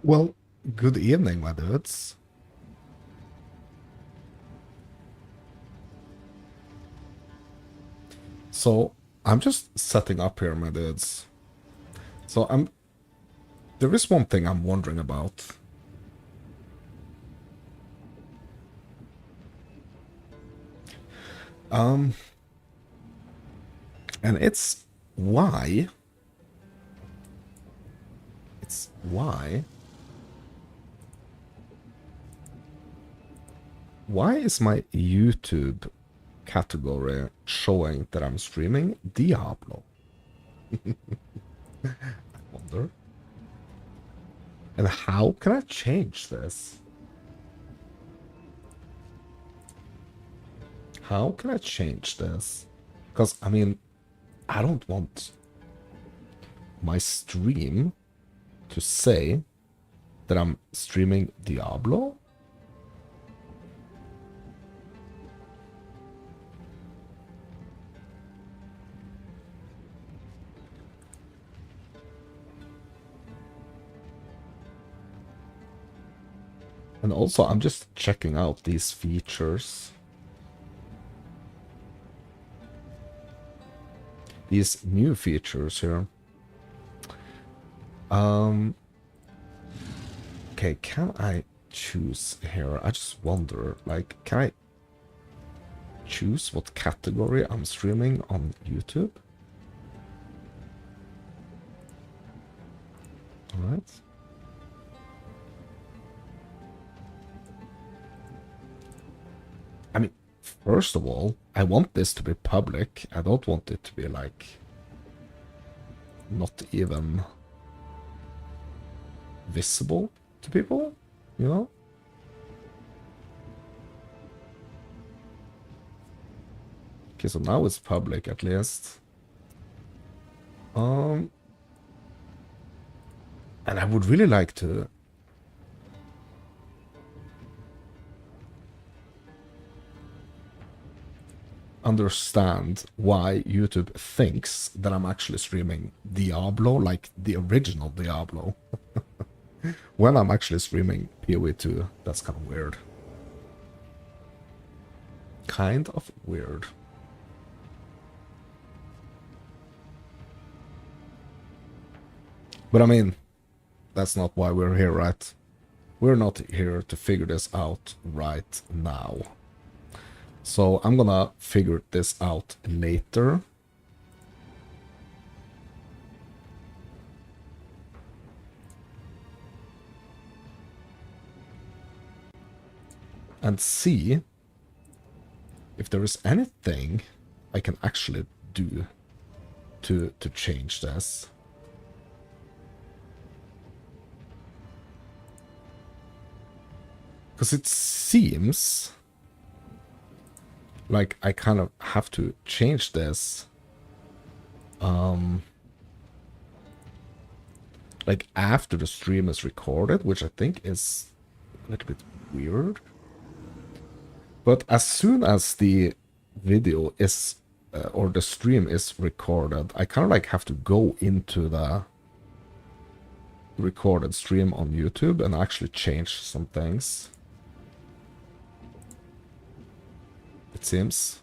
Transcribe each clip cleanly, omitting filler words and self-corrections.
Well, good evening, my dudes. So, I'm just setting up here, my dudes. So, there is one thing I'm wondering about. Um, and it's why. It's why. Why is my YouTube category showing that I'm streaming Diablo? I wonder. And how can I change this? How can I change this? Because, I mean, I don't want my stream to say that I'm streaming Diablo. And also, I'm just checking out these features. These new features here. Okay, can I choose here? I just wonder, like, can I choose what category I'm streaming on YouTube? Alright. I mean, first of all, I want this to be public. I don't want it to be, like, not even visible to people, you know? Okay, so now it's public at least. And I would really like to understand why YouTube thinks that I'm actually streaming Diablo, like the original Diablo, when I'm actually streaming PoE 2. That's kind of weird. Kind of weird. But I mean, that's not why we're here, right? We're not here to figure this out right now. So I'm gonna figure this out later. And see if there is anything I can actually do to change this. Because it seems like I kind of have to change this. Like after the stream is recorded, which I think is a little bit weird. But as soon as the video is, or the stream is recorded, I kind of like have to go into the recorded stream on YouTube and actually change some things. It seems.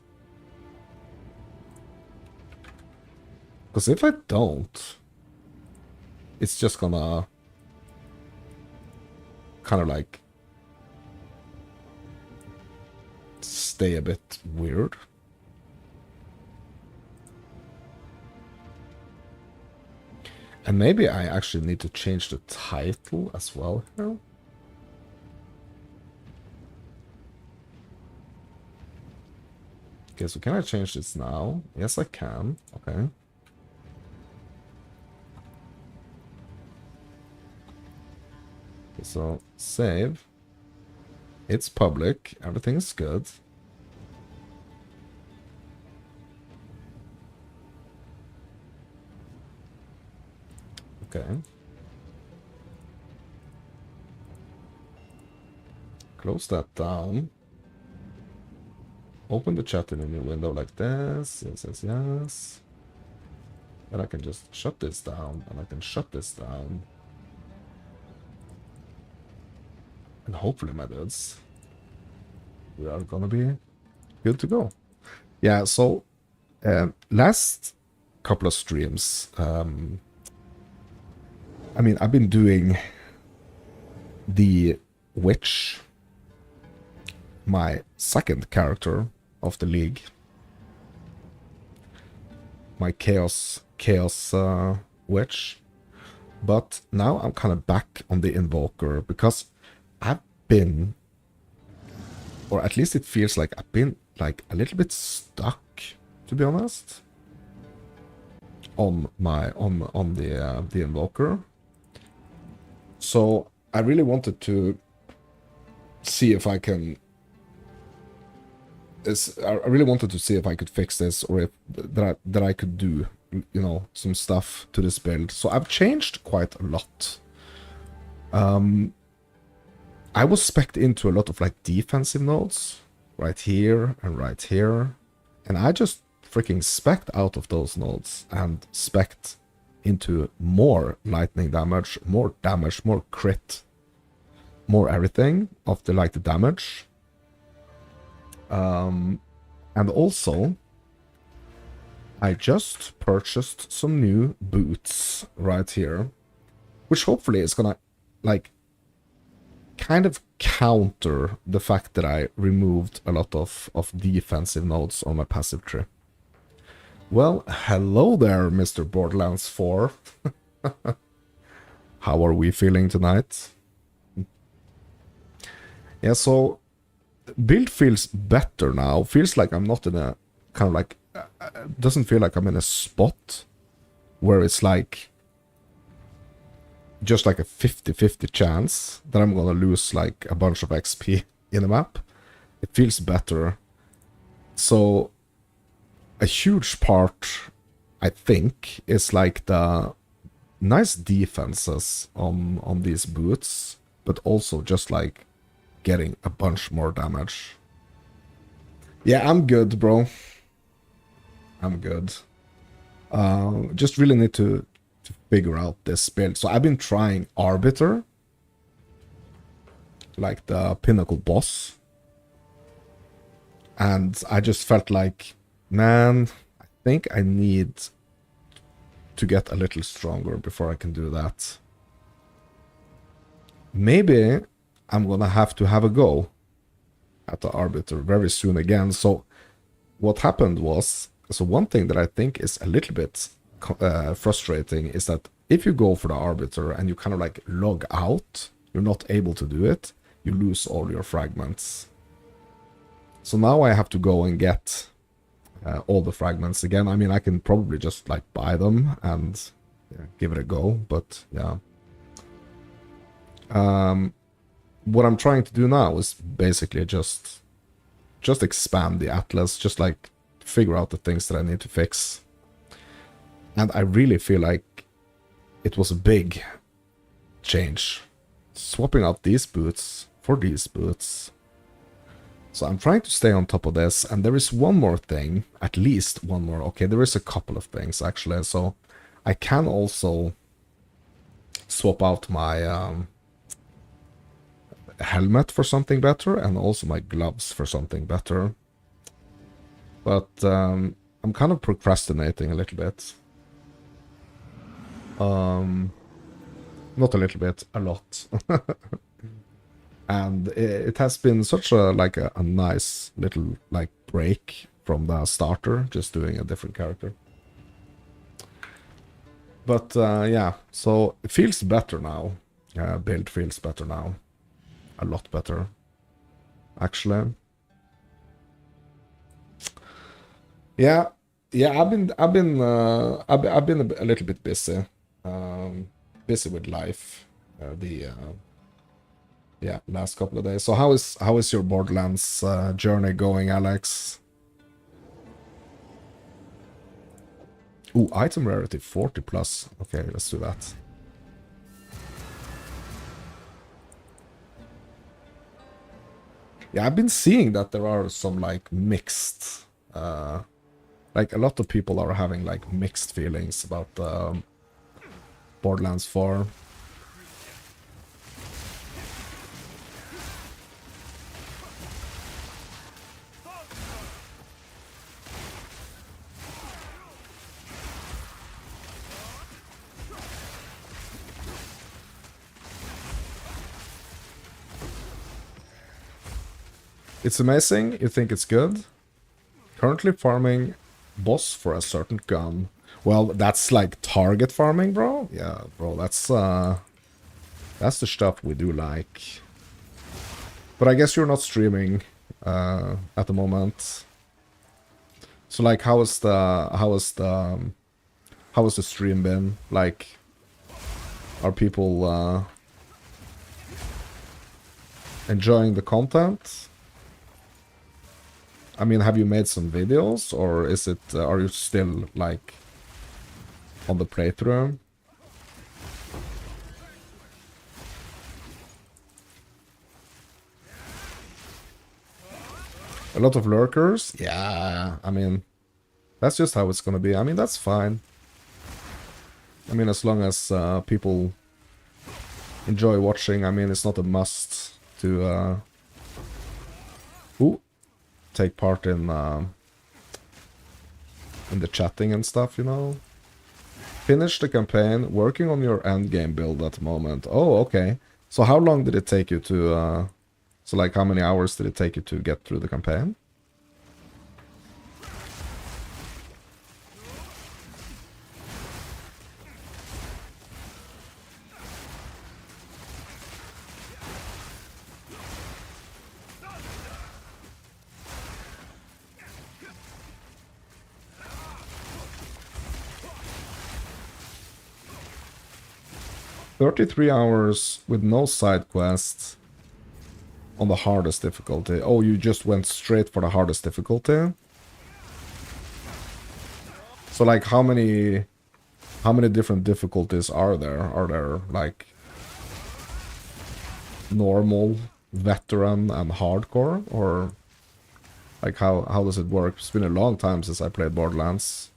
Because if I don't, it's just gonna kind of like stay a bit weird. And maybe I actually need to change the title as well here. Okay, so can I change this now? Yes, I can. Okay. Okay, so save. It's public. Everything is good. Okay. Close that down. Open the chat in a new window like this. Yes, yes, yes. And I can just shut this down, and I can shut this down. And hopefully, my dudes, we are gonna be good to go. Yeah, so last couple of streams, I mean, I've been doing the witch, my second character of the league, my chaos witch, but now I'm kind of back on the invoker because I've been, or at least it feels like I've been like a little bit stuck, to be honest, on my on the invoker. So I really wanted to see if I can. I really wanted to see if I could fix this, or if that I could do, you know, some stuff to this build. So I've changed quite a lot. I was spec'd into a lot of like defensive nodes, right here and right here, and I just freaking spec'd out of those nodes and spec'd into more lightning damage, more crit, more everything of the like the damage. And also, I just purchased some new boots right here, which hopefully is gonna like kind of counter the fact that I removed a lot of defensive nodes on my passive tree. Well, hello there, Mr. Borderlands 4. How are we feeling tonight? Yeah, so build feels better now. Feels like I'm not in a kind of like, doesn't feel like I'm in a spot where it's like just like a 50-50 chance that I'm gonna lose like a bunch of XP in a map. It feels better. So a huge part, I think, is like the nice defenses on these boots, but also just like getting a bunch more damage. Yeah, I'm good, bro. I'm good. Just really need to figure out this build. So I've been trying Arbiter, like the pinnacle boss, and I just felt like, man, I think I need to get a little stronger before I can do that. Maybe I'm gonna have to have a go at the Arbiter very soon again. So what happened was, so one thing that I think is a little bit frustrating is that if you go for the Arbiter and you kind of like log out, you're not able to do it, you lose all your fragments. So now I have to go and get all the fragments again. I mean, I can probably just like buy them and give it a go, but yeah. What I'm trying to do now is basically just expand the Atlas, just like figure out the things that I need to fix. And I really feel like it was a big change, swapping out these boots for these boots. So I'm trying to stay on top of this, and there is one more thing, at least one more. Okay, there is a couple of things actually. So I can also swap out my helmet for something better, and also my gloves for something better. But I'm kind of procrastinating a little bit. Not a little bit, a lot. And it has been such a like a nice little like break from the starter, just doing a different character. But yeah, so it feels better now. Build feels better now. A lot better, actually. Yeah, I've been a little bit busy, busy with life. Yeah, last couple of days. So how is your Borderlands journey going, Alex? Ooh, item rarity 40 plus. Okay, let's do that. Yeah, I've been seeing that there are some like mixed, like a lot of people are having like mixed feelings about Borderlands 4. It's amazing, you think it's good? Currently farming boss for a certain gun. Well, that's like target farming, bro. Yeah, bro, that's the stuff we do like. But I guess you're not streaming at the moment. So like, how is the stream been? Like, are people enjoying the content? I mean, have you made some videos, or is it are you still like on the playthrough? A lot of lurkers? Yeah, I mean, that's just how it's gonna be. I mean, that's fine. I mean, as long as people enjoy watching, I mean, it's not a must to take part in the chatting and stuff, you know? Finish the campaign, working on your endgame build at the moment. Oh, okay. So how long did it take you to... So like, how many hours did it take you to get through the campaign? $33 with no side quests on the hardest difficulty. Oh, you just went straight for the hardest difficulty? So like, how many different difficulties are there? Are there like normal, veteran, and hardcore, or like how does it work? It's been a long time since I played Borderlands.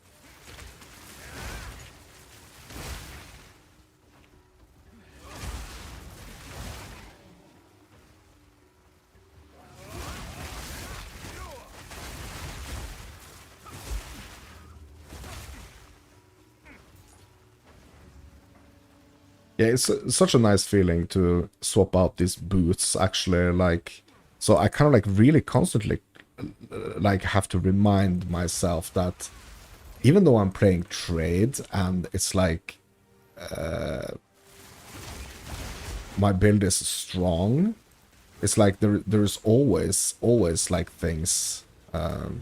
Yeah, it's such a nice feeling to swap out these boots, actually, like, so I kind of like really constantly like have to remind myself that even though I'm playing trade and it's like my build is strong, it's like there's always like things to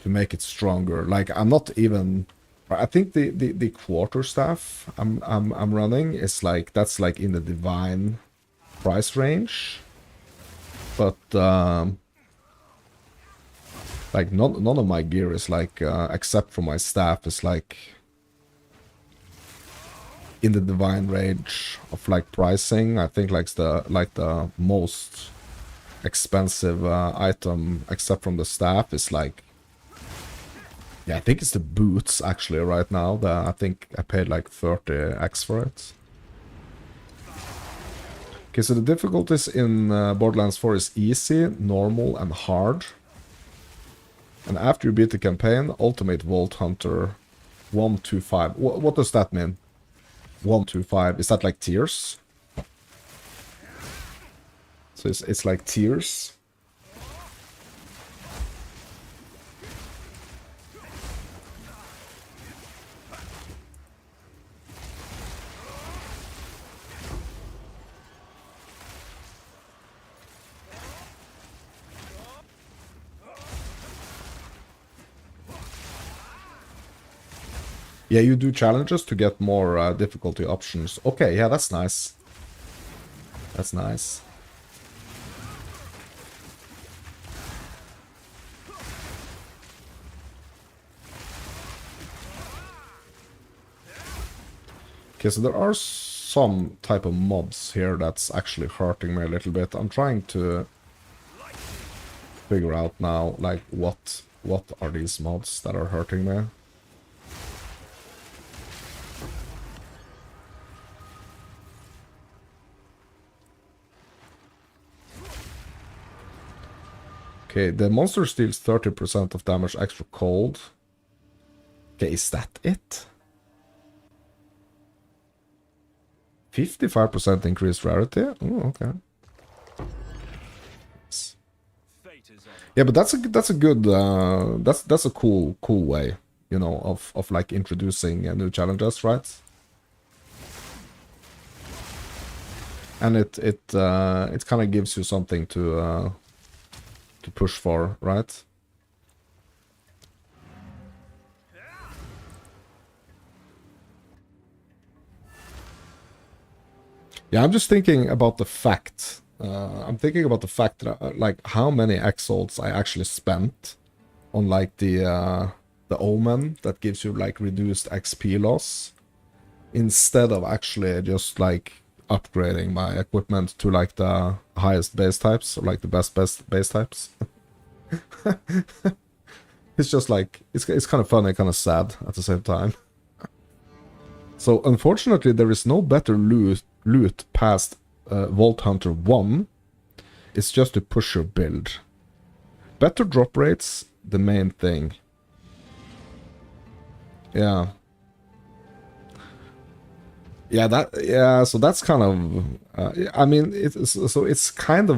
make it stronger. Like, I'm not even... I think the quarterstaff I'm running is like, that's like in the divine price range, but like none of my gear is like except for my staff is like in the divine range of like pricing. I think like the most expensive item except from the staff is like, yeah, I think it's the boots actually right now. I think I paid like 30x for it. Okay, so the difficulties in Borderlands 4 is easy, normal, and hard. And after you beat the campaign, Ultimate Vault Hunter 125. What does that mean? 125. Is that like tiers? So it's like tiers. Yeah, you do challenges to get more difficulty options. Okay, yeah, that's nice. That's nice. Okay, so there are some type of mobs here that's actually hurting me a little bit. I'm trying to figure out now, like, what are these mobs that are hurting me? Okay, the monster deals 30% of damage extra cold. Okay, is that it? 55% increased rarity? Oh, okay. Yeah, but that's a good that's a cool way, you know, of like introducing new challenges, right? And it kind of gives you something to push for, right? Yeah, I'm just thinking about the fact. I'm thinking about the fact that like how many exalts I actually spent on like the omen that gives you like reduced XP loss, instead of actually just like upgrading my equipment to like the highest base types, or like the best base types. It's just like it's kind of funny, kind of sad at the same time. So unfortunately, there is no better loot past Vault Hunter 1. It's just to push your build. Better drop rates, the main thing. Yeah. Yeah, so that's kind of I mean, it's kind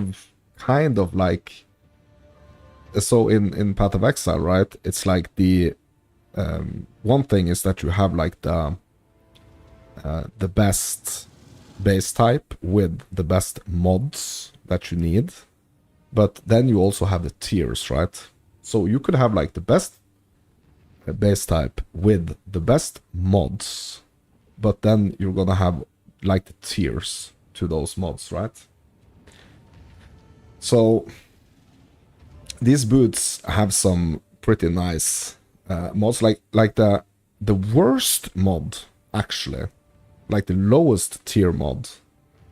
of like, so in Path of Exile, right? It's like the one thing is that you have like the best base type with the best mods that you need, but then you also have the tiers, right? So you could have like the best base type with the best mods, but then you're gonna have like the tiers to those mods, right? So these boots have some pretty nice mods, like the worst mod actually, like the lowest tier mod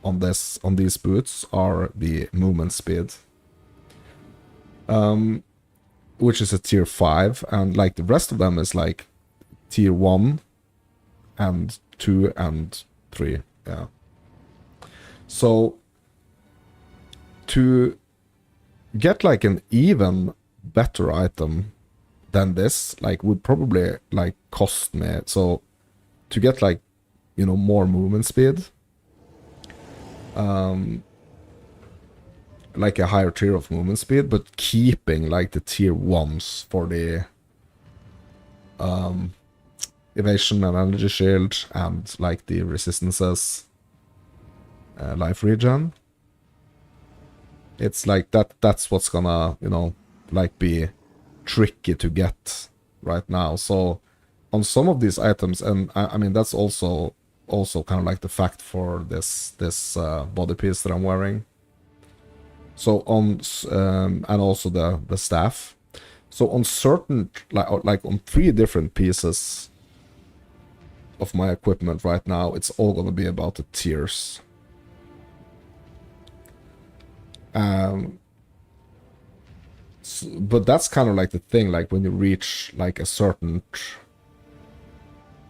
on these boots are the movement speed, which is a tier 5, and like the rest of them is like tier 1 and 2 and 3. Yeah. So to get like an even better item than this, like, would probably like cost me, so to get like, you know, more movement speed, like a higher tier of movement speed, but keeping like the tier 1s for the evasion and energy shield, and like the resistances, life regen. It's like that's what's gonna, you know, like be tricky to get right now. So on some of these items, and I mean that's also kind of like the fact for this body piece that I'm wearing. So on and also the staff. So on certain, like on 3 different pieces of my equipment right now, it's all gonna be about the tiers. But that's kind of like the thing, like when you reach like a certain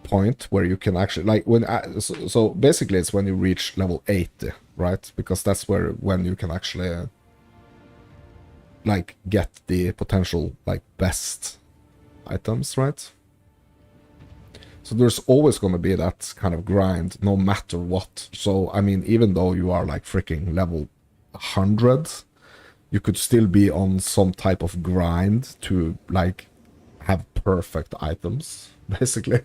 point where you can actually, like when so basically it's when you reach level 80, right? Because that's when you can actually like get the potential like best items, right? So there's always going to be that kind of grind no matter what. So I mean, even though you are like freaking level 100, you could still be on some type of grind to like have perfect items, basically.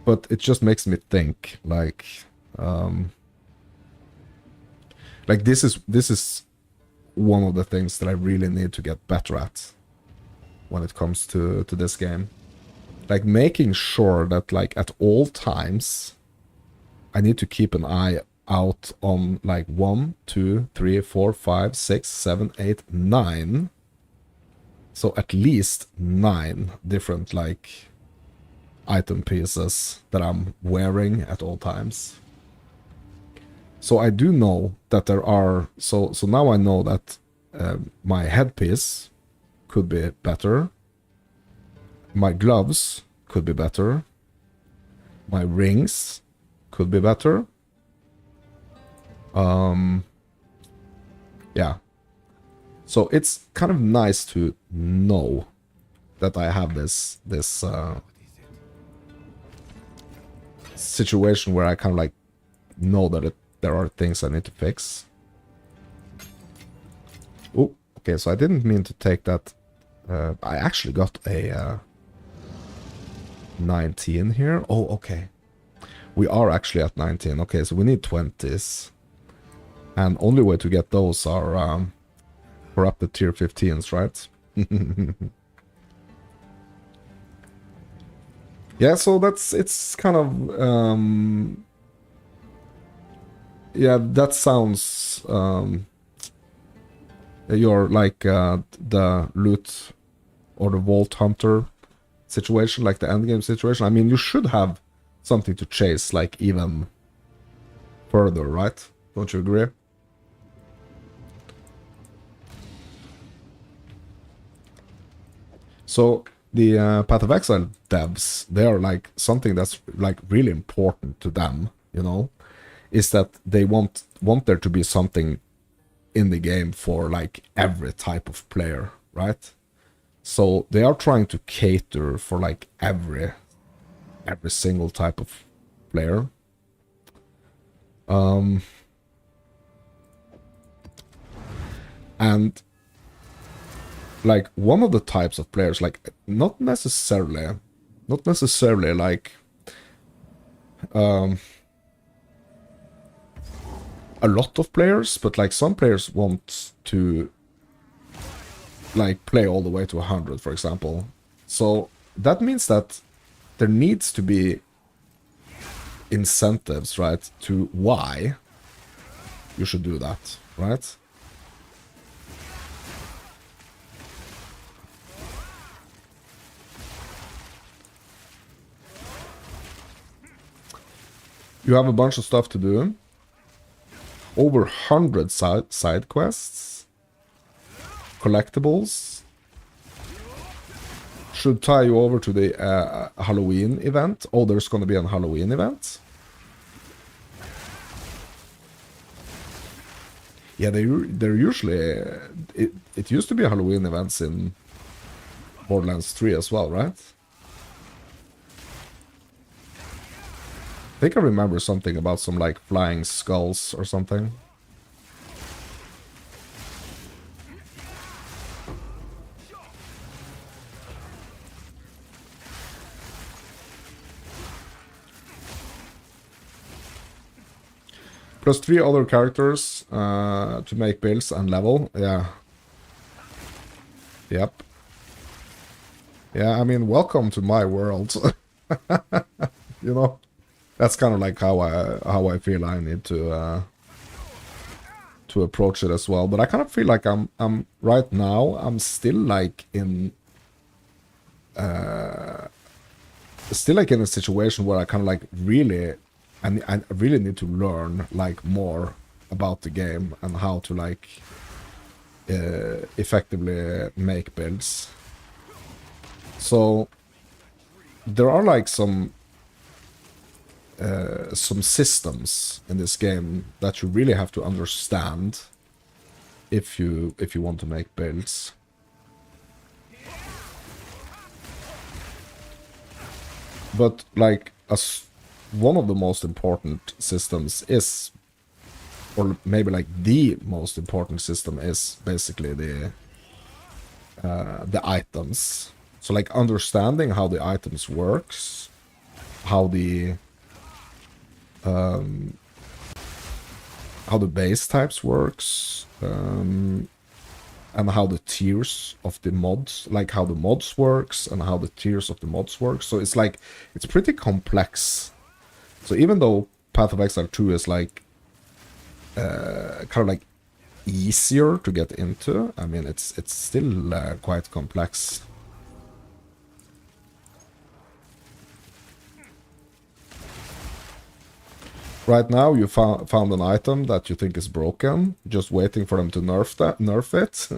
But it just makes me think, like this is one of the things that I really need to get better at when it comes to this game. Like making sure that like at all times I need to keep an eye out on like 1, 2, 3, 4, 5, 6, 7, 8, 9. So at least 9 different like item pieces that I'm wearing at all times. So I do know that there are, so now I know that my headpiece could be better, my gloves could be better, my rings could be better. Yeah. So it's kind of nice to know that I have this situation where I kind of like know that there are things I need to fix. Okay, so I didn't mean to take that. I actually got a 19 here. Oh, okay. We are actually at 19. Okay, so we need 20s. And only way to get those are for up to tier 15s, right? Yeah, so it's kind of yeah, that sounds you're like the loot or the vault hunter situation, like the endgame situation. I mean, you should have something to chase, like even further, right? Don't you agree? So the Path of Exile devs, they are like something that's like really important to them, you know, is that they want there to be something in the game for like every type of player, right? So they are trying to cater for like every single type of player. And like one of the types of players, like not necessarily like a lot of players, but like some players want to like play all the way to 100, for example. So that means that there needs to be incentives, right, to why you should do that, right? You have a bunch of stuff to do. Over 100 side quests. Collectibles. Should tie you over to the Halloween event. Oh, there's gonna be a Halloween event. Yeah, they're usually... it used to be Halloween events in Borderlands 3 as well, right? I think I remember something about some like flying skulls or something. Plus 3 other characters to make builds and level. Yeah. Yep. Yeah, I mean, welcome to my world. You know, that's kind of like how I feel I need to approach it as well. But I kind of feel like I'm right now I'm still like in a situation where I kind of like really I really need to learn like more about the game and how to like effectively make builds. So there are like some systems in this game that you really have to understand if you want to make builds. But like one of the most important systems is, or maybe like the most important system is basically the items. So like understanding how the items works, how the base types works, and how the tiers of the mods, like how the mods works and how the tiers of the mods work. So it's like, it's pretty complex. So even though Path of Exile 2 is like kind of like easier to get into, I mean it's still quite complex. Right now you found an item that you think is broken, just waiting for them to nerf it.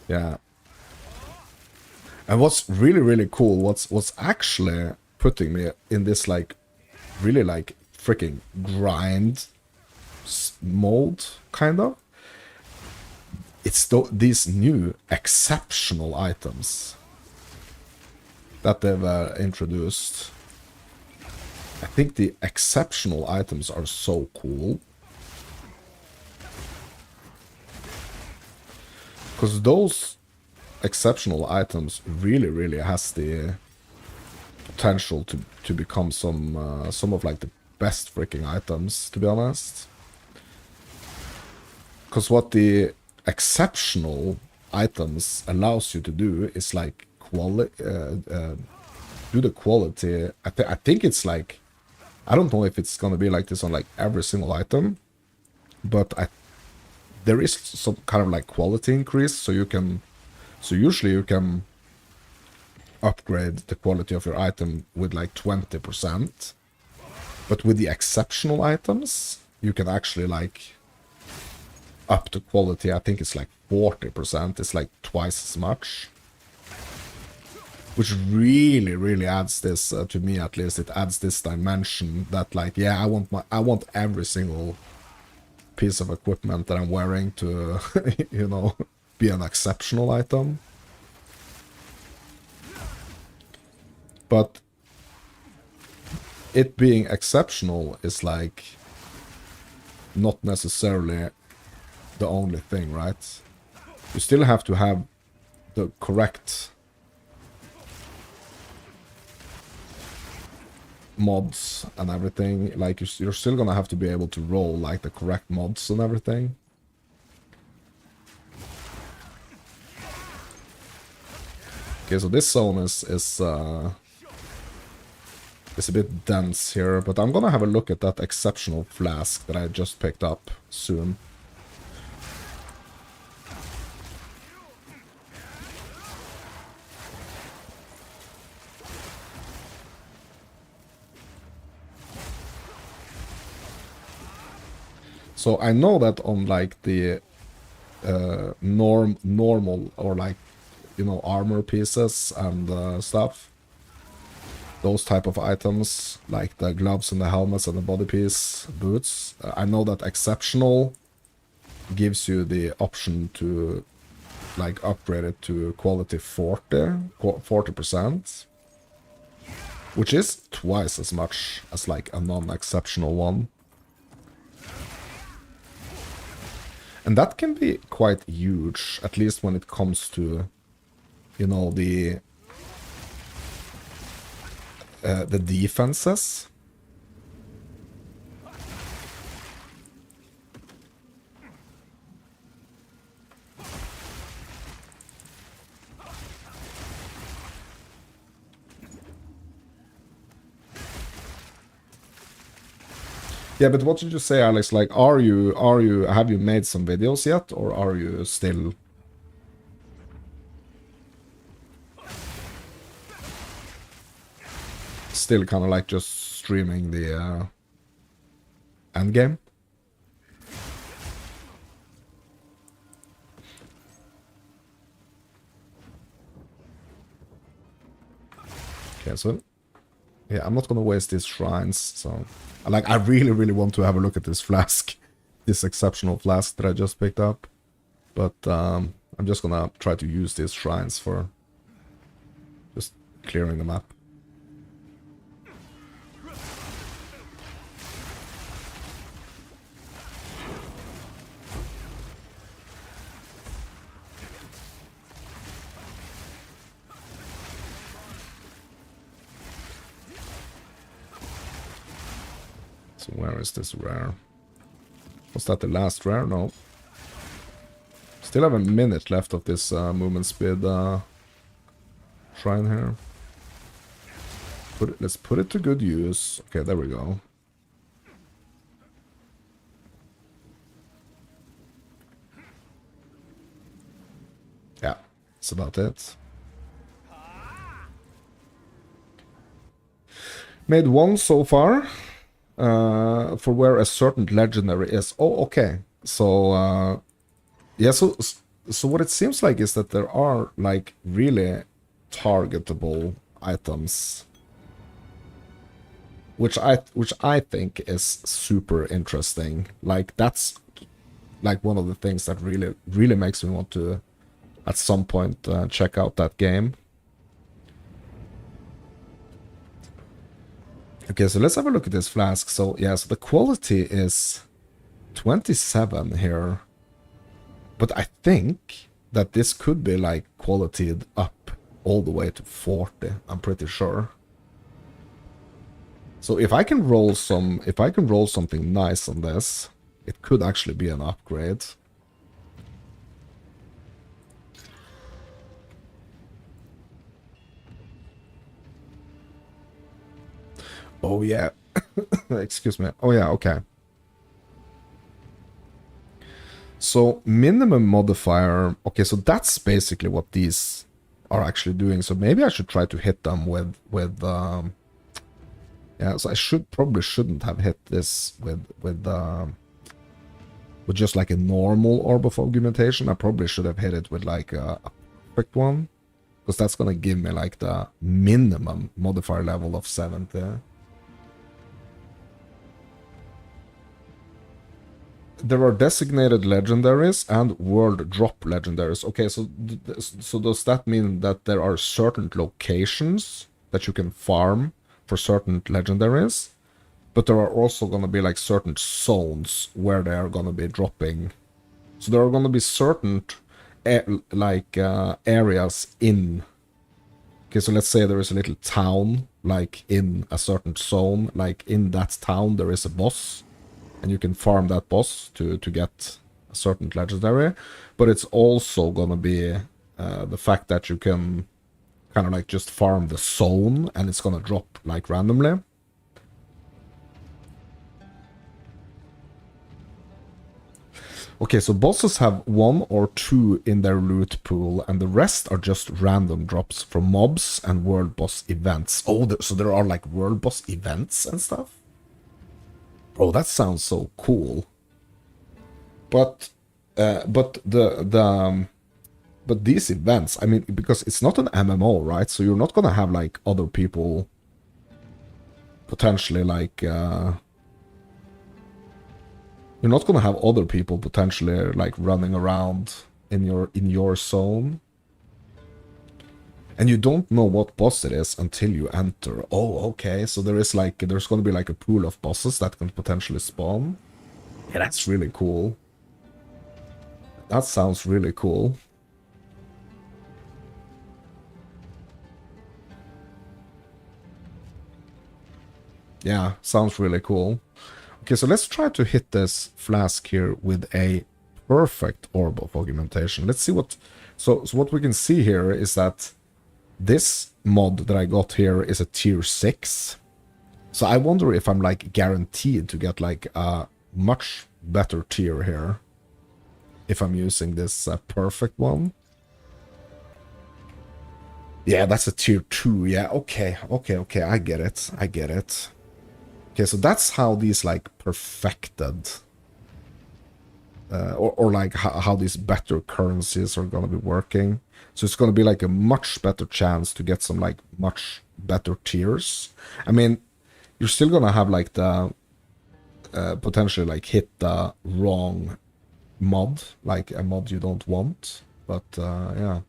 Yeah. And what's really cool, what's actually putting me in this like really like freaking grind mode, kind of, it's these new exceptional items that they've introduced. I think the exceptional items are so cool. Because those exceptional items really has the potential to become some of like the best freaking items, to be honest. Because what the exceptional items allows you to do is like do the quality. I think it's like, I don't know if it's gonna be like this on like every single item, but there is some kind of like quality increase, so usually you can upgrade the quality of your item with like 20%, but with the exceptional items you can actually like up the quality. I think it's like 40%. It's like twice as much, which really adds this to me, at least it adds this dimension that like, yeah, I want every single piece of equipment that I'm wearing to you know, be an exceptional item. But it being exceptional is like not necessarily the only thing, right? You still have to have the correct mods and everything. Like you're still gonna have to be able to roll like the correct mods and everything. Okay, so this zone is a bit dense here, but I'm gonna have a look at that exceptional flask that I just picked up soon. So I know that on like the normal or like, you know, armor pieces and stuff, those type of items like the gloves and the helmets and the body piece boots, I know that exceptional gives you the option to like upgrade it to quality 40%, which is twice as much as like a non-exceptional one. And that can be quite huge, at least when it comes to, you know, the defenses. Yeah, but what did you say, Alex? Like, have you made some videos yet, or are you still kind of like just streaming the endgame? Okay, so yeah, I'm not gonna waste these shrines, so like I really want to have a look at this flask, this exceptional flask that I just picked up, but I'm just gonna try to use these shrines for just clearing the map. So where is this rare? Was that the last rare? No. Still have a minute left of this movement speed shrine here. Let's put it to good use. Okay, there we go. Yeah, that's about it. Made one so far. For where a certain legendary is. Oh, okay. So, yeah, so what it seems like is that there are, like, really targetable items. Which I think is super interesting. Like, that's, like, one of the things that really makes me want to, at some point, check out that game. Okay, so let's have a look at this flask. So, yeah, so the quality is 27 here. But I think that this could be like qualityed up all the way to 40, I'm pretty sure. So if I can roll something nice on this, it could actually be an upgrade. Oh yeah. Excuse me. Oh yeah, okay. So minimum modifier, okay, so that's basically what these are actually doing. So maybe I should try to hit them with yeah, so I probably shouldn't have hit this with just like a normal orb of augmentation. I probably should have hit it with like a perfect one, because that's gonna give me like the minimum modifier level of 70. There are designated legendaries and world drop legendaries. Okay, so does that mean that there are certain locations that you can farm for certain legendaries, but there are also going to be like certain zones where they are going to be dropping? So there are going to be certain areas in. Okay, so let's say there is a little town like in a certain zone, like in that town there is a boss, and you can farm that boss to get a certain legendary, but it's also gonna be the fact that you can kind of like just farm the zone and it's gonna drop like randomly. Okay, so bosses have 1 or 2 in their loot pool, and the rest are just random drops from mobs and world boss events. Oh, so there are like world boss events and stuff? Bro, that sounds so cool. But these events, I mean, because it's not an MMO, right? So you're not gonna have like other people potentially like you're not gonna have other people potentially like running around in your zone. And you don't know what boss it is until you enter. Oh, okay. So there's gonna be like a pool of bosses that can potentially spawn. Yeah, that's really cool. That sounds really cool. Yeah, sounds really cool. Okay, so let's try to hit this flask here with a perfect orb of augmentation. Let's see what... So what we can see here is that this mod that I got here is a tier 6. So I wonder if I'm like guaranteed to get like a much better tier here if I'm using this perfect one. Yeah, that's a tier 2. Yeah, okay, I get it. Okay, so that's how these like perfected or like how these better currencies are gonna be working. So it's gonna be like a much better chance to get some like much better tiers. I mean, you're still gonna have like the potentially like hit the wrong mod, like a mod you don't want, but yeah.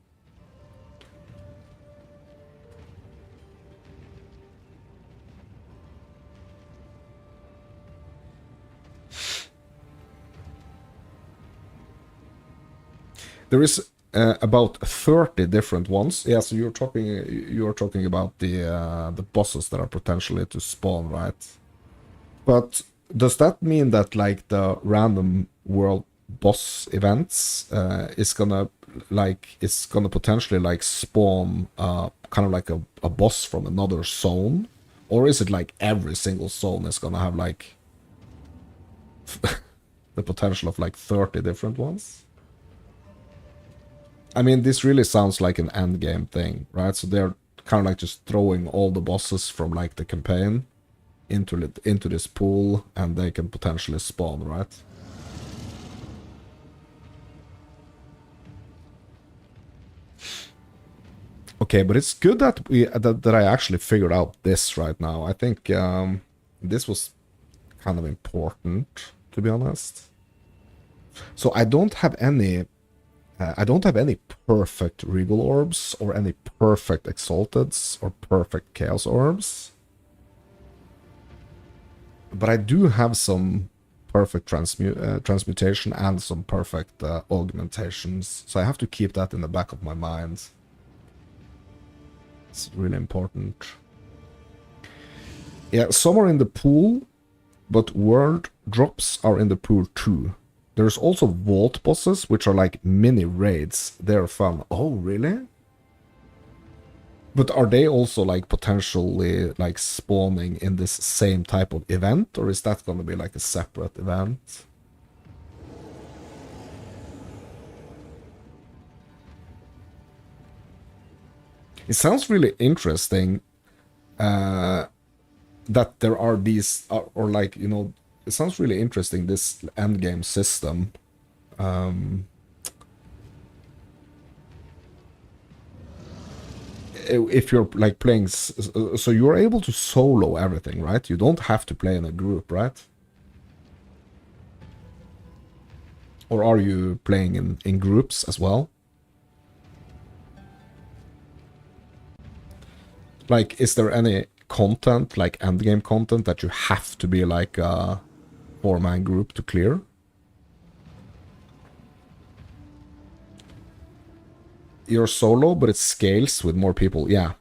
There is about 30 different ones. Yeah, so you're talking about the bosses that are potentially to spawn, right? But does that mean that like the random world boss events is gonna potentially like spawn kind of like a boss from another zone? Or is it like every single zone is gonna have like the potential of like 30 different ones? I mean, this really sounds like an endgame thing, right? So they're kind of like just throwing all the bosses from like the campaign into this pool, and they can potentially spawn, right? Okay, but it's good that that I actually figured out this right now. I think this was kind of important, to be honest. So I don't have any perfect Regal Orbs or any perfect Exalteds or perfect Chaos Orbs. But I do have some perfect transmutation and some perfect augmentations. So I have to keep that in the back of my mind. It's really important. Yeah, some are in the pool, but world drops are in the pool too. There's also vault bosses, which are like mini raids. They're fun. Oh, really? But are they also like potentially like spawning in this same type of event, or is that going to be like a separate event? It sounds really interesting that there are these, or like, you know, it sounds really interesting, this endgame system. If you're like playing, so you're able to solo everything, right? You don't have to play in a group, right? Or are you playing in groups as well? Like, is there any content, like endgame content, that you have to be like a 4-man group to clear? You're solo, but it scales with more people. Yeah.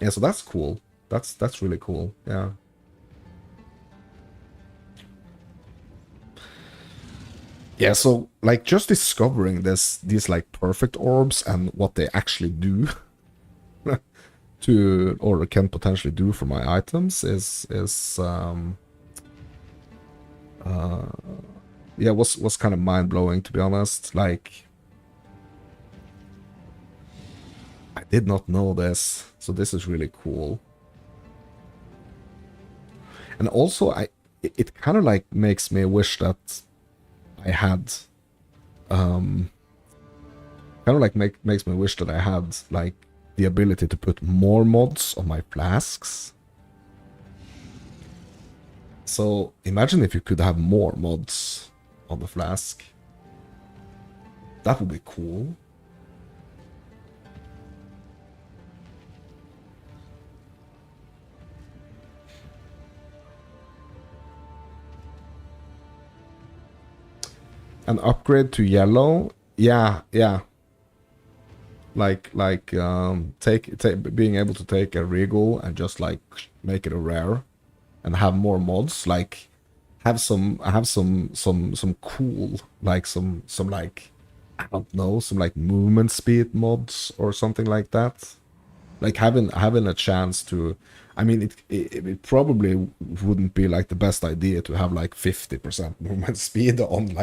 Yeah, so that's cool. That's really cool. Yeah. Yeah, so like just discovering these like perfect orbs and what they actually do to, or can potentially do for my items is yeah, was kind of mind blowing, to be honest. Like, I did not know this, so this is really cool. And also, it kind of like makes me wish that I had, kind of like makes me wish that I had like the ability to put more mods on my flasks. So imagine if you could have more mods on the flask. That would be cool. An upgrade to yellow? Yeah, yeah. Like being able to take a regal and just like make it a rare and have more mods, like have some cool, like some like, I don't know, some like movement speed mods or something like that. Like having a chance to, I mean, it probably wouldn't be like the best idea to have like 50% movement speed on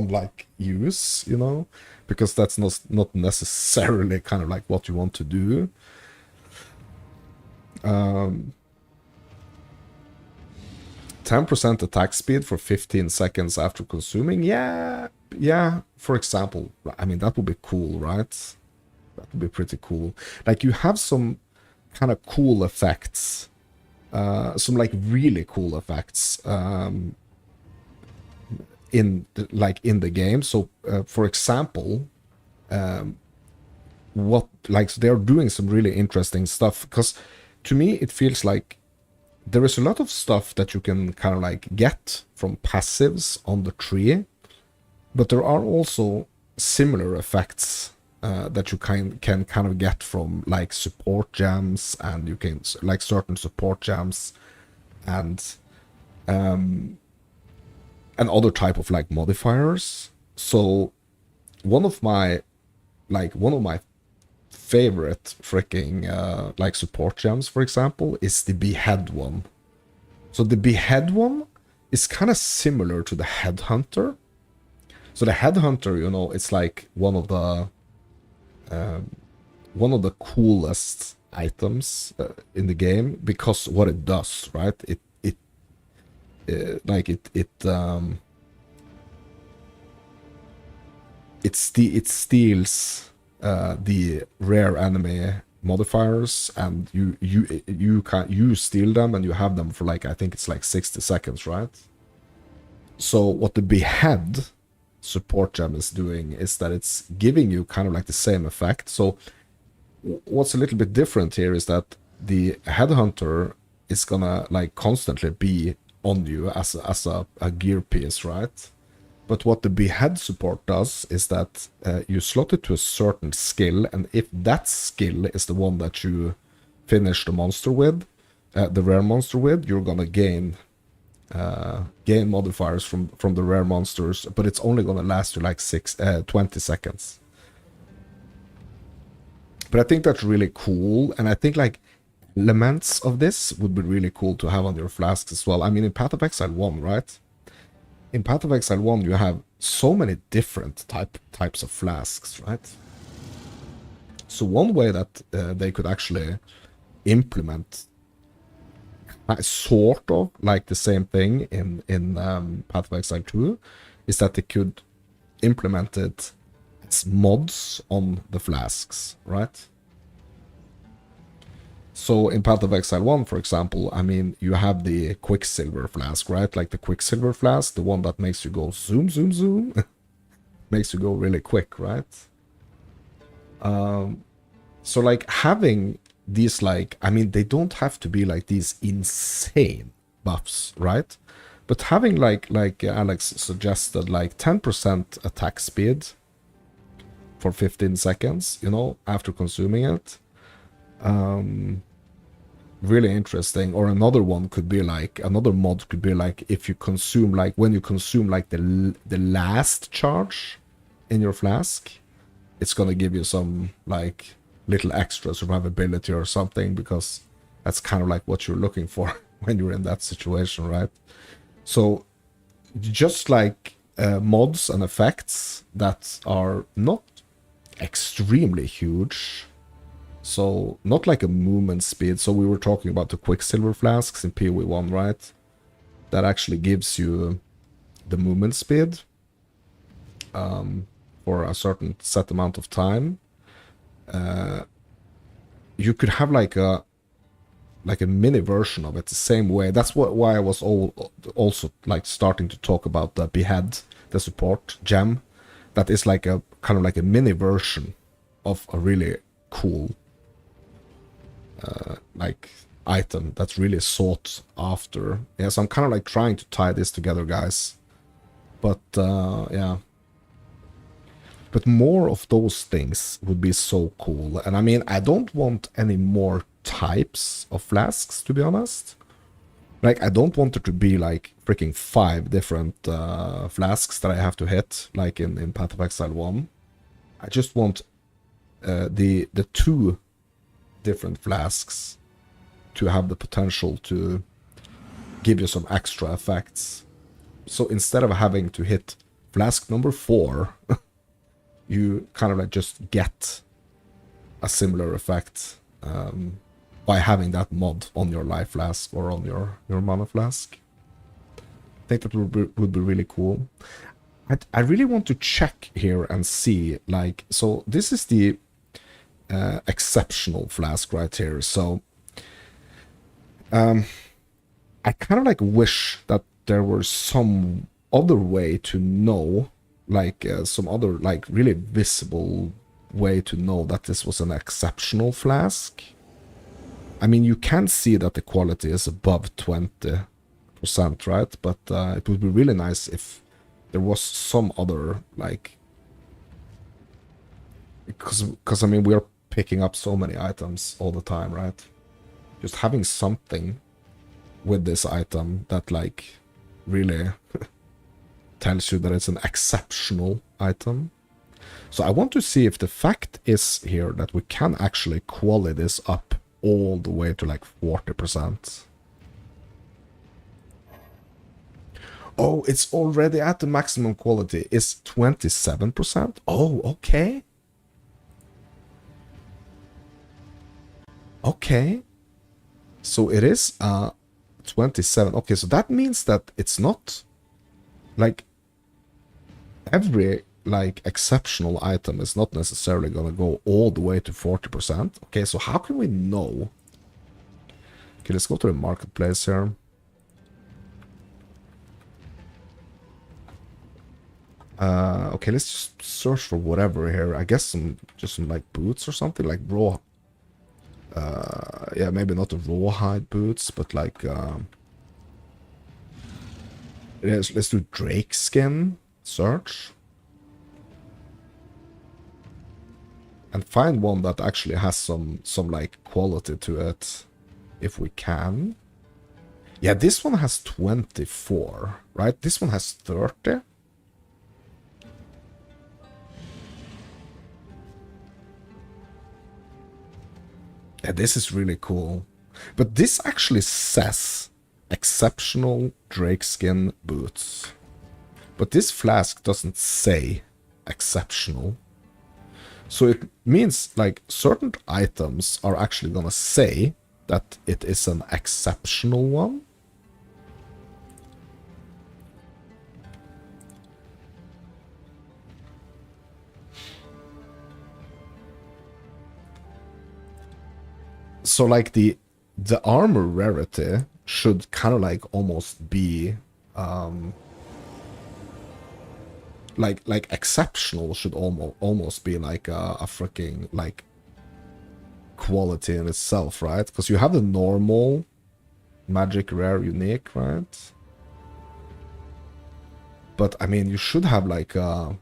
like use, you know, because that's not necessarily kind of like what you want to do. 10% attack speed for 15 seconds after consuming. Yeah, for example, I mean, that would be cool, right? That would be pretty cool. Like, you have some kind of cool effects, some like really cool effects in the game. So for example, what, like, so they're doing some really interesting stuff, because to me it feels like there is a lot of stuff that you can kind of like get from passives on the tree, but there are also similar effects that you can kind of get from like support gems, and you can like certain support gems and other type of like modifiers. So one of my favorite freaking like support gems, for example, is the behead one. So the behead one is kind of similar to the headhunter. So the headhunter, you know, it's like one of the coolest items in the game, because what it does, right? It steals the rare enemy modifiers, and you steal them, and you have them for like, I think it's like 60 seconds, right? So what the behead support gem is doing is that it's giving you kind of like the same effect. So what's a little bit different here is that the headhunter is gonna like constantly be on you as a gear piece, right? But what the behead support does is that you slot it to a certain skill, and if that skill is the one that you finish the monster with, the rare monster with, you're gonna gain modifiers from the rare monsters, but it's only gonna last you like 20 seconds. But I think that's really cool, and I think like elements of this would be really cool to have on your flasks as well. I mean, in Path of Exile 1, right? In Path of Exile 1, you have so many different types of flasks, right? So one way that they could actually implement sort of like the same thing in Path of Exile 2 is that they could implement it as mods on the flasks, right? So in Path of Exile 1, for example, I mean, you have the Quicksilver flask, right? Like the Quicksilver flask, the one that makes you go zoom, zoom, zoom. Makes you go really quick, right? So like having these like, I mean, they don't have to be like these insane buffs, right? But having like Alex suggested, like 10% attack speed for 15 seconds, you know, after consuming it. Really interesting. Or another one could be like, another mod could be like, if you consume like, when you consume like the last charge in your flask, it's gonna give you some like little extra survivability or something, because that's kind of like what you're looking for when you're in that situation, right? So just like mods and effects that are not extremely huge, so not like a movement speed. So we were talking about the Quicksilver flasks in PoE1, right? That actually gives you the movement speed for a certain set amount of time. You could have like a mini version of it the same way. That's why I was also like starting to talk about the behead, the support gem. That is like a kind of like a mini version of a really cool like item that's really sought after. Yeah, so I'm kind of like trying to tie this together, guys. But yeah. But more of those things would be so cool. And I mean, I don't want any more types of flasks, to be honest. Like, I don't want there to be like freaking 5 different flasks that I have to hit, like in Path of Exile 1. I just want the 2 different flasks to have the potential to give you some extra effects. So instead of having to hit flask number 4, you kind of like just get a similar effect by having that mod on your life flask or on your mana flask. I think that would be really cool. I really want to check here and see, like, so this is the exceptional flask right here. So I kind of like wish that there were some other way to know, like some other like really visible way to know that this was an exceptional flask. I mean, you can see that the quality is above 20%, right? But it would be really nice if there was some other, like, because I mean, we are picking up so many items all the time, right? Just having something with this item that like really tells you that it's an exceptional item. So I want to see if the fact is here that we can actually quality this up all the way to like 40%. Oh, it's already at the maximum quality. It's 27%. Oh, okay. Okay. So it is 27. Okay, so that means that it's not like every like exceptional item is not necessarily gonna go all the way to 40%. Okay, so how can we know? Okay, let's go to the marketplace here. Okay, let's just search for whatever here. I guess just some like boots or something, like raw. Yeah, maybe not the rawhide boots, but like Let's do Drake Skin search. And find one that actually has some like quality to it, if we can. Yeah, this one has 24, right? This one has 30. Yeah, this is really cool. But this actually says exceptional drakeskin boots. But this flask doesn't say exceptional. So it means like certain items are actually gonna say that it is an exceptional one. So like the armor rarity should kind of like almost be like exceptional should almost be like a freaking like quality in itself, right? Because you have the normal, magic, rare, unique, right? But I mean, you should have like an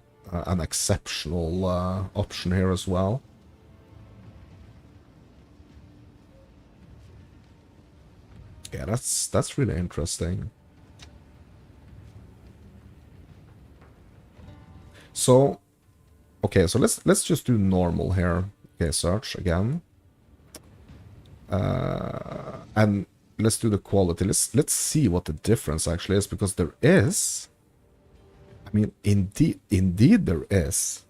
exceptional option here as well. Yeah, that's really interesting. So, okay, so let's just do normal here. Okay, search again. And let's do the quality. Let's see what the difference actually is, because there is. I mean, indeed there is.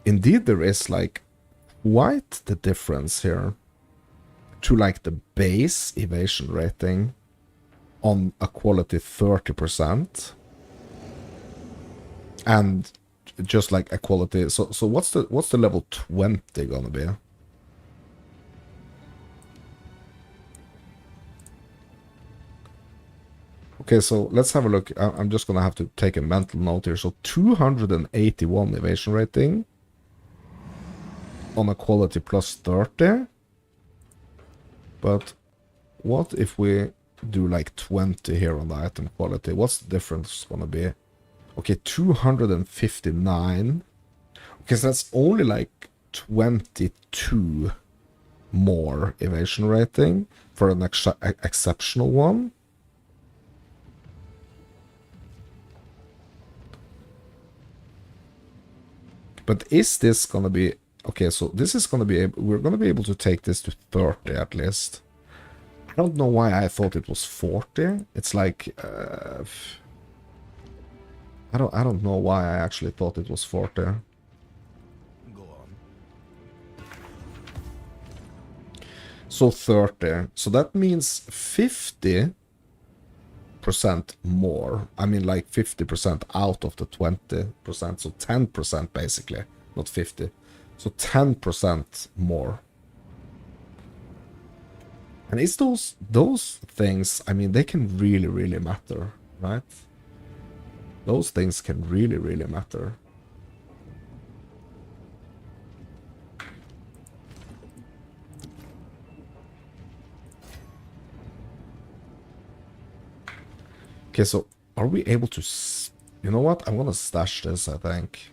Indeed there is like quite the difference here to like the base evasion rating on a quality 30%. And just like a quality. So what's the level 20 gonna be? Okay, so let's have a look. I'm just gonna have to take a mental note here. So 281 evasion rating on a quality plus 30. But what if we do like 20 here on the item quality? What's the difference gonna be? Okay, 259. Okay, so that's only like 22 more evasion rating for an exceptional one. But is this gonna be... Okay, so this is gonna be... We're gonna be able to take this to 30 at least. I don't know why I thought it was 40. It's like... I don't know why I actually thought it was 40. Go on. So 30. So that means 50% more. I mean like 50% out of the 20%. So 10% basically. Not 50. So 10% more. And it's those things, I mean, they can really, really matter, right? Those things can really, really matter. Okay, so are we able to... You know what? I'm gonna stash this, I think.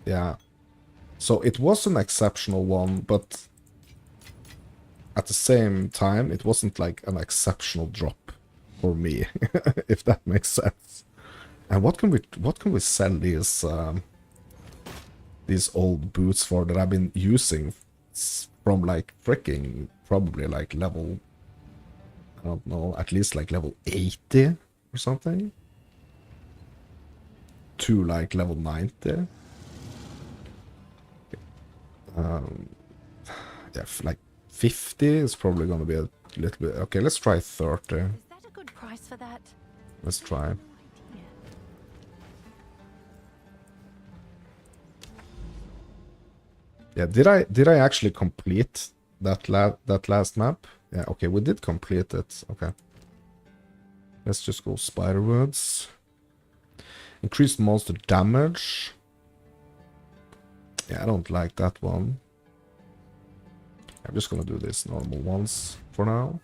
Yeah. So it was an exceptional one, but at the same time, it wasn't like an exceptional drop for me, if that makes sense. And what can we sell these old boots for that I've been using from like freaking probably like level, I don't know, at least like level 80 or something to like level 90. Yeah, like 50 is probably gonna be a little bit... Okay, let's try 30. Is that a good price for that? Let's try. Yeah, did I actually complete that last map? Yeah, okay, we did complete it. Okay. Let's just go Spiderwoods. Increased monster damage. Yeah, I don't like that one. I'm just gonna do this normal ones for now.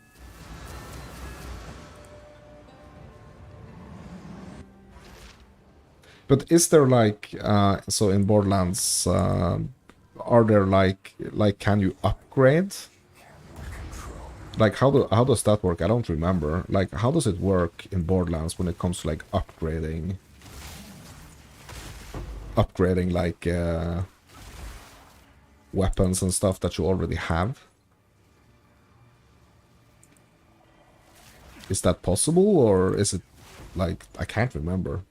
But is there like so in Borderlands are there like can you upgrade? Like how does that work? I don't remember. Like how does it work in Borderlands when it comes to like upgrading like weapons and stuff that you already have? Is that possible, or is it like I can't remember?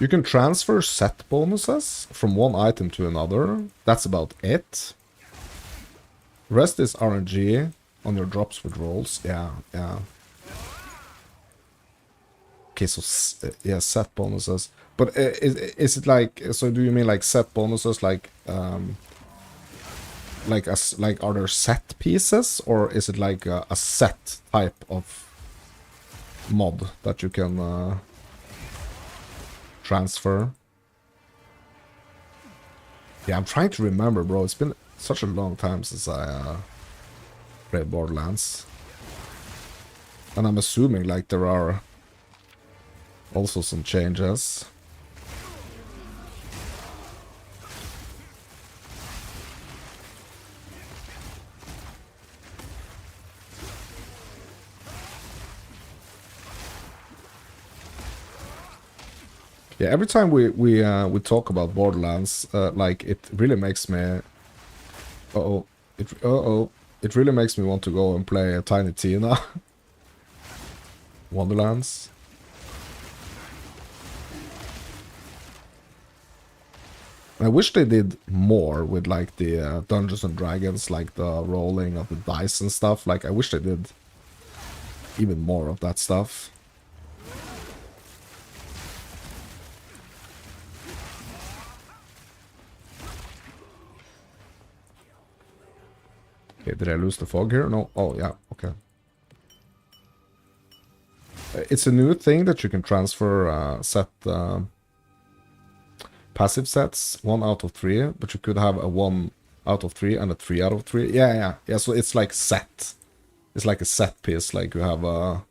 You can transfer set bonuses from one item to another. That's about it. Rest is RNG on your drops with rolls. Yeah, yeah. Okay, so yeah, set bonuses. But is it like, so do you mean like set bonuses like are there set pieces, or is it like a set type of mod that you can transfer? Yeah, I'm trying to remember, bro. It's been such a long time since I played Borderlands. And I'm assuming like there are also some changes. Yeah, every time we talk about Borderlands, like it really makes me it really makes me want to go and play a Tiny Tina Wonderlands. I wish they did more with like the Dungeons and Dragons, like the rolling of the dice and stuff. Like I wish they did even more of that stuff. Okay, did I lose the fog here? No. Oh, yeah. Okay. It's a new thing that you can transfer set passive sets 1 out of 3, but you could have a 1 out of 3 and a 3 out of 3. Yeah. So it's like set. It's like a set piece. Like you have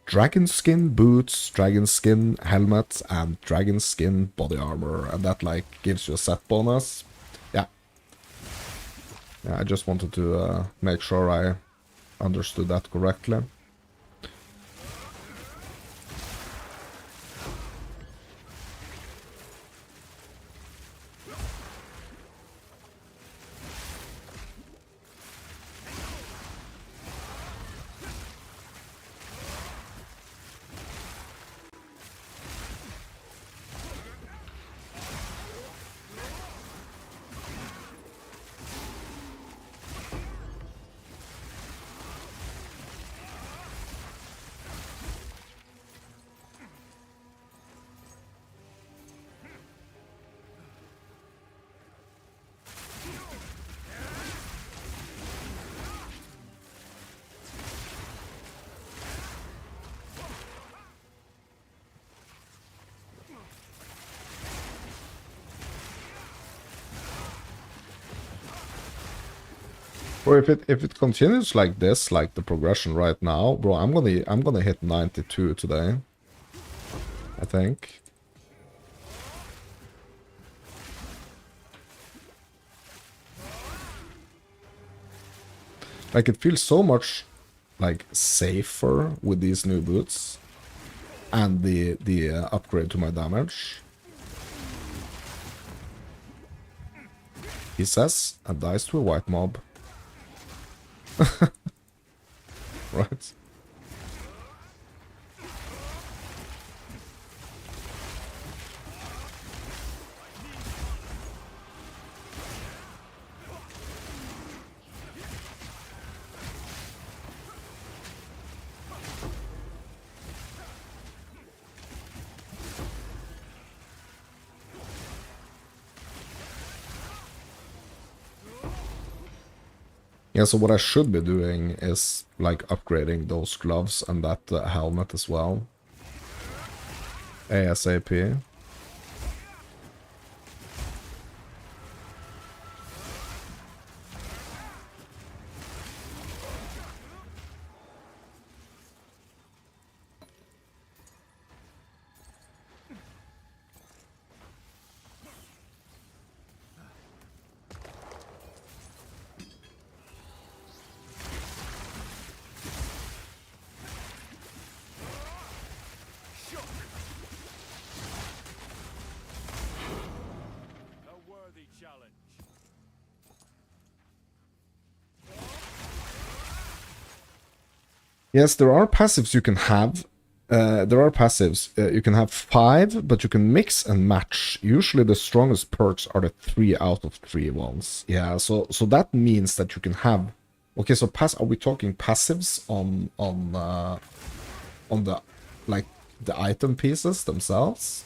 dragon skin boots, dragon skin helmet, and dragon skin body armor, and that like gives you a set bonus. Yeah. Yeah, I just wanted to make sure I understood that correctly. Or if it continues like this, like the progression right now, bro, I'm gonna hit 92 today, I think. Like it feels so much like safer with these new boots and the upgrade to my damage. He says and dies to a white mob. Right. Yeah, so what I should be doing is like upgrading those gloves and that helmet as well. ASAP. Yes, there are passives you can have. There are passives. You can have 5, but you can mix and match. Usually the strongest perks are the 3 out of 3 ones. Yeah, so that means that you can have... Okay, so are we talking passives on the, like, the item pieces themselves?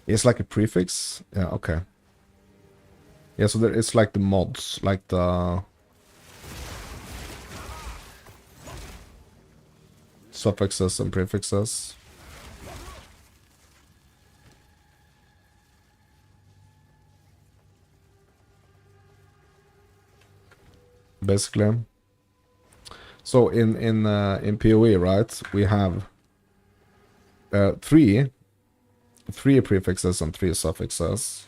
It's like a prefix? Yeah, okay. Yeah, so it's like the mods, like the... suffixes and prefixes. Basically. So in PoE, right, we have 3 prefixes and 3 suffixes.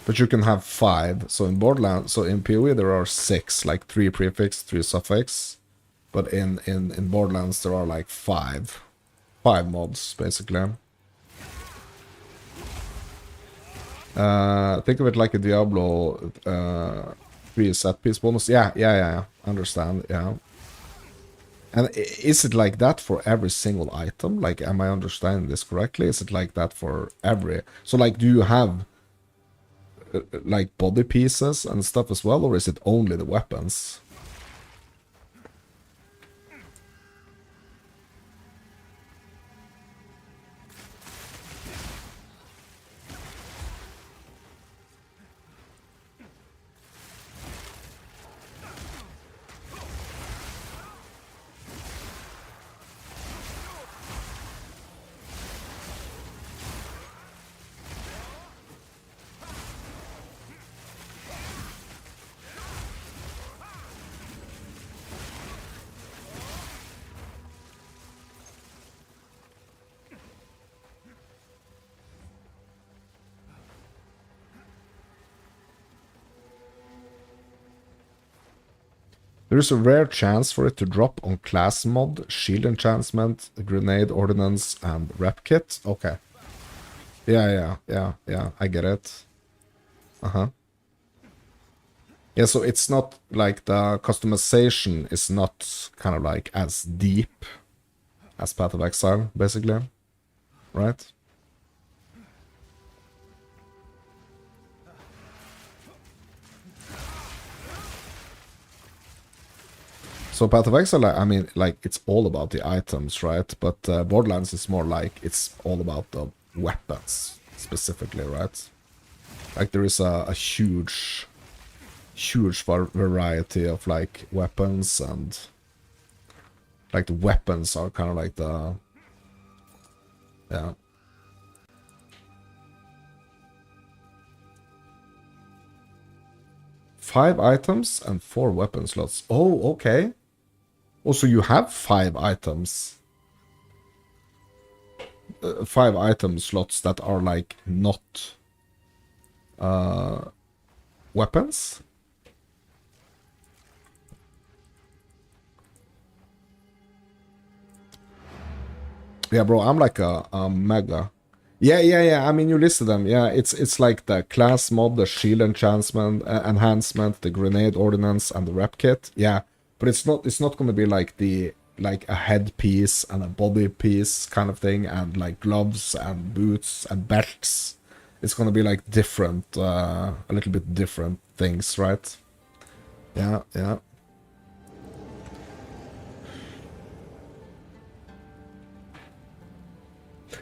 But you can have 5. So in Borderlands, so in PoE there are 6, like 3 prefix, 3 suffix. But in Borderlands there are like 5 mods basically. Think of it like a Diablo 3 set piece bonus. Yeah. Understand, yeah. And is it like that for every single item? Like, am I understanding this correctly? Is it like that for every... So, like, do you have, like, body pieces and stuff as well? Or is it only the weapons? There is a rare chance for it to drop on class mod, shield enchantment, grenade ordnance, and rep kit. Okay. Yeah, I get it. Uh-huh. Yeah, so it's not like the customization is not kind of like as deep as Path of Exile, basically. Right? So Path of Exile, I mean, like, it's all about the items, right? But Borderlands is more like, it's all about the weapons, specifically, right? Like, there is a huge variety of, like, weapons, and, like, the weapons are kind of like the... Yeah. Five items and 4 weapon slots. Oh, okay. Also, you have 5 items. 5 item slots that are, like, not weapons. Yeah, bro, I'm like a mega. Yeah. I mean, you listed them. Yeah, it's like the class mod, the shield enhancement, the grenade ordnance, and the rep kit. Yeah, but it's not going to be like a headpiece and a body piece kind of thing, and like gloves and boots and belts. It's going to be like different, a little bit different things, right? Yeah, yeah.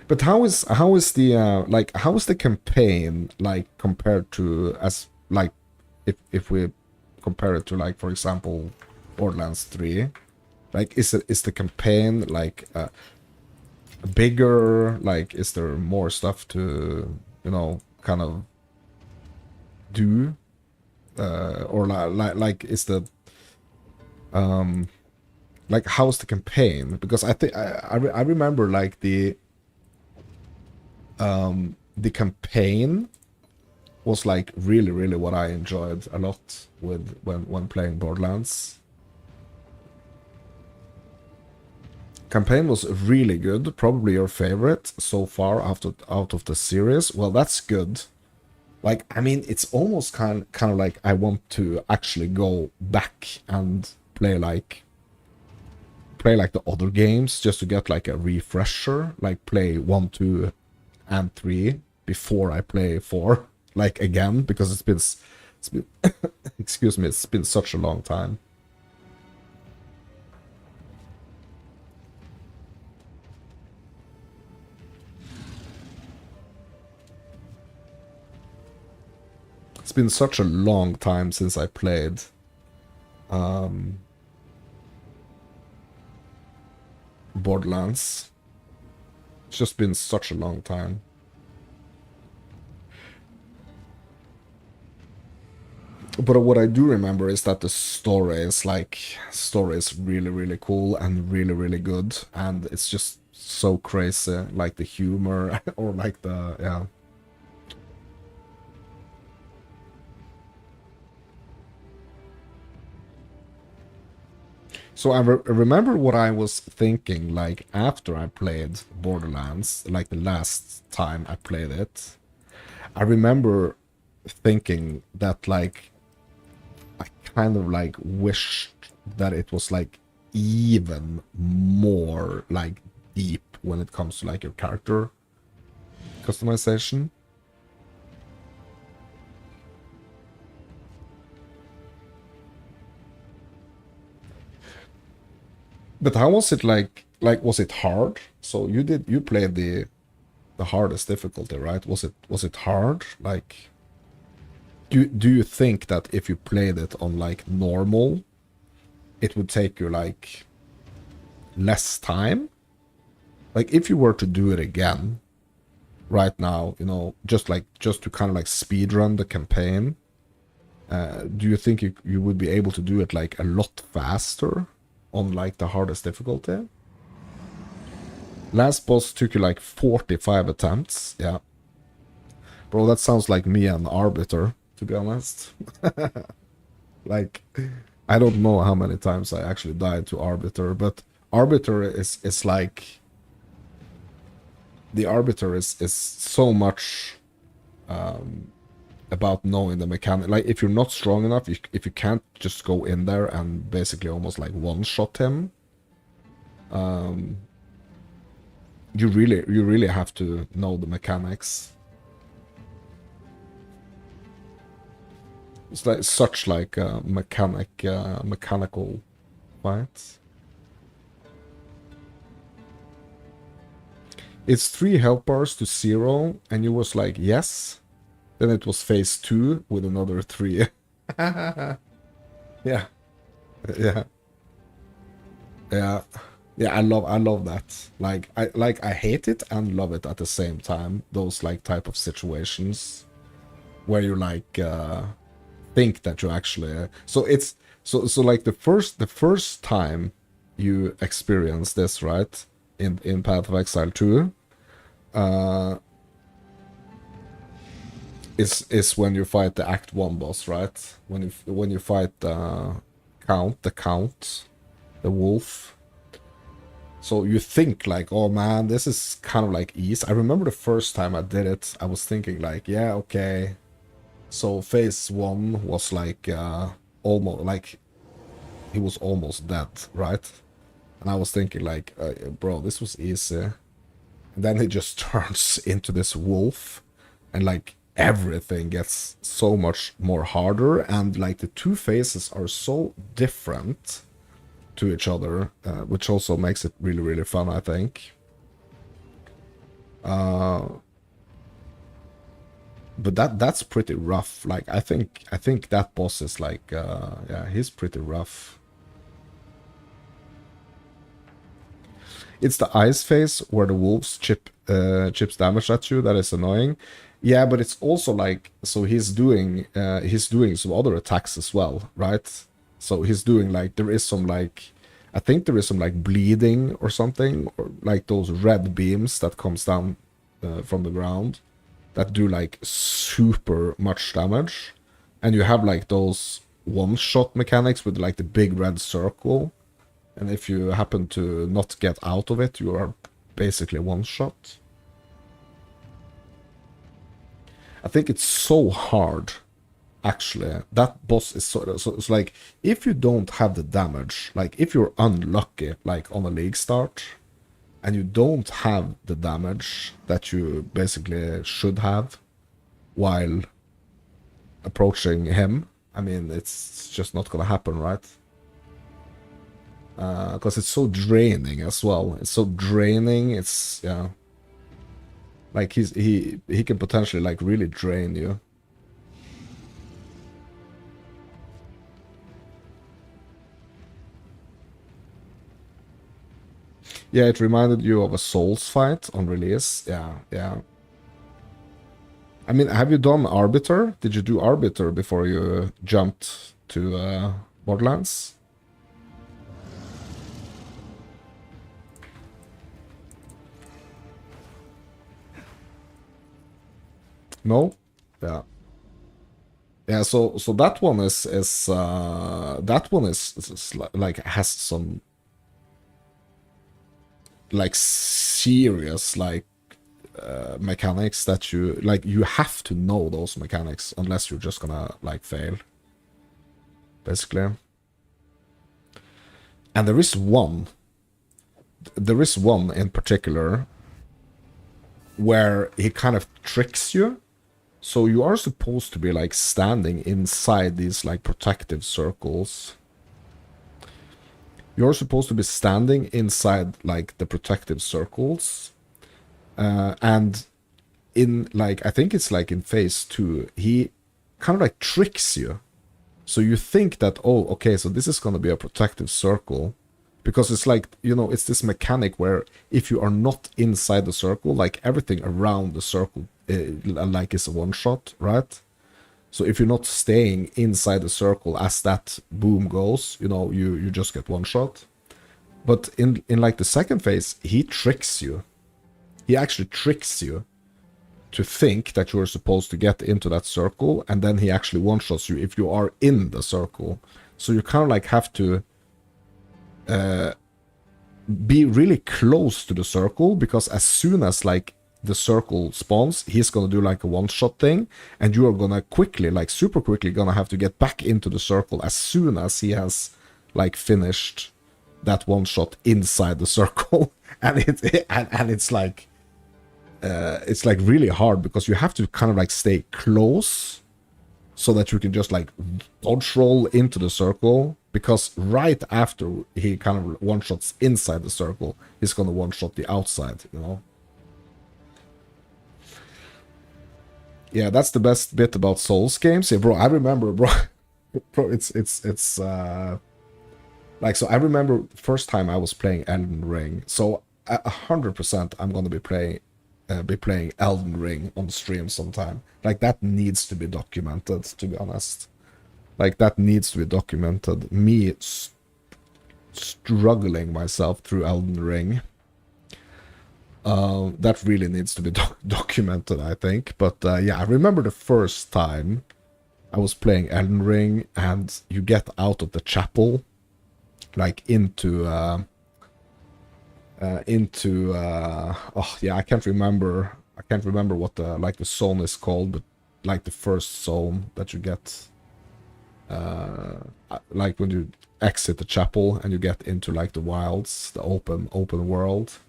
But how is the campaign like compared to, as like, if we compare it to, like, for example, Borderlands 3? Like, is the campaign like bigger? Like, is there more stuff to, kind of do? Or like is the like, how's the campaign? Because I think I remember like the campaign was like really what I enjoyed a lot with when playing Borderlands. Campaign was really good, probably your favorite so far out of the series. Well, that's good. Like, I mean, it's almost kind of like I want to actually go back and play like the other games, just to get like a refresher, like play 1, 2, and 3 before I play 4, like, again, because it's been excuse me, it's been such a long time. It's been such a long time since I played Borderlands. It's just been such a long time. But what I do remember is that the story is really cool and really good, and it's just so crazy, like the humor or like the, yeah. So I remember what I was thinking, like, after I played Borderlands, like the last time I played it. I remember thinking that, like, I kind of like wished that it was like even more like deep when it comes to like your character customization. But how was it like was it hard? So you played the hardest difficulty, right? Was it hard? Like, do you think that if you played it on like normal, it would take you like less time? Like, if you were to do it again right now, just to kind of like speed run the campaign, do you think you would be able to do it like a lot faster on like the hardest difficulty? Last boss took you like 45 attempts. Yeah. Bro, that sounds like me and Arbiter, to be honest. Like, I don't know how many times I actually died to Arbiter, but Arbiter is like... The Arbiter is so much about knowing the mechanic. Like, if you're not strong enough, if you can't just go in there and basically almost like one-shot him, you really have to know the mechanics. It's like such like a mechanical fight. It's 3 health bars to 0, and you was like, yes. Then it was phase 2 with another 3. Yeah. Yeah. Yeah. Yeah, I love that. Like I hate it and love it at the same time. Those like type of situations where you like think that you actually so it's so like the first time you experience this, right, in Path of Exile 2, is when you fight the Act 1 boss, right? When you fight the Count, the wolf. So you think like, oh man, this is kind of like easy. I remember the first time I did it, I was thinking like, yeah, okay. So phase 1 was like almost like he was almost dead, right? And I was thinking like, bro, this was easy. And then he just turns into this wolf, and like everything gets so much more harder, and like the two faces are so different to each other, which also makes it really, really fun, I think. But that's pretty rough. Like I think that boss is like yeah, he's pretty rough. It's the ice phase where the wolves chips damage at you that is annoying. Yeah, but it's also like, so he's doing some other attacks as well, right? So he's doing like, there is some like, I think there is some like bleeding or something, or like those red beams that comes down from the ground that do like super much damage. And you have like those one-shot mechanics with like the big red circle. And if you happen to not get out of it, you are basically one-shot. I think it's so hard, actually. That boss is so it's like, if you don't have the damage, like if you're unlucky, like on a league start, and you don't have the damage that you basically should have while approaching him, I mean, it's just not gonna happen, right? Because it's so draining as well. It's so draining. It's, yeah, like he can potentially like really drain you. Yeah, it reminded you of a Souls fight on release. Yeah, yeah. I mean, have you done Arbiter? Did you do Arbiter before you jumped to Borderlands? No? Yeah. Yeah, so that one is like has some like serious like mechanics that you have to know those mechanics, unless you're just gonna like fail, basically. And there is one in particular where he kind of tricks you. So you are supposed to be like standing inside these like protective circles. You're supposed to be standing inside like the protective circles. And in like, I think it's like in phase 2, he kind of like tricks you. So you think that, oh, okay, so this is going to be a protective circle. Because it's like, you know, it's this mechanic where if you are not inside the circle, like everything around the circle like is a one-shot, right? So if you're not staying inside the circle as that boom goes, you know, you just get one-shot. But in like the second phase, he tricks you. He actually tricks you to think that you're supposed to get into that circle, and then he actually one-shots you if you are in the circle. So you kind of like have to be really close to the circle, because as soon as like the circle spawns, he's gonna do like a one-shot thing, and you are gonna quickly, like super quickly, gonna have to get back into the circle as soon as he has like finished that one-shot inside the circle. And it's like really hard, because you have to kind of like stay close so that you can just like dodge roll into the circle, because right after he kind of one-shots inside the circle, he's gonna one-shot the outside, you know? Yeah, that's the best bit about Souls games. Yeah, bro, I remember, bro, it's like, so I remember the first time I was playing Elden Ring. So 100% I'm gonna be playing Elden Ring on stream sometime. Like, that needs to be documented, to be honest. Like, that needs to be documented. Me struggling myself through Elden Ring. That really needs to be documented, I think. But yeah, I remember the first time I was playing Elden Ring, and you get out of the chapel, like into oh yeah, I can't remember what the zone is called, but like the first zone that you get like when you exit the chapel and you get into like the wilds, the open world.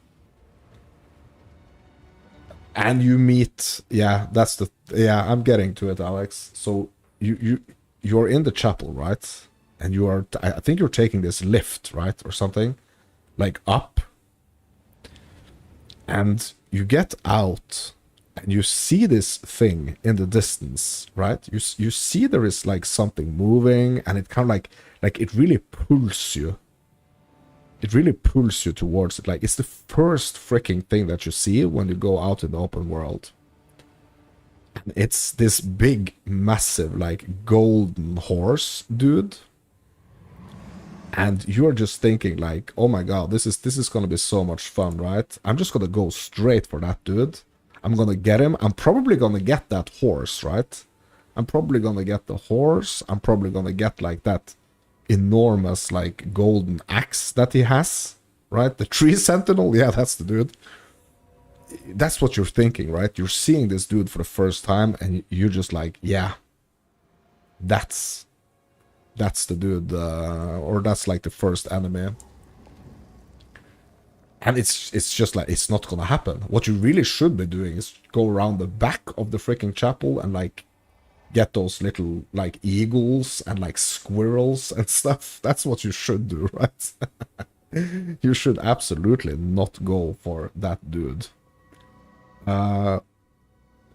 And you meet, yeah, that's the, yeah, I'm getting to it, Alex. So you're in the chapel, right? And you are, I think you're taking this lift, right? Or something, like up. And you get out and you see this thing in the distance, right? You see there is like something moving, and it kind of like it really pulls you. It really pulls you towards it. Like, it's the first freaking thing that you see when you go out in the open world. And it's this big, massive, like, golden horse dude. And you're just thinking, like, oh my god, this is gonna be so much fun, right? I'm just gonna go straight for that dude. I'm gonna get him. I'm probably gonna get that horse, right? I'm probably gonna get the horse. I'm probably gonna get, like, that enormous, like, golden axe that he has, right? The tree sentinel, yeah, that's the dude. That's what you're thinking, right? You're seeing this dude for the first time, and you're just like, yeah, that's the dude, or that's like the first enemy. And it's just like, it's not gonna happen. What you really should be doing is go around the back of the freaking chapel and, like, get those little, like, eagles and, like, squirrels and stuff. That's what you should do, right? You should absolutely not go for that dude. And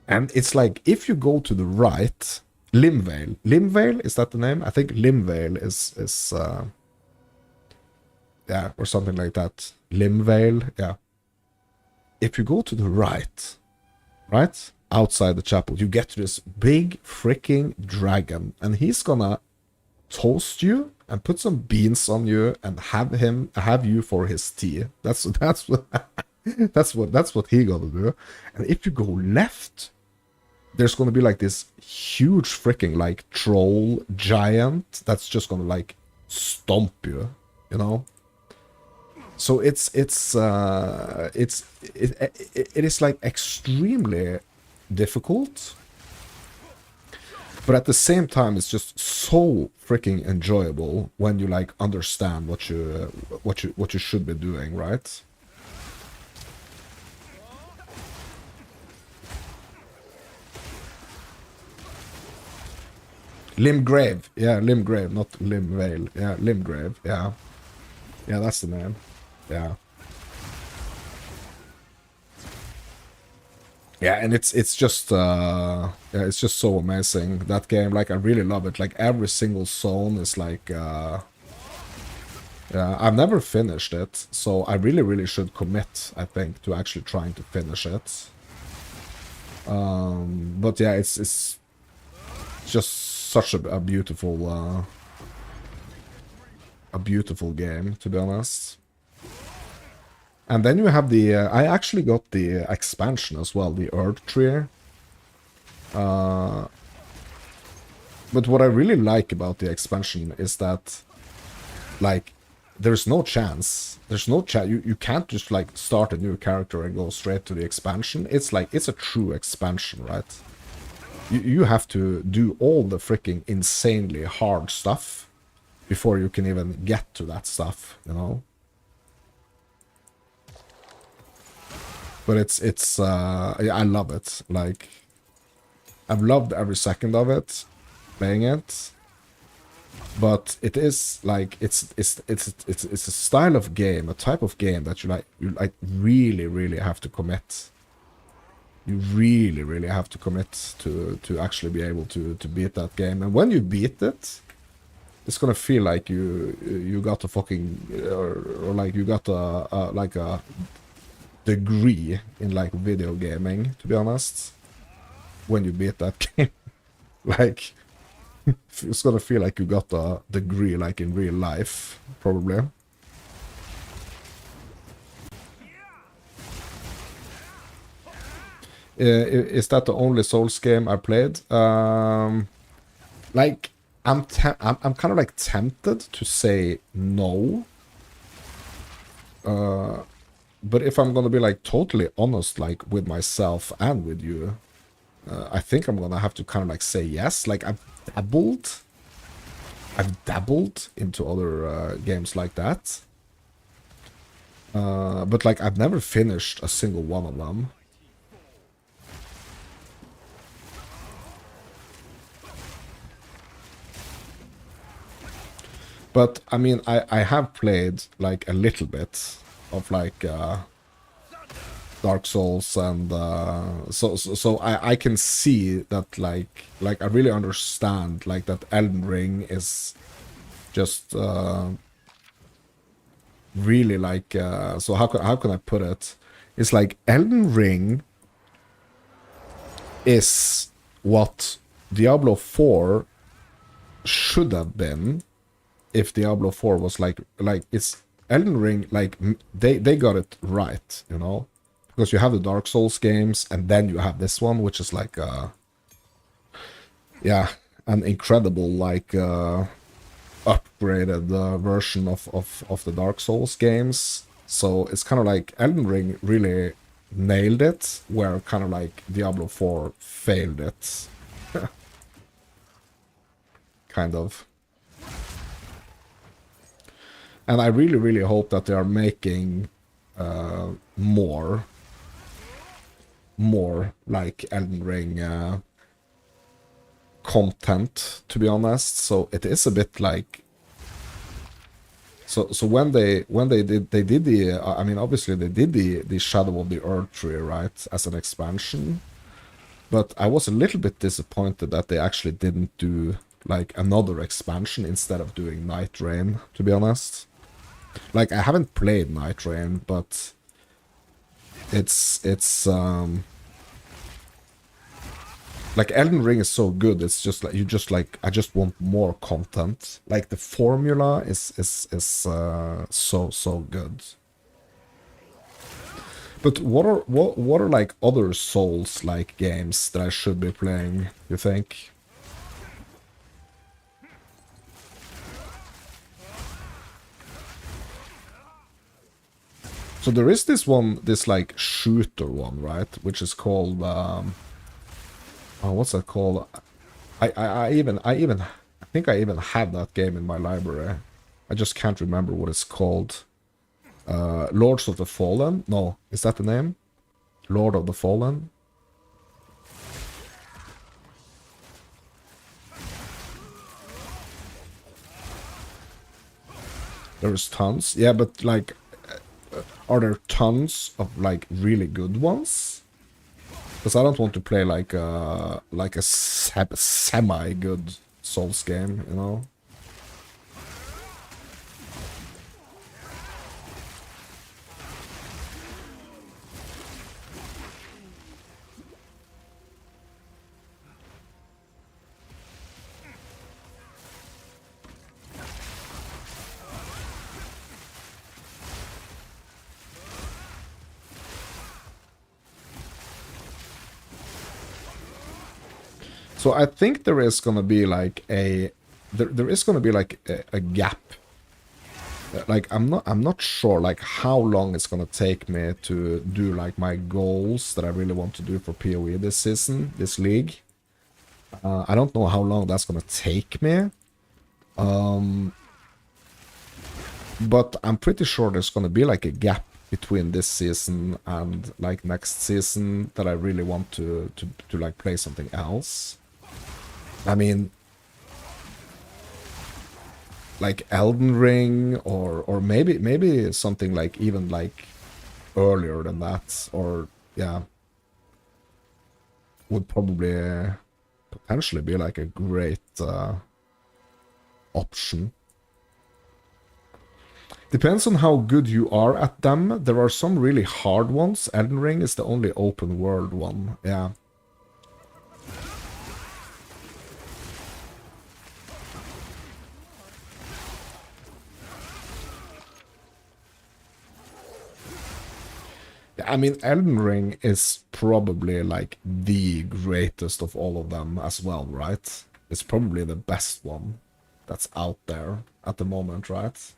it's like, if you go to the right, Limvale, is that the name? I think Limvale is yeah, or something like that. Limvale, yeah. If you go to the right, outside the chapel, you get to this big freaking dragon, and he's gonna toast you and put some beans on you and have you for his tea. That's what that's what he gonna do. And if you go left, there's gonna be like this huge freaking, like, troll giant that's just gonna, like, stomp you, you know. So it is, like, extremely difficult, but at the same time it's just so freaking enjoyable when you, like, understand what you should be doing, right? Limgrave, yeah, Limgrave, not Limvale, yeah, Limgrave, yeah, that's the name, yeah. Yeah, and it's just yeah, it's just so amazing, that game. Like, I really love it. Like, every single zone is like yeah, I've never finished it, so I really should commit, I think, to actually trying to finish it. But yeah, it's just such a beautiful game, to be honest. And then you have the, I actually got the expansion as well, the Earth Tree. But what I really like about the expansion is that, like, there's no chance. You can't just, like, start a new character and go straight to the expansion. It's like, it's a true expansion, right? You have to do all the freaking insanely hard stuff before you can even get to that stuff, you know? But it's I love it. Like, I've loved every second of it, playing it. But it is like, it's a style of game, a type of game that you really have to commit. You really have to commit to actually be able to beat that game. And when you beat it, it's gonna feel like you got a fucking or like you got a like a degree in, like, video gaming, to be honest, when you beat that game. Like, it's gonna feel like you got a degree, like, in real life, probably. Is that the only Souls game I played? Like, I'm kind of, like, tempted to say no. But if I'm gonna be, like, totally honest, like, with myself and with you, I think I'm gonna have to kind of, like, say yes. Like, I've dabbled I've dabbled into other games like that. But like I've never finished a single one of them. But I mean, I have played like a little bit of like Dark Souls, and so I can see that like I really understand like that Elden Ring is just really like so how can I put it? It's like Elden Ring is what Diablo 4 should have been if Diablo 4 was like it's Elden Ring, like they got it right, you know, because you have the Dark Souls games and then you have this one, which is like yeah, an incredible like upgraded version of the Dark Souls games. So it's kind of like Elden Ring really nailed it, where kind of like Diablo 4 failed it. Kind of. And I really, really hope that they are making more like Elden Ring content, to be honest. So it is a bit like so when they did the I mean, obviously they did the Shadow of the Earth tree, right, as an expansion, but I was a little bit disappointed that they actually didn't do like another expansion instead of doing Night Rain, to be honest. Like, I haven't played Night Rain, but it's like Elden Ring is so good. It's just like I just want more content. Like the formula is so good. But what are like other Souls like games that I should be playing, you think? So there is this one, this like shooter one, right? Which is called oh, what's that called? I think I even have that game in my library. I just can't remember what it's called. Lords of the Fallen? No, is that the name? Lord of the Fallen? There's tons. Yeah, but like, are there tons of like really good ones? Because I don't want to play like a semi-good Souls game, you know? So I think there is gonna be like there is gonna be like a gap. Like I'm not sure like how long it's gonna take me to do like my goals that I really want to do for PoE this season, this league. I don't know how long that's gonna take me. But I'm pretty sure there's gonna be like a gap between this season and like next season that I really want to like play something else. I mean, like Elden Ring, or maybe something like even like earlier than that, or yeah, would probably potentially be like a great option. Depends on how good you are at them. There are some really hard ones. Elden Ring is the only open world one. Yeah. I mean, Elden Ring is probably like the greatest of all of them as well, right? It's probably the best one that's out there at the moment, right?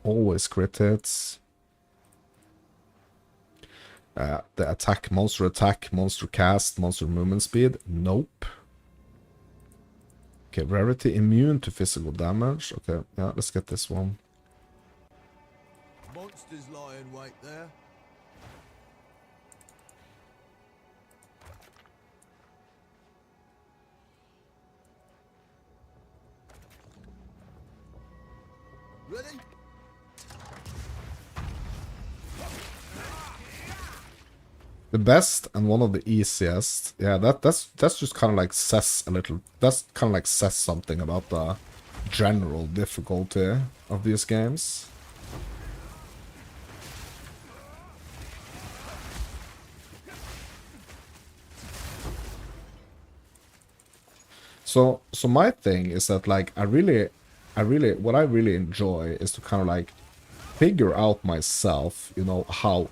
Always crit hits. The attack, monster cast, monster movement speed. Nope. Okay, rarity, immune to physical damage. Okay, yeah, let's get this one. Monsters lie in wait there. Ready? The best and one of the easiest. Yeah, that's just kind of like says a little. That's kind of like says something about the general difficulty of these games. So my thing is that like what I really enjoy is to kind of like figure out myself, you know, how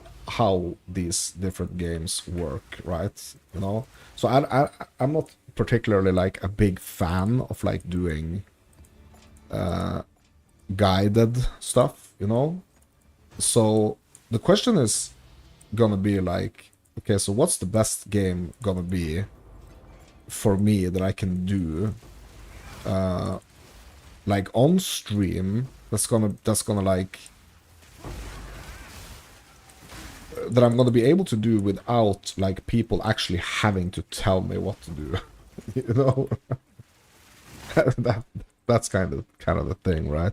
these different games work, right? You know, so I'm not particularly like a big fan of like doing guided stuff, you know. So the question is gonna be like, okay, so what's the best game gonna be for me that I can do like on stream that's gonna like that I'm gonna be able to do without like people actually having to tell me what to do. You know. That's kind of the thing, right?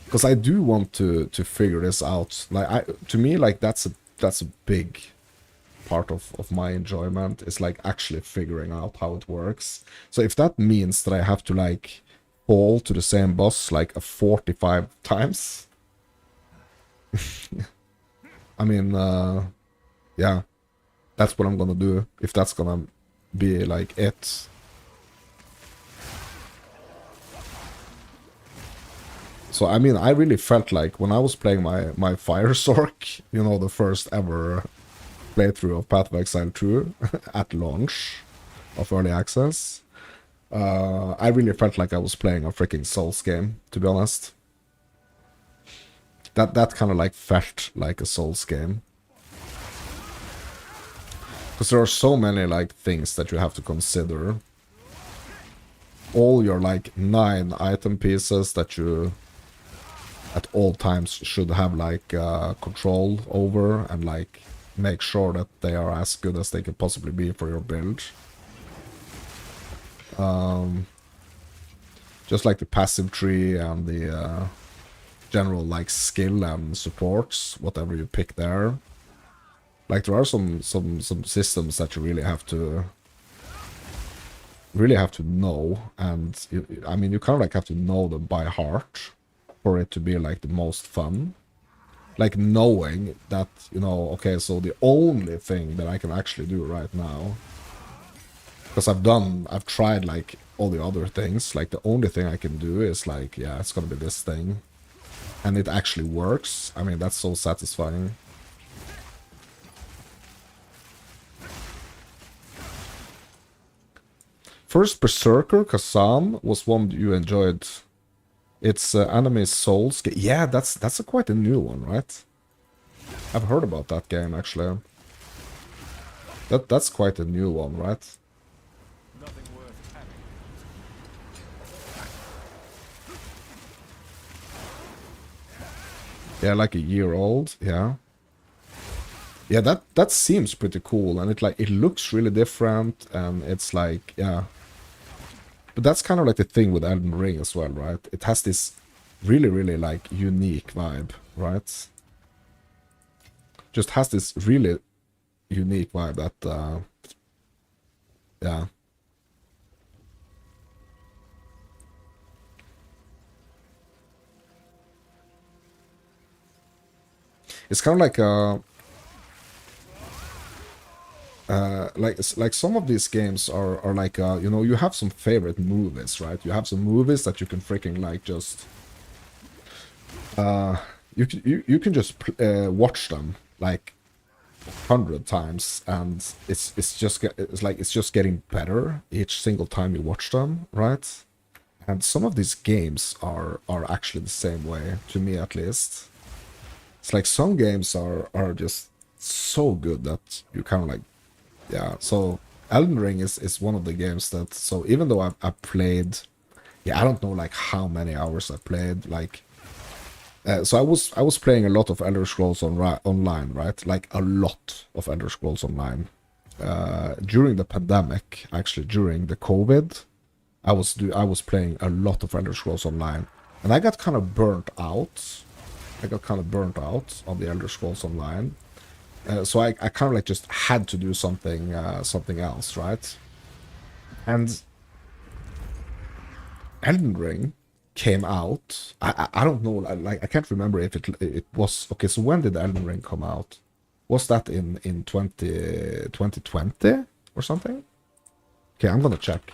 Because I do want to figure this out. Like to me, like that's a big part of my enjoyment is like actually figuring out how it works. So if that means that I have to like fall to the same boss like 45 times, I mean, yeah, that's what I'm gonna do if that's gonna be like it. So I mean, I really felt like when I was playing my Fire Sork, you know, the first ever playthrough of Path of Exile 2 at launch of early access, I really felt like I was playing a freaking Souls game, to be honest. That kind of like felt like a Souls game. Because there are so many like things that you have to consider. All your like 9 item pieces that you at all times should have like control over and like make sure that they are as good as they could possibly be for your build. Just like the passive tree and the general like skill and supports, whatever you pick there. Like there are some systems that you really have to know, and I mean you kind of like have to know them by heart for it to be like the most fun. Like knowing that, you know, okay, so the only thing that I can actually do right now, because I've tried like all the other things, like the only thing I can do is like, yeah, it's gonna be this thing, and it actually works. I mean, that's so satisfying. First Berserker Kazam was one you enjoyed. It's Anime Souls. Yeah, that's quite a new one, right? I've heard about that game actually. That's quite a new one, right? Yeah, like a year old. Yeah. Yeah, that seems pretty cool, and it looks really different, and it's like, yeah. But that's kind of like the thing with Elden Ring as well, right? It has this really, really like unique vibe, right? Just has this really unique vibe that, yeah. It's kind of like like some of these games are like you know, you have some favorite movies, right? You have some movies that you can freaking like just you can just watch them like 100 times, and it's just getting better each single time you watch them, right? And some of these games are actually the same way, to me at least. It's like some games are just so good that you kind of like, yeah. So Elden Ring is one of the games that, so even though I played, yeah, I don't know like how many hours I played, like, so I was playing a lot of Elder Scrolls online, right? Like a lot of Elder Scrolls Online. During the pandemic, actually during the COVID, I was playing a lot of Elder Scrolls Online, and I got kind of burnt out. I got kind of burnt out on the Elder Scrolls Online, so I kind of like just had to do something else, right? And Elden Ring came out. I don't know, like I can't remember if it was okay. So when did Elden Ring come out? Was that in 2020 or something? Okay, I'm gonna check.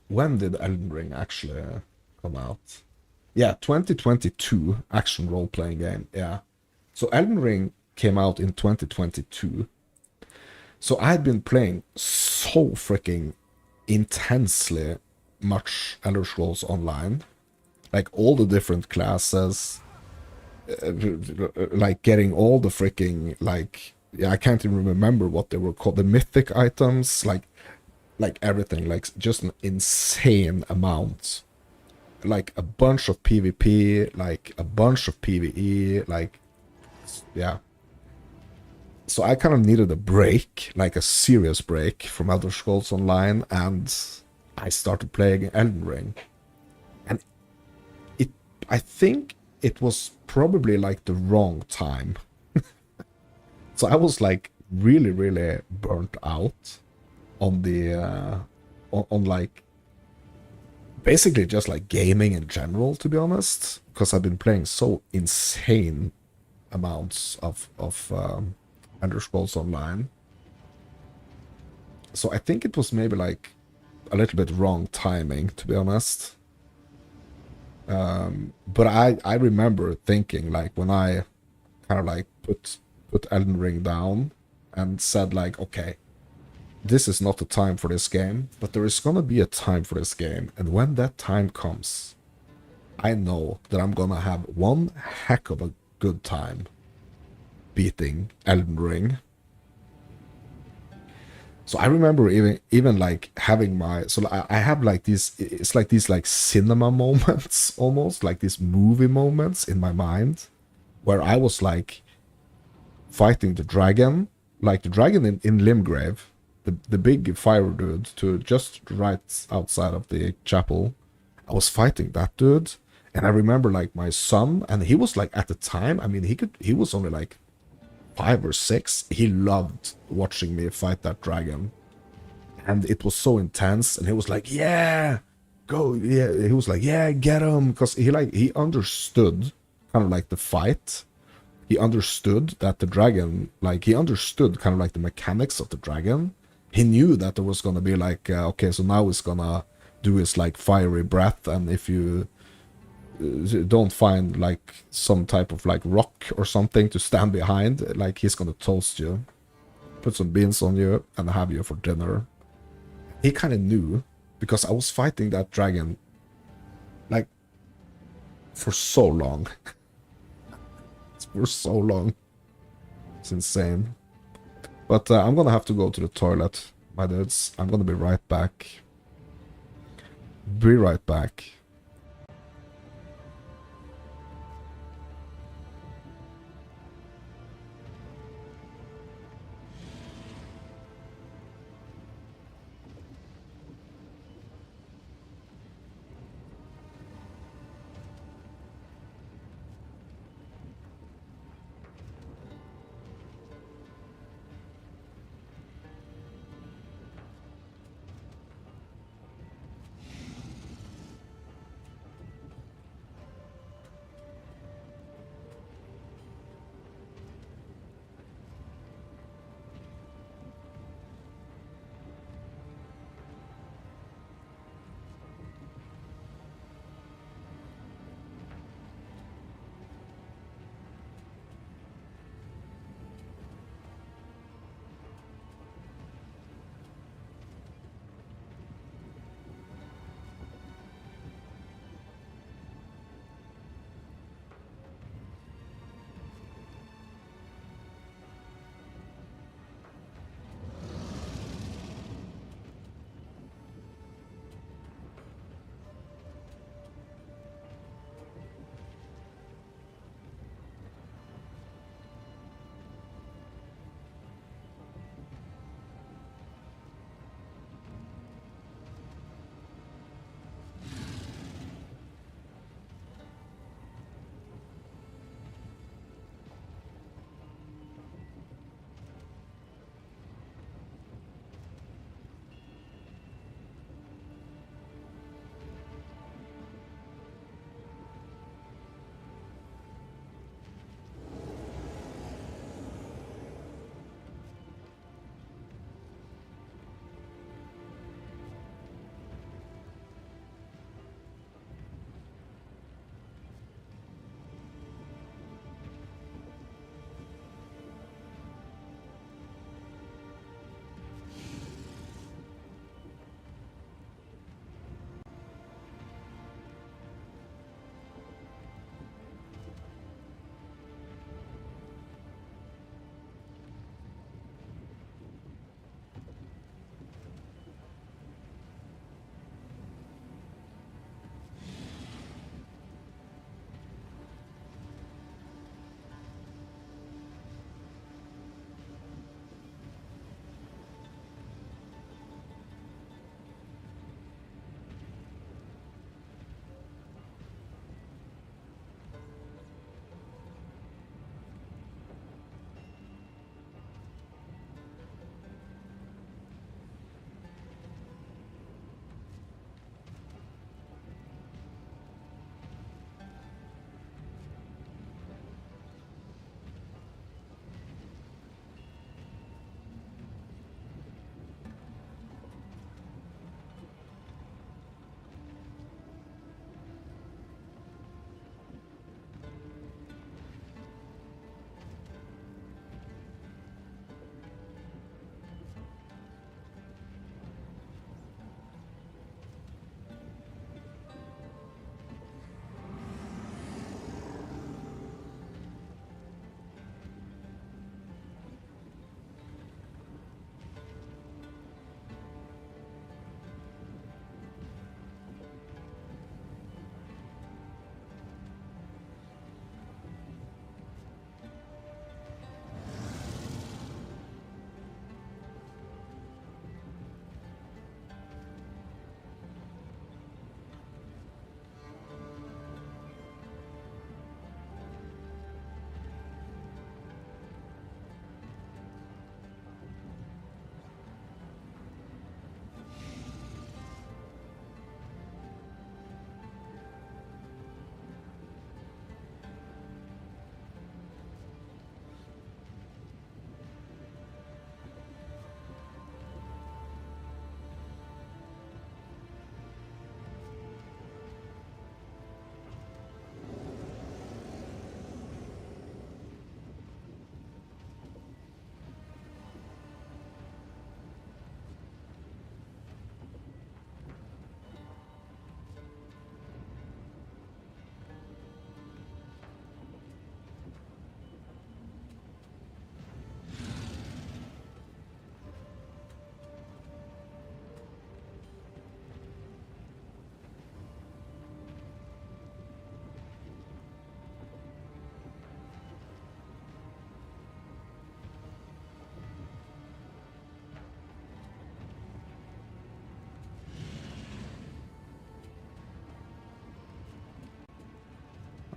When did Elden Ring actually come out? Yeah, 2022 action role-playing game. Yeah. So Elden Ring came out in 2022. So I had been playing so freaking intensely much Elder Scrolls Online. Like all the different classes, like getting all the freaking, like, yeah, I can't even remember what they were called, the mythic items, like everything, like just an insane amount, like a bunch of PvP, like a bunch of PvE, like, yeah. So I kind of needed a break, like a serious break from Elder Scrolls Online, and I started playing Elden Ring. And it, I think it was probably like the wrong time. So I was like really, really burnt out on the, on like basically just like gaming in general, to be honest, because I've been playing so insane amounts of Elder Scrolls Online. So I think it was maybe like a little bit wrong timing, to be honest. But I remember thinking like when I kind of like put Elden Ring down and said like, okay, this is not the time for this game, but there is gonna be a time for this game, and when that time comes, I know that I'm gonna have one heck of a good time beating Elden Ring. So I remember even like having my, so I have like these, it's like these like cinema moments, almost like these movie moments in my mind, where I was like fighting the dragon, like the dragon in Limgrave, the big fire dude to just right outside of the chapel. I was fighting that dude, and I remember like my son, and he was like at the time, I mean, he was only like 5 or 6. He loved watching me fight that dragon, and it was so intense. And he was like, "Yeah, go!" Yeah, he was like, "Yeah, get him," because he understood kind of like the fight. He understood that the dragon, like he understood kind of like the mechanics of the dragon. He knew that there was gonna be like, okay, so now he's gonna do his like fiery breath, and if you don't find like some type of like rock or something to stand behind, like he's gonna toast you, put some beans on you, and have you for dinner. He kind of knew, because I was fighting that dragon like for so long. For so long. It's insane. But I'm gonna have to go to the toilet, my dudes. I'm gonna be right back. Be right back.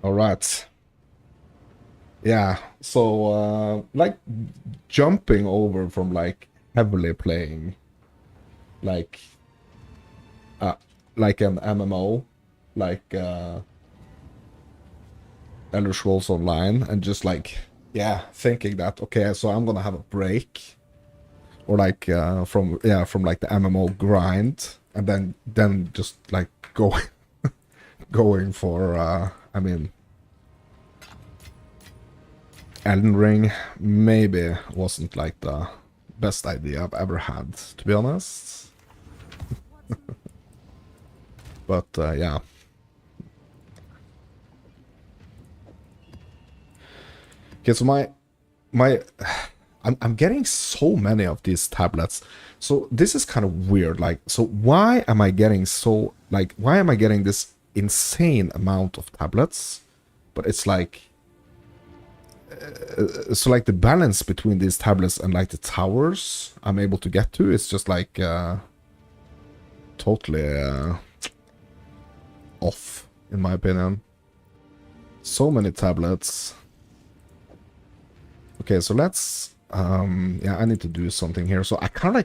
All right. Yeah, so like jumping over from like heavily playing like uh like an MMO, like Elder Scrolls Online, and just like yeah, thinking that okay, so I'm gonna have a break, or like from like the MMO grind, and then just like going going for I mean Elden Ring maybe wasn't like the best idea I've ever had, to be honest. But yeah. Okay, so my I'm getting so many of these tablets. So this is kind of weird. Like, so why am I getting so like why am I getting this insane amount of tablets? But it's like so like the balance between these tablets and like the towers I'm able to get to is just like totally off in my opinion. So many tablets. Okay, so let's yeah, I need to do something here. So I kind of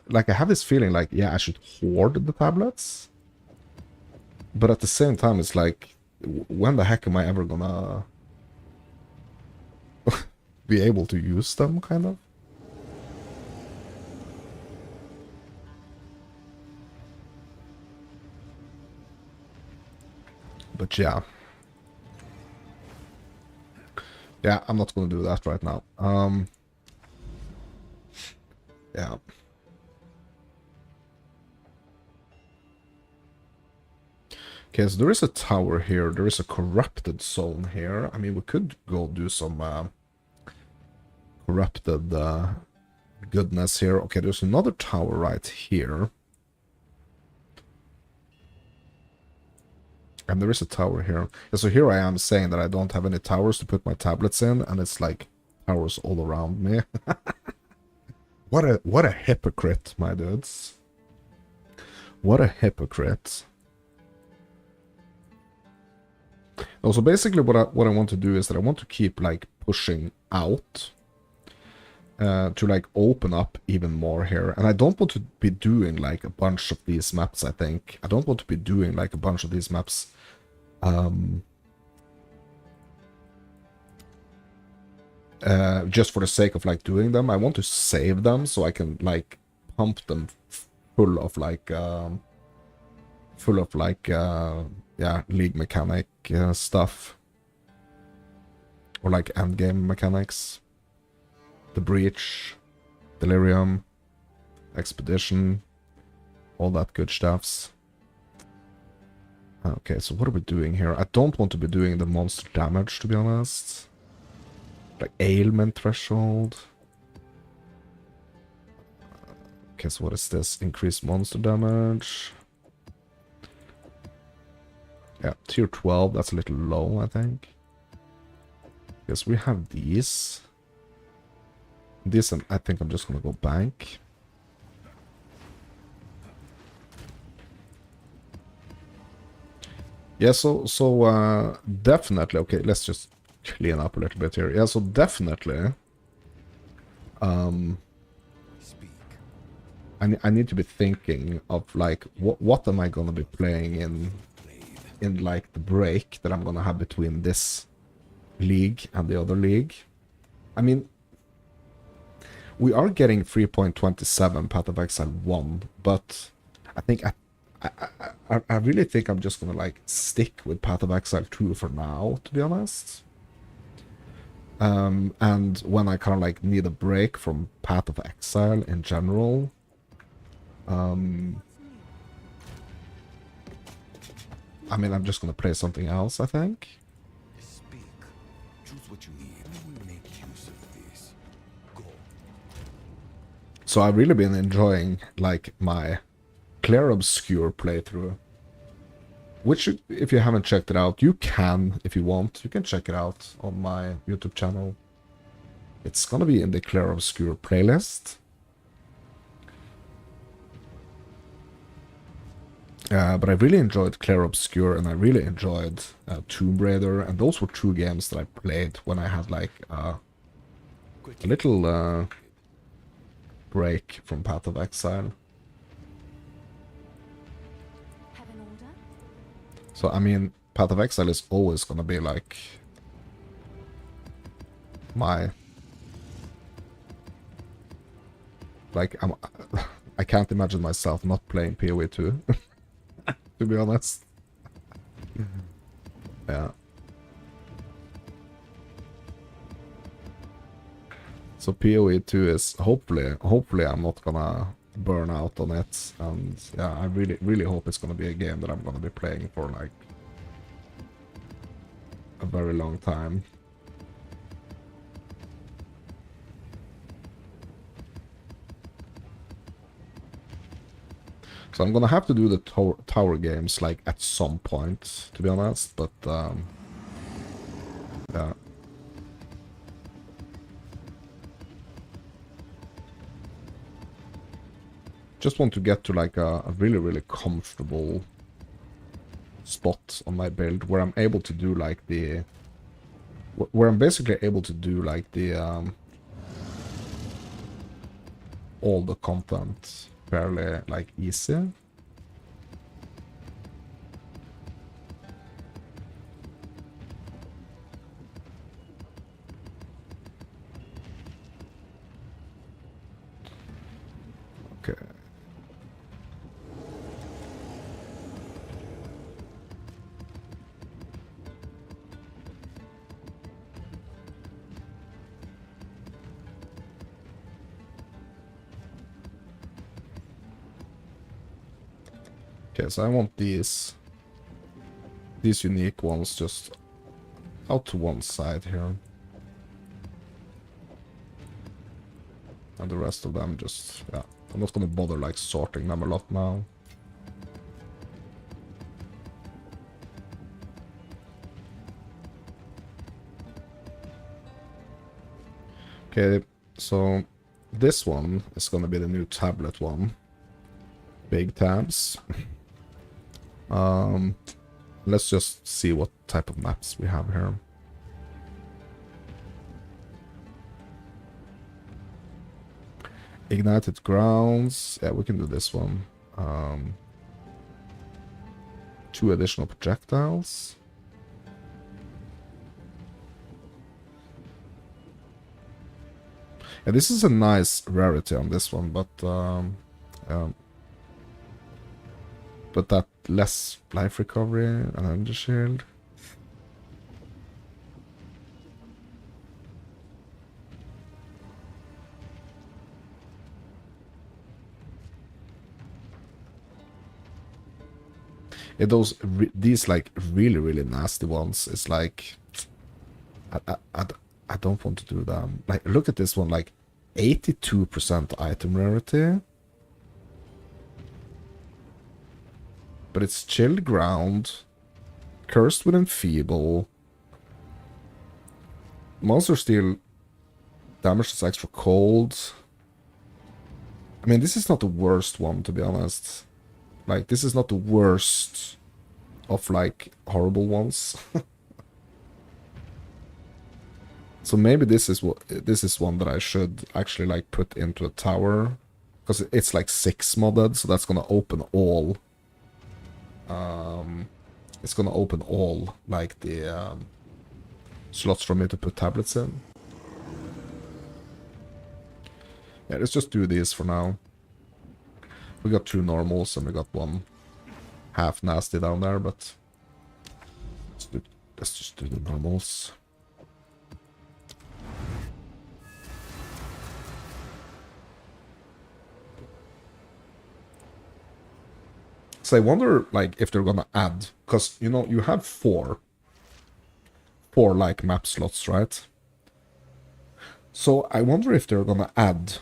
like I have this feeling like yeah, I should hoard the tablets. But at the same time it's like when the heck am I ever gonna be able to use them kind of? But yeah. Yeah, I'm not gonna do that right now. Yeah. Okay, so there is a tower here. There is a corrupted zone here. I mean, we could go do some corrupted goodness here. Okay, there's another tower right here. And there is a tower here. Yeah, so here I am saying that I don't have any towers to put my tablets in, and it's like towers all around me. What a hypocrite, my dudes. What a hypocrite. Also, basically what I want to do is that I want to keep like pushing out to like open up even more here. And I don't want to be doing like a bunch of these maps, I think. I don't want to be doing like a bunch of these maps just for the sake of like doing them. I want to save them so I can like pump them full of like yeah, league mechanic stuff, or like endgame mechanics. The Breach, Delirium, Expedition, all that good stuffs. Okay, so what are we doing here? I don't want to be doing the monster damage, to be honest. Like ailment threshold. Okay, so what is this? Increased monster damage. Yeah, tier 12, that's a little low, I think. Yes, we have these. This, and I think I'm just gonna go bank. Yeah, so definitely, okay, let's just clean up a little bit here. Yeah, so definitely, I need to be thinking of like what am I gonna be playing in like the break that I'm gonna have between this league and the other league. I mean, we are getting 3.27 Path of Exile 1, but I think I really think I'm just gonna like stick with Path of Exile 2 for now, to be honest. And when I kind of like need a break from Path of Exile in general, I mean, I'm just gonna play something else, I think. Speak. Choose what you need. Make use of this. Go. So I've really been enjoying like my Clair Obscure playthrough, which if you haven't checked it out, you can, if you want, you can check it out on my YouTube channel. It's gonna be in the Clair Obscure playlist. But I really enjoyed Clair Obscure, and I really enjoyed Tomb Raider, and those were two games that I played when I had like a little break from Path of Exile. Have an order? So I mean, Path of Exile is always gonna be like my I can't imagine myself not playing PoE 2, to be honest. Yeah. So PoE 2 is hopefully I'm not gonna burn out on it, and yeah, I really hope it's gonna be a game that I'm gonna be playing for like a very long time. So I'm gonna have to do the tower games like at some point, to be honest, but yeah. Just want to get to like a really comfortable spot on my build where I'm able to do like the where I'm basically able to do like the all the content fairly like easy. Okay. Okay, so I want these unique ones just out to one side here. And the rest of them just, yeah, I'm not gonna bother like sorting them a lot now. Okay, so this one is gonna be the new tablet one. Big tabs. Let's just see what type of maps we have here. Ignited grounds. Yeah, we can do this one. 2 additional projectiles. Yeah, this is a nice rarity on this one, but that less life recovery and energy shield. Yeah, these like really nasty ones. It's like I don't want to do them. Like, look at this one, like 82% item rarity. But it's chilled ground, cursed with enfeeble. Monster steal damage that's extra cold. I mean, this is not the worst one, to be honest. Like, this is not the worst of like horrible ones. So maybe this is one that I should actually like put into a tower, because it's like 6 modded, so that's gonna open all. It's gonna open all like the slots for me to put tablets in. Yeah, let's just do these for now. We got 2 normals and we got 1 half nasty down there, but let's just do the normals. So I wonder, like, if they're gonna add, because, you know, you have four like map slots, right? So I wonder if they're gonna add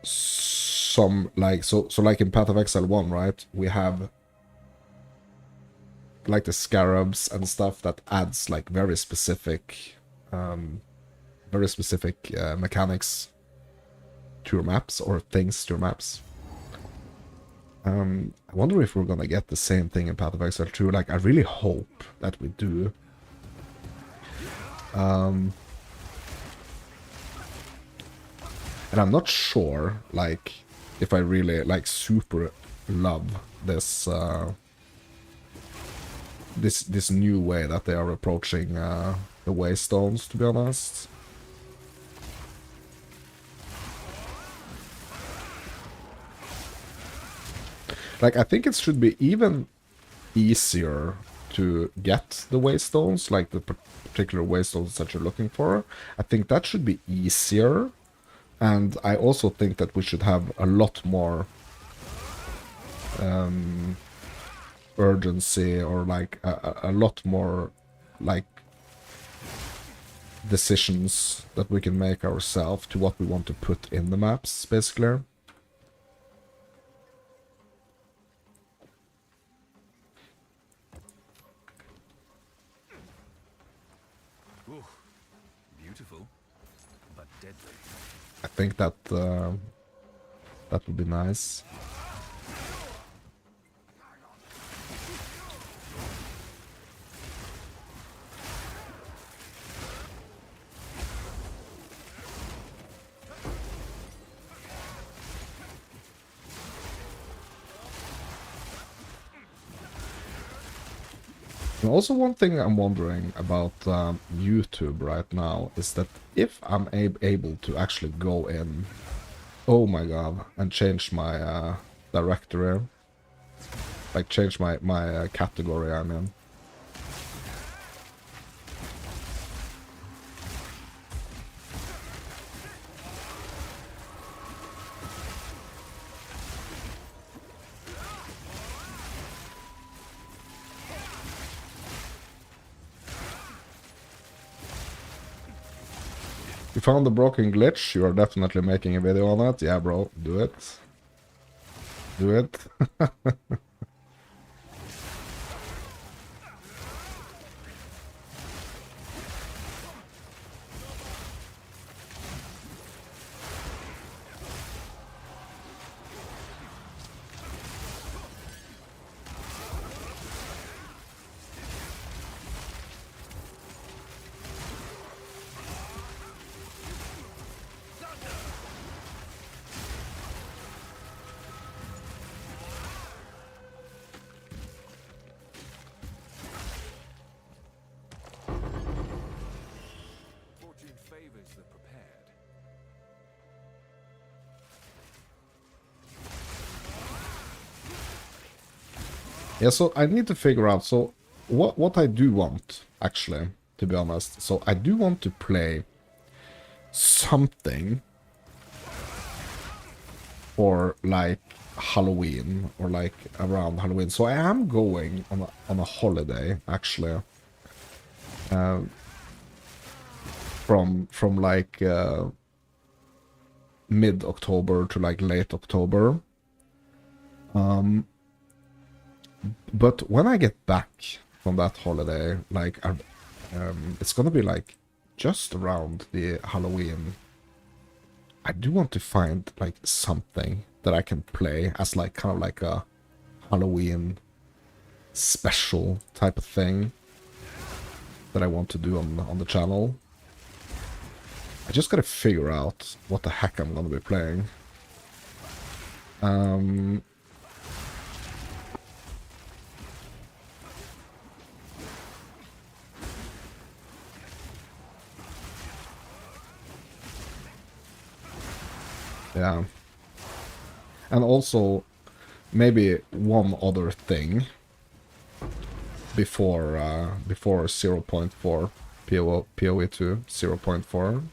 some, like, so like in Path of Exile 1, right? We have like the scarabs and stuff that adds like very specific mechanics to your maps, or things to your maps. I wonder if we're gonna get the same thing in Path of Exile 2. Like, I really hope that we do. And I'm not sure, like, if I really, like, super love this, this new way that they are approaching the Waystones, to be honest. Like, I think it should be even easier to get the Waystones, like the particular Waystones that you're looking for. I think that should be easier. And I also think that we should have a lot more urgency, or like a lot more like decisions that we can make ourselves to what we want to put in the maps, basically. Ooh, beautiful, but deadly. I think that that would be nice. And also, one thing I'm wondering about YouTube right now is that if I'm able to actually go in, oh my god, and change my directory, like change my category I'm in. You found the broken glitch, you are definitely making a video on it. Yeah, bro, do it. Do it. Fortune favors the prepared. Yeah, so I need to figure out, so what I do want, actually, to be honest. So I do want to play something for like Halloween, or like around Halloween. So I am going on a holiday, actually. From like mid-October to like late October. But when I get back from that holiday, like it's gonna be like just around the Halloween. I do want to find like something that I can play as like kind of like a Halloween special type of thing that I want to do on the channel. I just gotta figure out what the heck I'm gonna be playing. Yeah. And also, maybe one other thing before 0.4 PoE 2 0.4.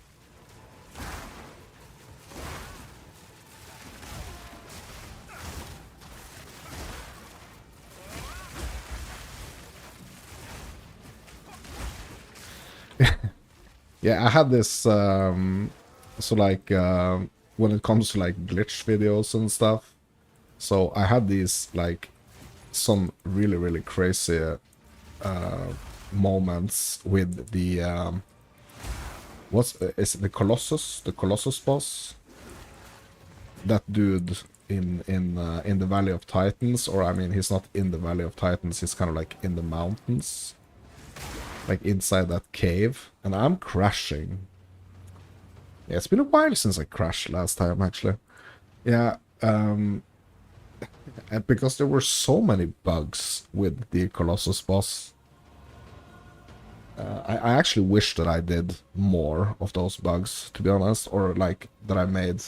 Yeah, I had this so like when it comes to like glitch videos and stuff, so I had these like some really crazy moments with the is it the Colossus boss? That dude in the Valley of Titans, or I mean, he's not in the Valley of Titans. He's kind of like in the mountains, like inside that cave, and I'm crashing. Yeah, it's been a while since I crashed last time, actually. Yeah, and because there were so many bugs with the Colossus boss. I actually wish that I did more of those bugs, to be honest, or like that I made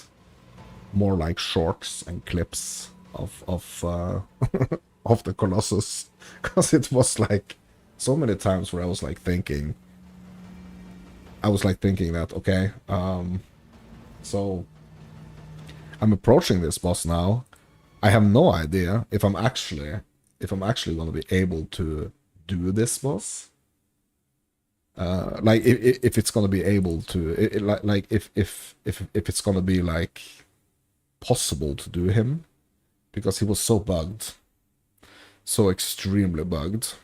more like shorts and clips of of the Colossus, because it was like so many times where I was like thinking that okay, so I'm approaching this boss now. I have no idea if I'm actually going to be able to do this boss. Like if it's gonna be able to, like if it's gonna be like possible to do him, because he was so bugged, so extremely bugged.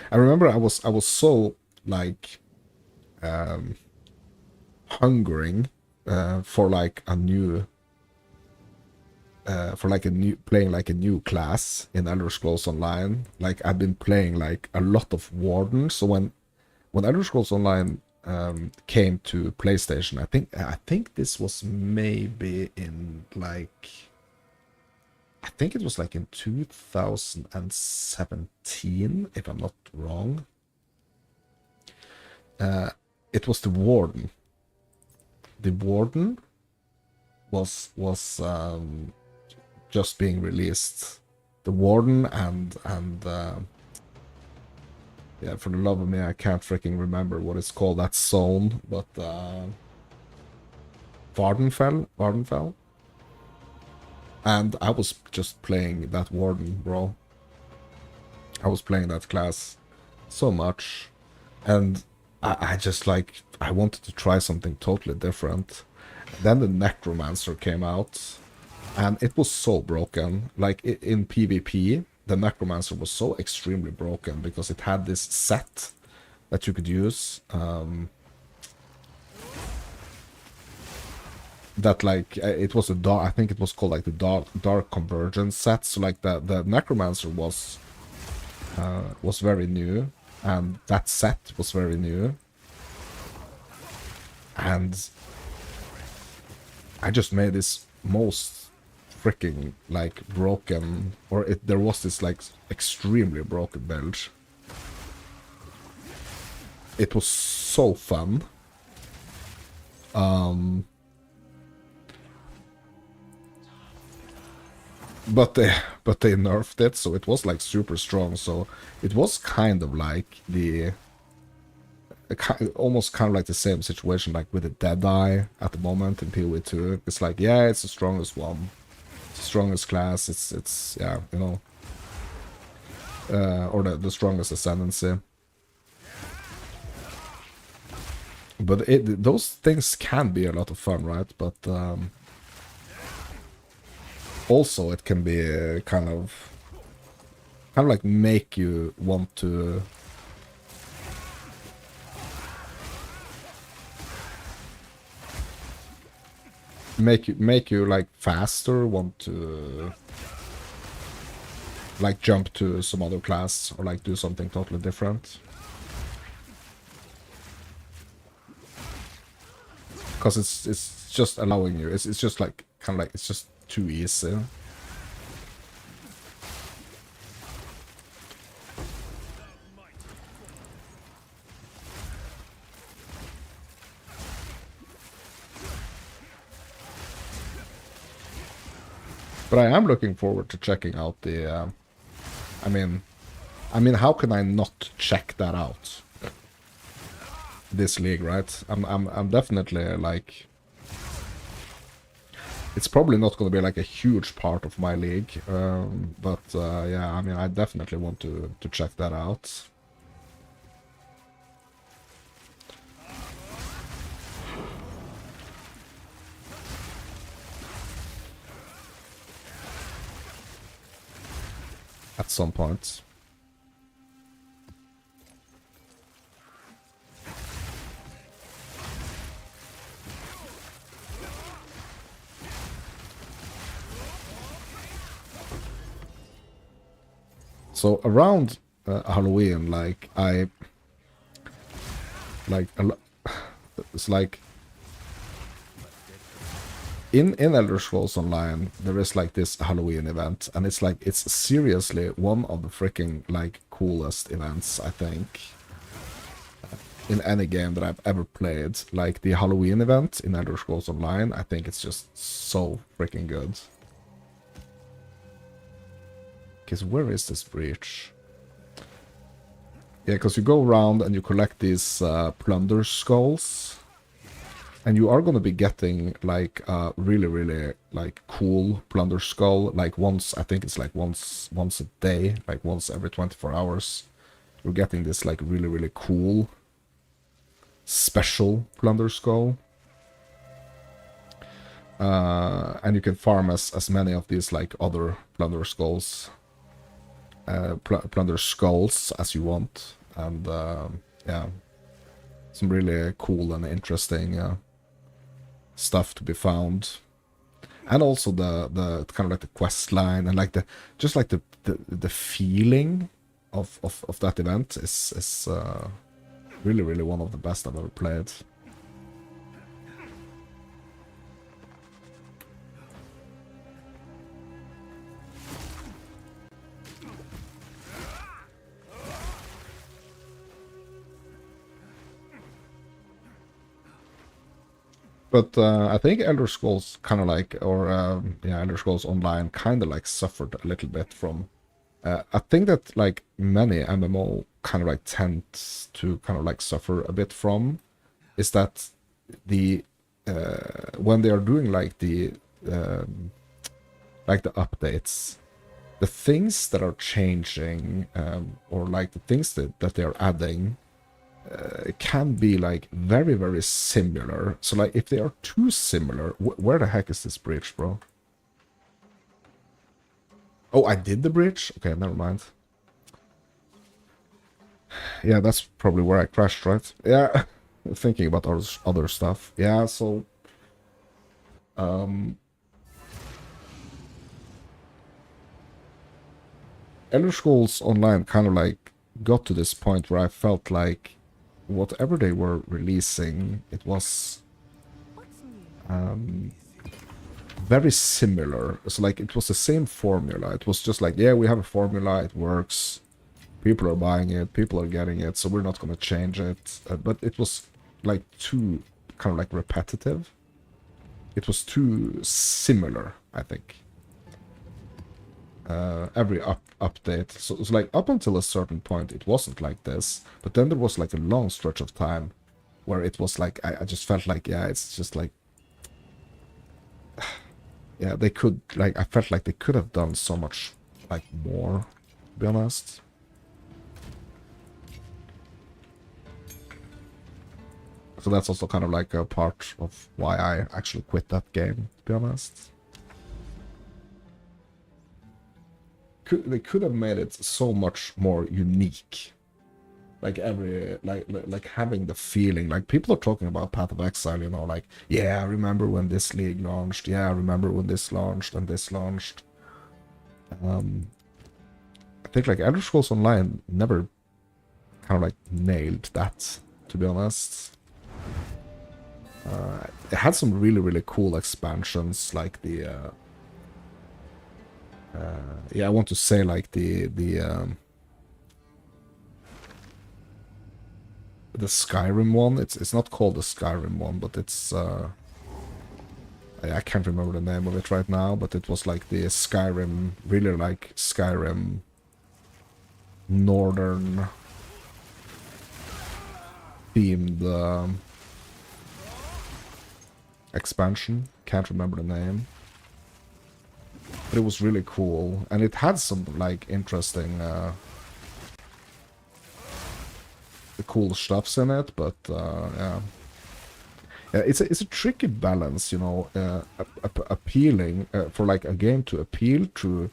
I remember I was so like hungering for like a new playing like a new class in Elder Scrolls Online. Like I've been playing like a lot of Warden, so when Elder Scrolls Online came to PlayStation, I think this was maybe in like, I think it was like in 2017, if I'm not wrong. It was the Warden. The Warden was just being released. The Warden and yeah, for the love of me, I can't freaking remember what it's called, that zone, but Vardenfell. And I was just playing that Warden, bro. I was playing that class so much, and I just like, I wanted to try something totally different. Then the Necromancer came out, and it was so broken. Like in PvP, the Necromancer was so extremely broken because it had this set that you could use. That like it was a dark, I think it was called like the dark convergence set. So like the Necromancer was very new, and that set was very new, and I just made this most freaking like broken, or there was this like extremely broken build. It was so fun. But they nerfed it, so it was like super strong. So it was kind of like almost kind of like the same situation like with the Deadeye at the moment in PoE2. It's like, yeah, it's the strongest one, it's the strongest class. It's yeah, you know, or the strongest ascendancy. But those things can be a lot of fun, right? But also it can be kind of like make you want to make you like faster, want to like jump to some other class or like do something totally different. Because it's just allowing you, it's just like kind of like, it's just too easy. But I am looking forward to checking out the I mean how can I not check that out? This league, right? I'm definitely like, it's probably not going to be like a huge part of my league, but yeah, I mean, I definitely want to check that out. some point. So around Halloween, like it's like in Elder Scrolls Online, there is like this Halloween event, and it's like it's seriously one of the freaking like coolest events, I think, in any game that I've ever played. Like the Halloween event in Elder Scrolls Online, I think it's just so freaking good. Because where is this breach? Yeah, because you go around and you collect these plunder skulls, and you are going to be getting like a really like cool plunder skull, like once, I think it's like once a day, like once every 24 hours. You're getting this like really cool special plunder skull. And you can farm as many of these like other plunder skulls. Plunder skulls as you want, and yeah, some really cool and interesting stuff to be found, and also the kind of like the quest line, and like the feeling of that event is really one of the best I've ever played. But I think Elder Scrolls kind of like, or yeah, Elder Scrolls Online kind of like suffered a little bit from. I think that like many MMO kind of like tend to kind of like suffer a bit from, is that the when they are doing like the updates, the things that are changing or like the things that they are adding. It can be like very similar. So like if they are too similar, where the heck is this bridge, bro? Oh, I did the bridge? Okay, never mind. Yeah, that's probably where I crashed, right? Yeah, thinking about other stuff. Yeah, so Elder Scrolls Online kind of like got to this point where I felt like whatever they were releasing, it was very similar. So like it was the same formula. It was just like, yeah, we have a formula, it works, people are buying it, people are getting it, so we're not going to change it. But it was like too kind of like repetitive. It was too similar, I think. Every update. So it's like up until a certain point it wasn't like this, but then there was like a long stretch of time where it was like I just felt like, yeah, it's just like yeah, they could like, I felt like they could have done so much like more, to be honest. So that's also kind of like a part of why I actually quit that game, to be honest. They could have made it so much more unique. Like every like having the feeling, like people are talking about Path of Exile, you know, like, yeah, I remember when this league launched, yeah, I remember when this launched and this launched. I think like Elder Scrolls Online never kind of like nailed that, to be honest. It had some really cool expansions, like the yeah, I want to say like the Skyrim one. It's not called the Skyrim one, but it's I can't remember the name of it right now, but it was like the Skyrim, really like Skyrim northern themed expansion. Can't remember the name. But it was really cool, and it had some like interesting cool stuffs in it, but yeah. Yeah, it's a tricky balance, you know, appealing for like a game to appeal to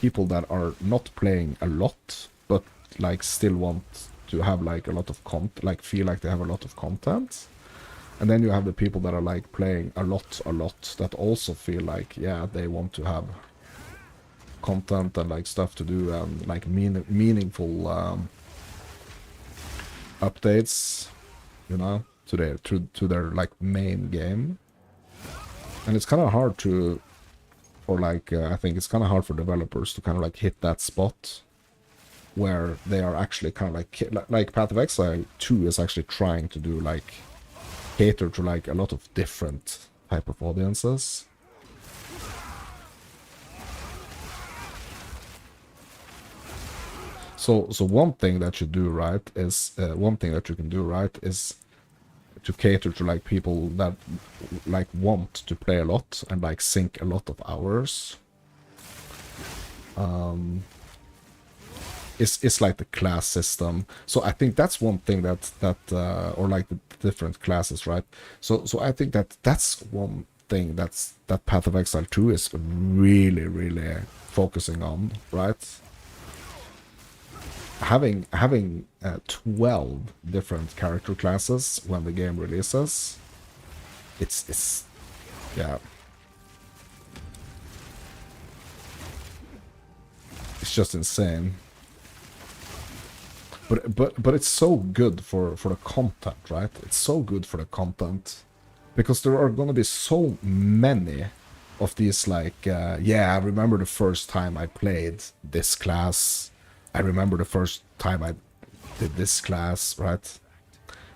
people that are not playing a lot, but like still want to have like a lot of like feel like they have a lot of content. And then you have the people that are like playing a lot, that also feel like, yeah, they want to have content and like stuff to do and like meaningful updates, you know, to their like main game. And it's kind of hard to, or like I think it's kind of hard for developers to kind of like hit that spot where they are actually kind of like Path of Exile 2 is actually trying to do like cater to like a lot of different type of audiences. So one thing that you do right is one thing that you can do right is to cater to like people that like want to play a lot and like sink a lot of hours. It's like the class system. So I think that's one thing that or like the different classes, right? So I think that's one thing that Path of Exile 2 is really focusing on, right? Having 12 different character classes when the game releases, it's yeah, it's just insane. But it's so good for the content, right? It's so good for the content because there are gonna be so many of these like yeah, I remember the first time I played this class. I remember the first time I did this class, right?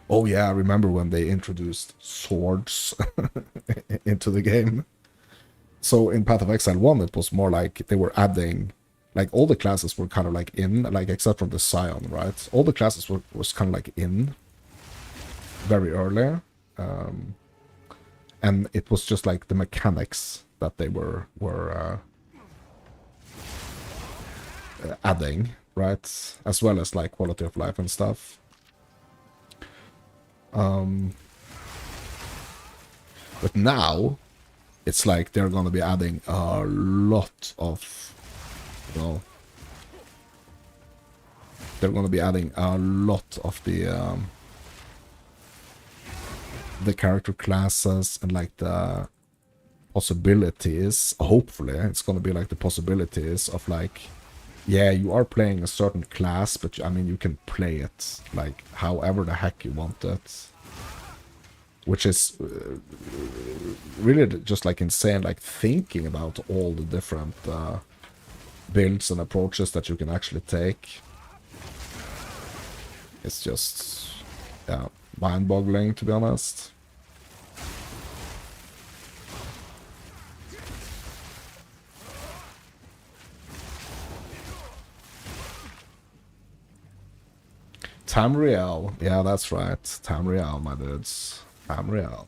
Oh yeah, I remember when they introduced swords into the game. So in Path of Exile 1, it was more like they were adding, like all the classes were kind of like in, like except for the Scion, right? All the classes was kind of like in very early. And it was just like the mechanics that they were adding, right? As well as like quality of life and stuff. But now it's like they're gonna be adding a lot of, you know, they're gonna be adding a lot of the character classes and like the possibilities. Hopefully it's gonna be like the possibilities of like, yeah, you are playing a certain class, but I mean you can play it like however the heck you want it, which is really just like insane, like thinking about all the different builds and approaches that you can actually take. It's just, yeah, mind-boggling, to be honest. Tamriel, yeah, that's right. Tamriel, my dudes. Tamriel.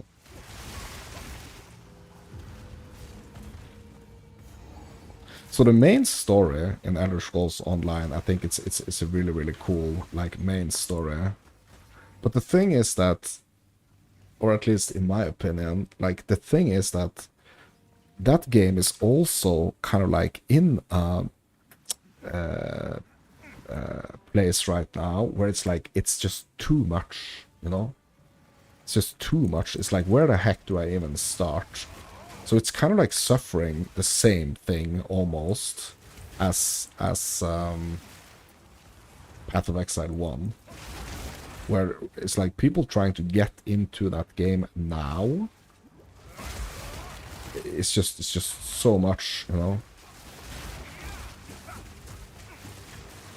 So the main story in Elder Scrolls Online, I think it's a really cool like main story. But the thing is that, or at least in my opinion, like the thing is that that game is also kind of like in a place right now where it's like it's just too much, you know? It's just too much. It's like, where the heck do I even start? So it's kind of like suffering the same thing almost as Path of Exile 1, where it's like people trying to get into that game now. It's just so much, you know.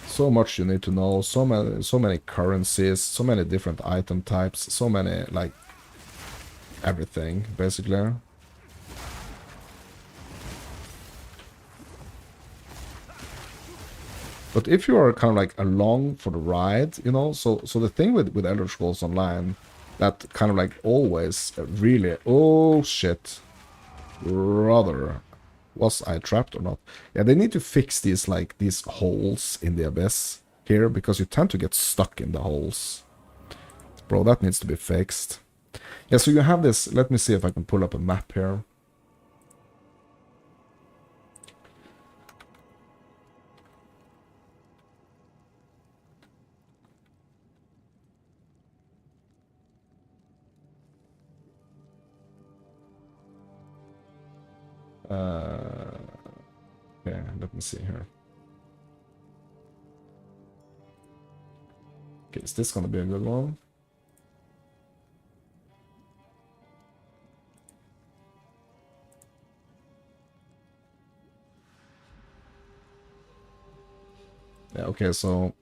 So much you need to know, so many currencies, so many different item types, so many like everything basically. But if you are kind of like along for the ride, you know, so the thing with Elder Scrolls Online that kind of like always really, oh shit, brother, was I trapped or not? Yeah, they need to fix these like these holes in the abyss here because you tend to get stuck in the holes. Bro, that needs to be fixed. Yeah, so you have this, let me see if I can pull up a map here. Okay, let me see here. Okay, is this gonna be a good one? Yeah, okay, so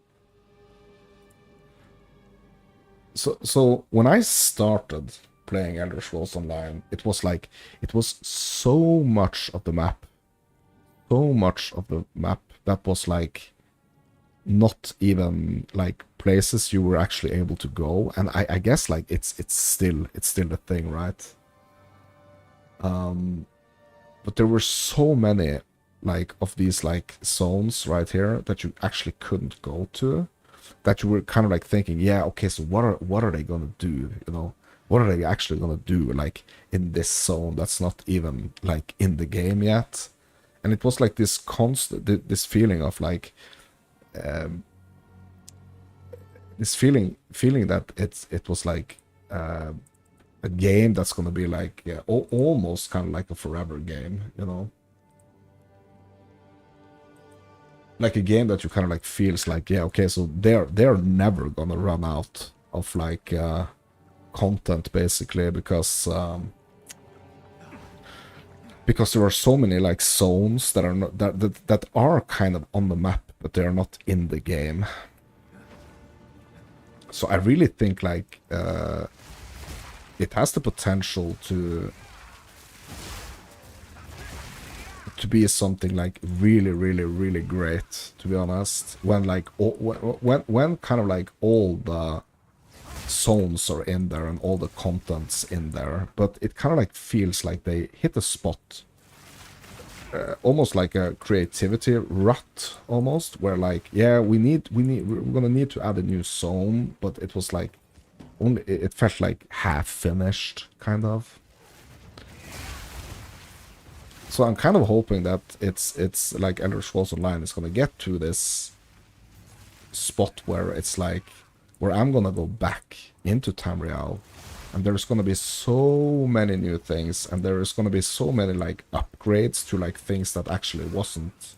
when I started playing Elder Scrolls Online, it was like it was so much of the map. So much of the map that was like not even like places you were actually able to go. And I guess like it's still a thing, right? But there were so many like of these like zones right here that you actually couldn't go to, that you were kind of like thinking, yeah, okay, so what are they gonna do? You know, what are they actually gonna do like in this zone that's not even like in the game yet? And it was like this constant, this feeling of like, this feeling that it was like a game that's gonna be like, yeah, almost kind of like a forever game, you know. Like a game that you kind of like feels like, yeah, okay, so they're never gonna run out of like content basically, because there are so many like zones that are not that are kind of on the map, but they are not in the game. So I really think like it has the potential to be something like really great, to be honest, when like when kind of like all the zones are in there and all the contents in there, but it kind of like feels like they hit a spot, almost like a creativity rut almost, where like, yeah, we're gonna need to add a new zone, but it was like only, it felt like half finished kind of. So I'm kind of hoping that it's like Elder Scrolls Online is gonna get to this spot where it's like, where I'm gonna go back into Tamriel, and there's gonna be so many new things, and there is gonna be so many like upgrades to like things that actually wasn't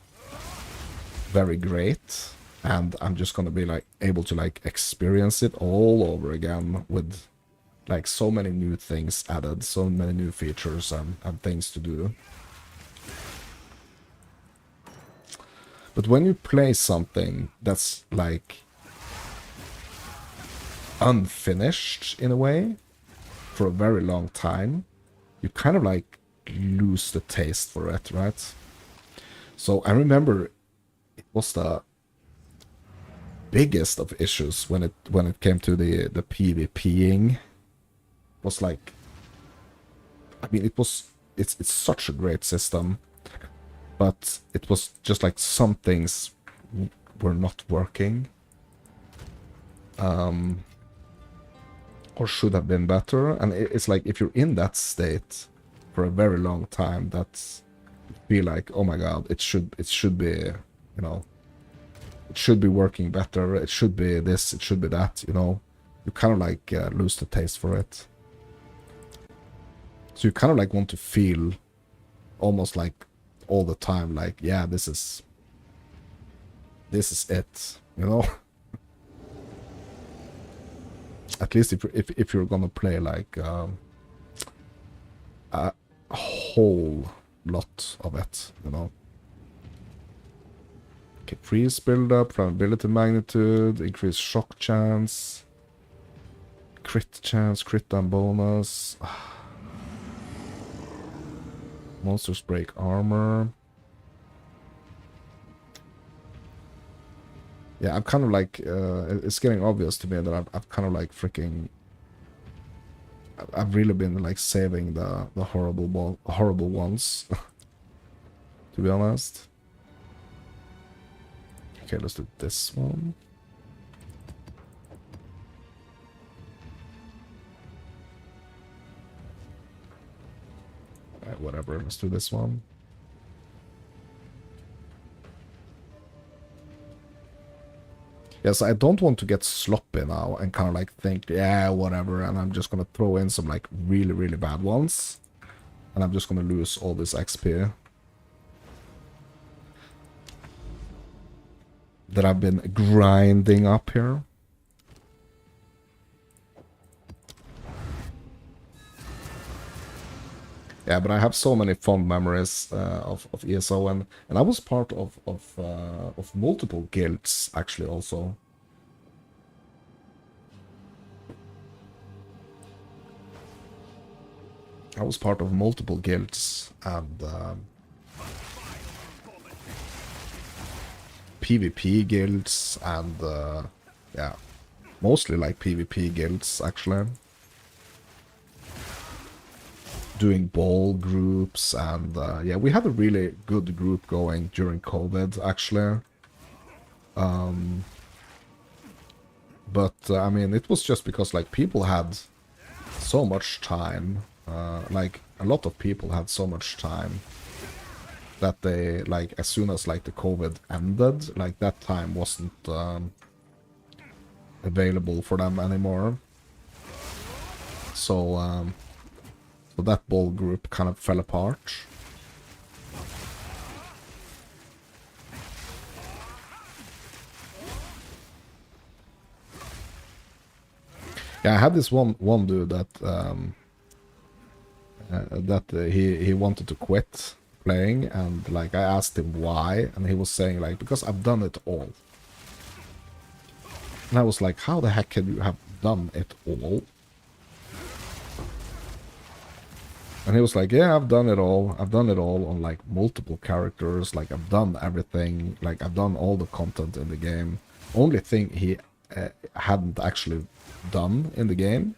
very great, and I'm just gonna be like able to like experience it all over again with like so many new things added, so many new features and things to do. But when you play something that's like unfinished in a way for a very long time, you kind of like lose the taste for it, right? So I remember it was the biggest of issues when it came to the PvPing. Was like, I mean, it's such a great system, but it was just like some things were not working, or should have been better. And it's like, if you're in that state for a very long time, that's, you feel like, oh my god, it should be, you know, it should be working better, it should be this, it should be that, you know. You kind of like lose the taste for it. So you kind of like want to feel almost like all the time like, yeah, this is it, you know. At least if you're gonna play like a whole lot of it, you know. Okay, freeze build-up, flammability magnitude, increased shock chance, crit chance, crit down bonus. Monsters break armor. Yeah, I'm kind of like, it's getting obvious to me that I've kind of like freaking, I've really been like saving the horrible ones, to be honest. Okay, let's do this one. Alright, whatever, let's do this one. Yes, I don't want to get sloppy now and kind of like think, yeah, whatever, and I'm just gonna throw in some like really bad ones, and I'm just gonna lose all this XP. that I've been grinding up here. Yeah, but I have so many fond memories of ESO, and I was part of multiple guilds actually also. I was part of multiple guilds and PvP guilds and yeah, mostly like PvP guilds actually. Doing ball groups and yeah, we had a really good group going during COVID actually. But I mean, it was just because like people had so much time, like a lot of people had so much time that they like as soon as like the COVID ended, like that time wasn't available for them anymore. So so that ball group kind of fell apart. Yeah, I had this one dude that he wanted to quit playing, and like I asked him why, and he was saying like, because I've done it all. And I was like, how the heck can you have done it all? And he was like, yeah, I've done it all. I've done it all on like multiple characters. Like I've done everything. Like I've done all the content in the game. Only thing he hadn't actually done in the game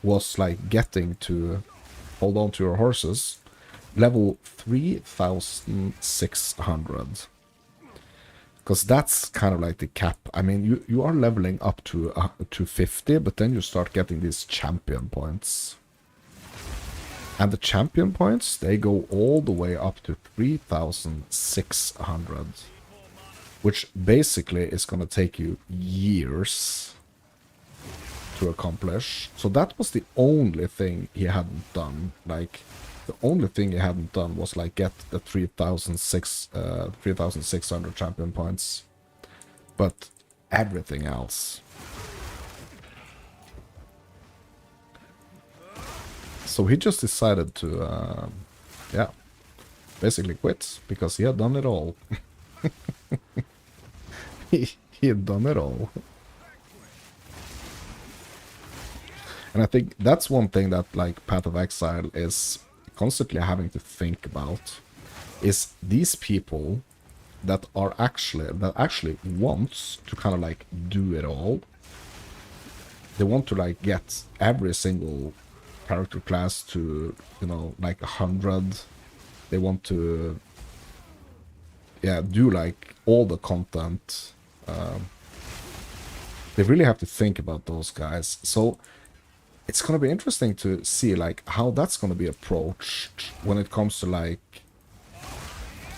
was like getting to, hold on to your horses, level 3600. Because that's kind of like the cap. I mean, you are leveling up to 50, but then you start getting these champion points. And the champion points, they go all the way up to 3600. Which basically is going to take you years to accomplish. So that was the only thing he hadn't done. Like, the only thing he hadn't done was like get the 3600 champion points. But everything else. So he just decided to, yeah, basically quit because he had done it all. he had done it all. And I think that's one thing that like Path of Exile is constantly having to think about, is these people that actually wants to kind of like do it all. They want to like get every single character class to, you know, like 100. They want to, yeah, do like all the content. They really have to think about those guys. So it's going to be interesting to see like how that's going to be approached when it comes to like,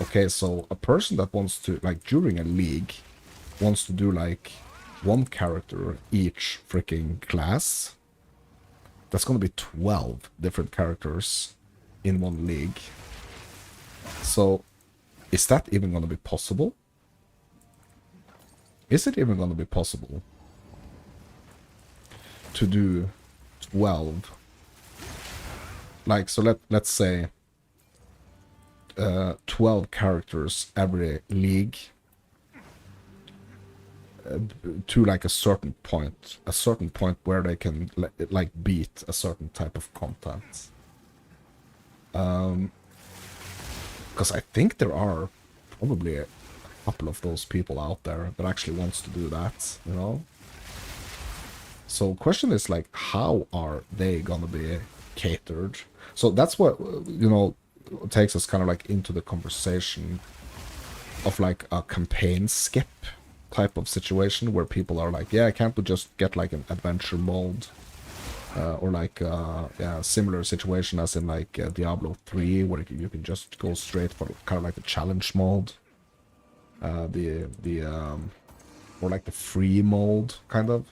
okay, so a person that wants to, like during a league, wants to do like one character each freaking class. That's going to be 12 different characters in one league. So, is that even going to be possible? Is it even going to be possible to do 12? Like, so let's say 12 characters every league to like a certain point where they can like beat a certain type of content. Because I think there are probably a couple of those people out there that actually wants to do that, you know? So question is like, how are they gonna be catered? So that's what, you know, takes us kind of like into the conversation of like a campaign skip type of situation where people are like, yeah, can't we just get like an adventure mode? Or like yeah, similar situation as in like Diablo 3, where you can just go straight for kind of like the challenge mode. Or like the free mode, kind of.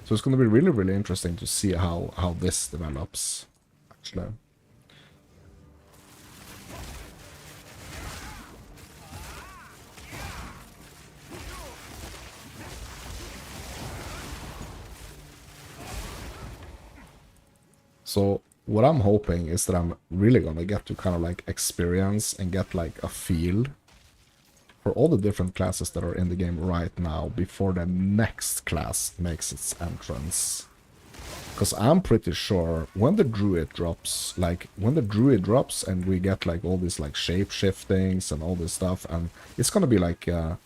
So it's going to be really, really interesting to see how this develops, actually. So what I'm hoping is that I'm really gonna get to kind of like experience and get like a feel for all the different classes that are in the game right now before the next class makes its entrance. Because I'm pretty sure when the druid drops, and we get like all these like shape shiftings and all this stuff, and it's gonna be like the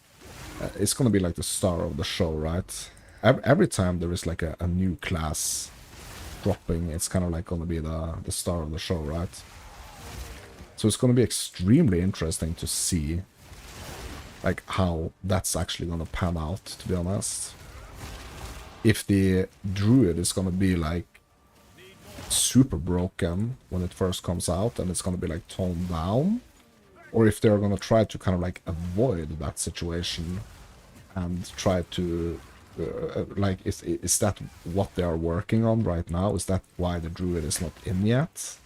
star of the show, right? Every time there is like a new class dropping, it's kind of like gonna be the star of the show, right? So it's gonna be extremely interesting to see like how that's actually gonna pan out, to be honest. If the druid is gonna be like super broken when it first comes out and it's gonna be like toned down, or if they're gonna try to kind of like avoid that situation and try to like, is that what they are working on right now? Is that why the druid is not in yet?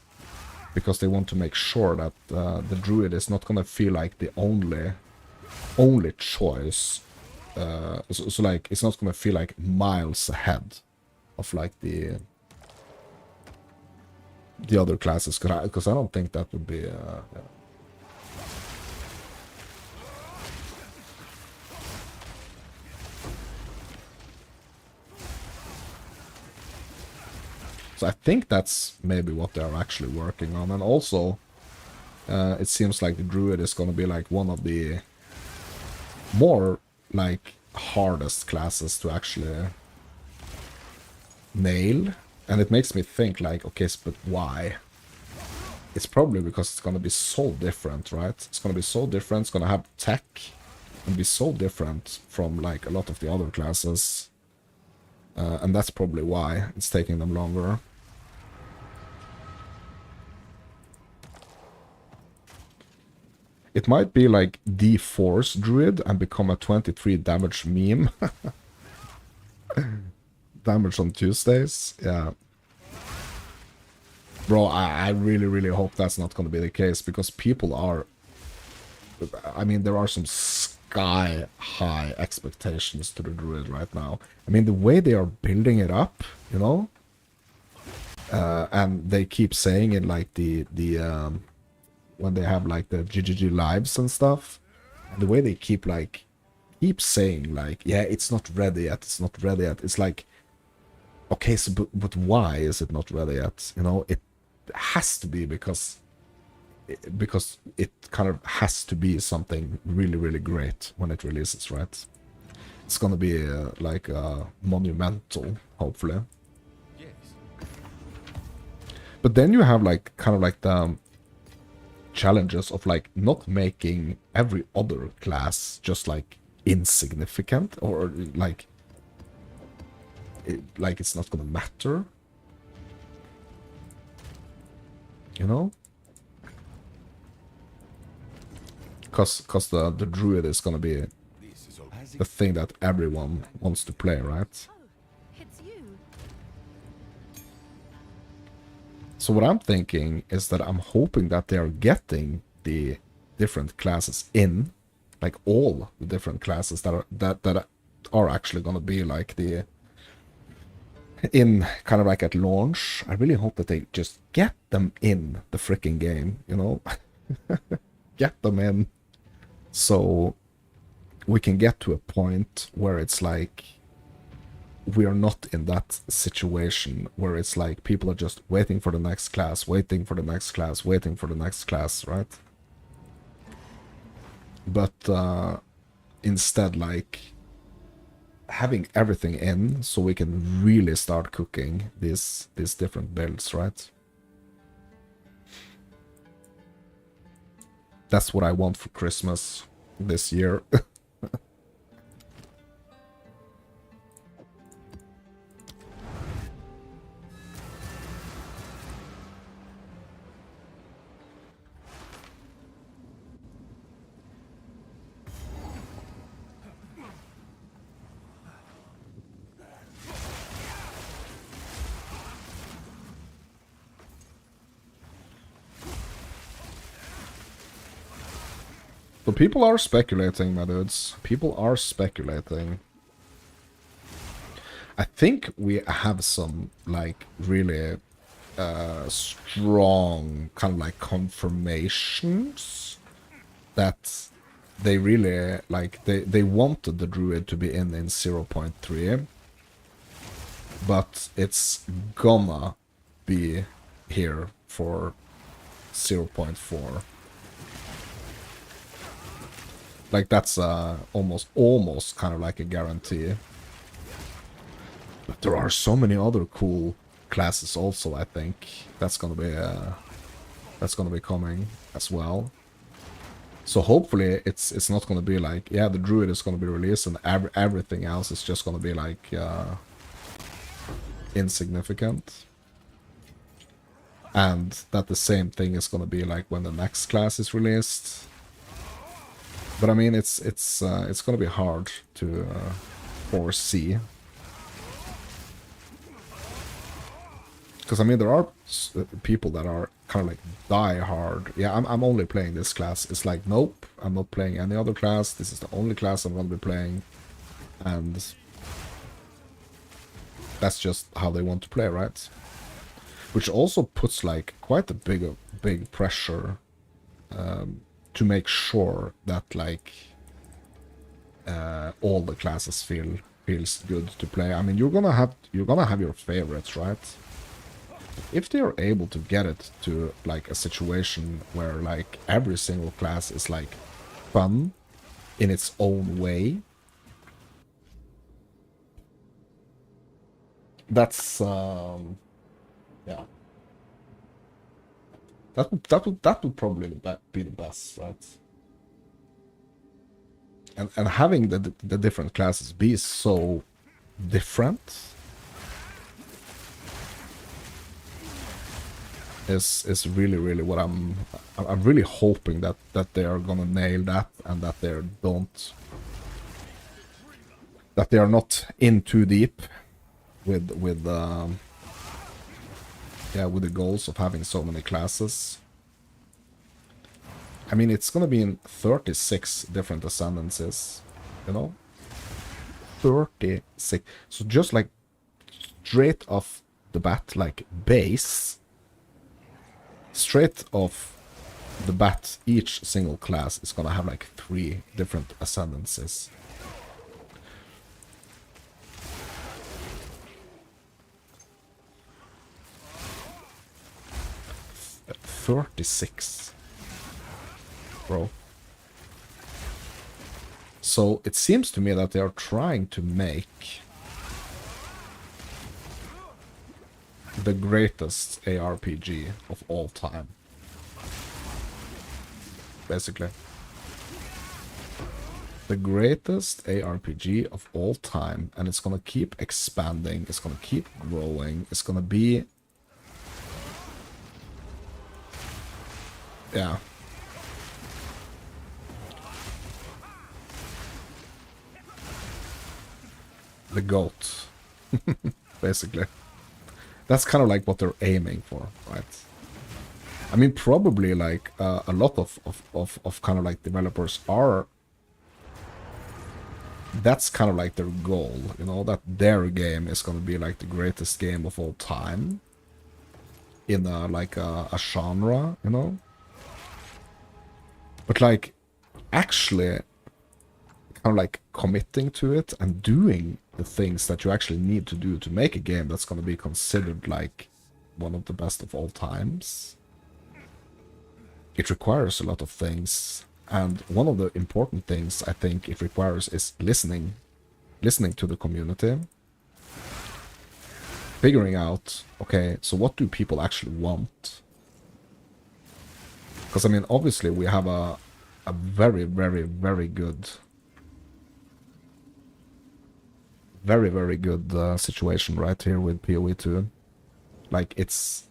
Because they want to make sure that the druid is not gonna feel like the only choice. So like, it's not gonna feel like miles ahead of like the other classes, because I don't think that would be So I think that's maybe what they're actually working on. And also, it seems like the druid is going to be like one of the more like hardest classes to actually nail. And it makes me think like, okay, but why? It's probably because it's going to be so different, right? It's going to be so different. It's going to have tech and be so different from like a lot of the other classes. And that's probably why it's taking them longer. It might be like de-force druid and become a 23 damage meme. Damage on Tuesdays, yeah. Bro, I really, really hope that's not going to be the case, because people are... I mean, there are some sky-high expectations to the druid right now. I mean, the way they are building it up, you know? And they keep saying it like when they have like the GGG lives and stuff, and the way they keep saying like, yeah, it's not ready yet, it's not ready yet. It's like, okay, so but why is it not ready yet? You know, it has to be because it kind of has to be something really, really great when it releases, right? It's gonna be like monumental, hopefully. Yes. But then you have like kind of like the challenges of like not making every other class just like insignificant, or like it's not gonna matter, you know, because the druid is gonna be the thing that everyone wants to play, right? Oh, it's you. So what I'm thinking is that I'm hoping that they are getting the different classes in, like all the different classes that are actually gonna be like in kind of like at launch. I really hope that they just get them in the freaking game, you know? Get them in so we can get to a point where it's like we are not in that situation where it's like people are just waiting for the next class, waiting for the next class, waiting for the next class, right? But instead, like, having everything in so we can really start cooking these different builds, right? That's what I want for Christmas this year. So people are speculating, my dudes. People are speculating. I think we have some, like, really strong kind of like confirmations that they really, like, they wanted the druid to be in 0.3, but it's gonna be here for 0.4. Like, that's almost kind of like a guarantee. But there are so many other cool classes also, I think. That's gonna be coming as well. So hopefully it's not gonna be like, yeah, the druid is gonna be released and everything else is just gonna be like insignificant. And that the same thing is gonna be like when the next class is released. But I mean, it's gonna be hard to foresee. Because I mean, there are people that are kind of like die hard. Yeah, I'm only playing this class. It's like, nope, I'm not playing any other class. This is the only class I'm gonna be playing, and that's just how they want to play, right? Which also puts like quite a big pressure to make sure that like all the classes feels good to play. I mean, you're gonna have your favorites, right? If they are able to get it to like a situation where like every single class is like fun in its own way, that's yeah, that would probably be the best, right? And having the different classes be so different is really what I'm really hoping that they are gonna nail that, and that they are not in too deep with the goals of having so many classes. I mean, it's gonna be in 36 different ascendancies, you know? 36. So just like straight off the bat, like base, straight off the bat, each single class is gonna have like 3 different ascendancies. $36, bro. So it seems to me that they are trying to make the greatest ARPG of all time, basically. The greatest ARPG of all time, and it's gonna keep expanding, it's gonna keep growing, it's gonna be... yeah. The GOAT, basically. That's kind of like what they're aiming for, right? I mean, probably like a lot of kind of like developers are... that's kind of like their goal, you know, that their game is going to be like the greatest game of all time in like a genre, you know? But like actually kind of like committing to it and doing the things that you actually need to do to make a game that's going to be considered like one of the best of all times, it requires a lot of things. And one of the important things I think it requires is listening to the community, figuring out, okay, so what do people actually want? Because I mean, obviously we have a very good situation right here with PoE2. Like, it's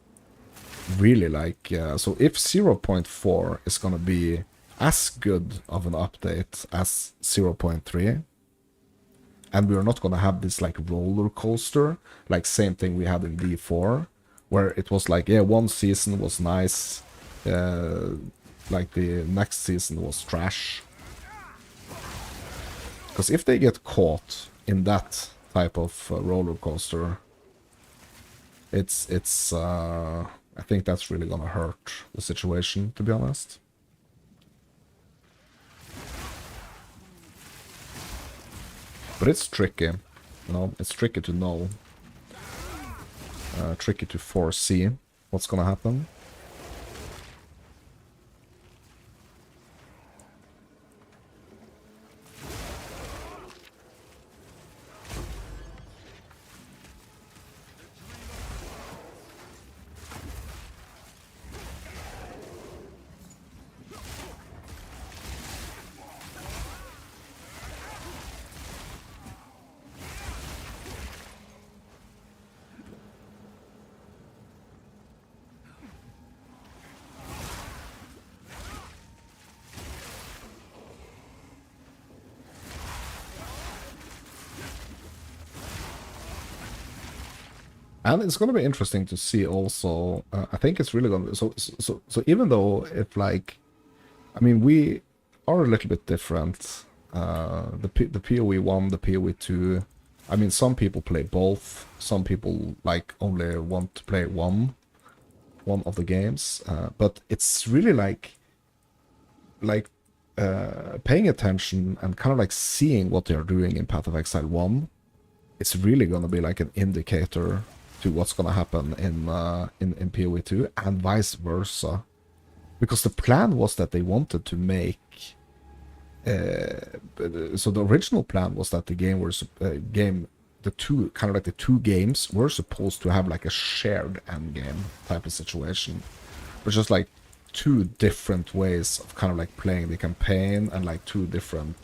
really like, so if 0.4 is gonna be as good of an update as 0.3, and we're not gonna have this like roller coaster, like same thing we had in D4, where it was like, yeah, one season was nice, like the next season was trash. Because if they get caught in that type of roller coaster, it's I think that's really gonna hurt the situation, to be honest. But it's tricky, you know, it's tricky to know, tricky to foresee what's gonna happen. And it's going to be interesting to see also. I think it's really going to. So even though if like, I mean, we are a little bit different. The PoE 1, the PoE 2. I mean, some people play both. Some people like only want to play one of the games. But it's really like paying attention and kind of like seeing what they are doing in Path of Exile 1. It's really going to be like an indicator to what's gonna happen in PoE 2 and vice versa, because the plan was that they wanted to make. So the original plan was that the the two games were supposed to have like a shared endgame type of situation, which is like two different ways of kind of like playing the campaign and like two different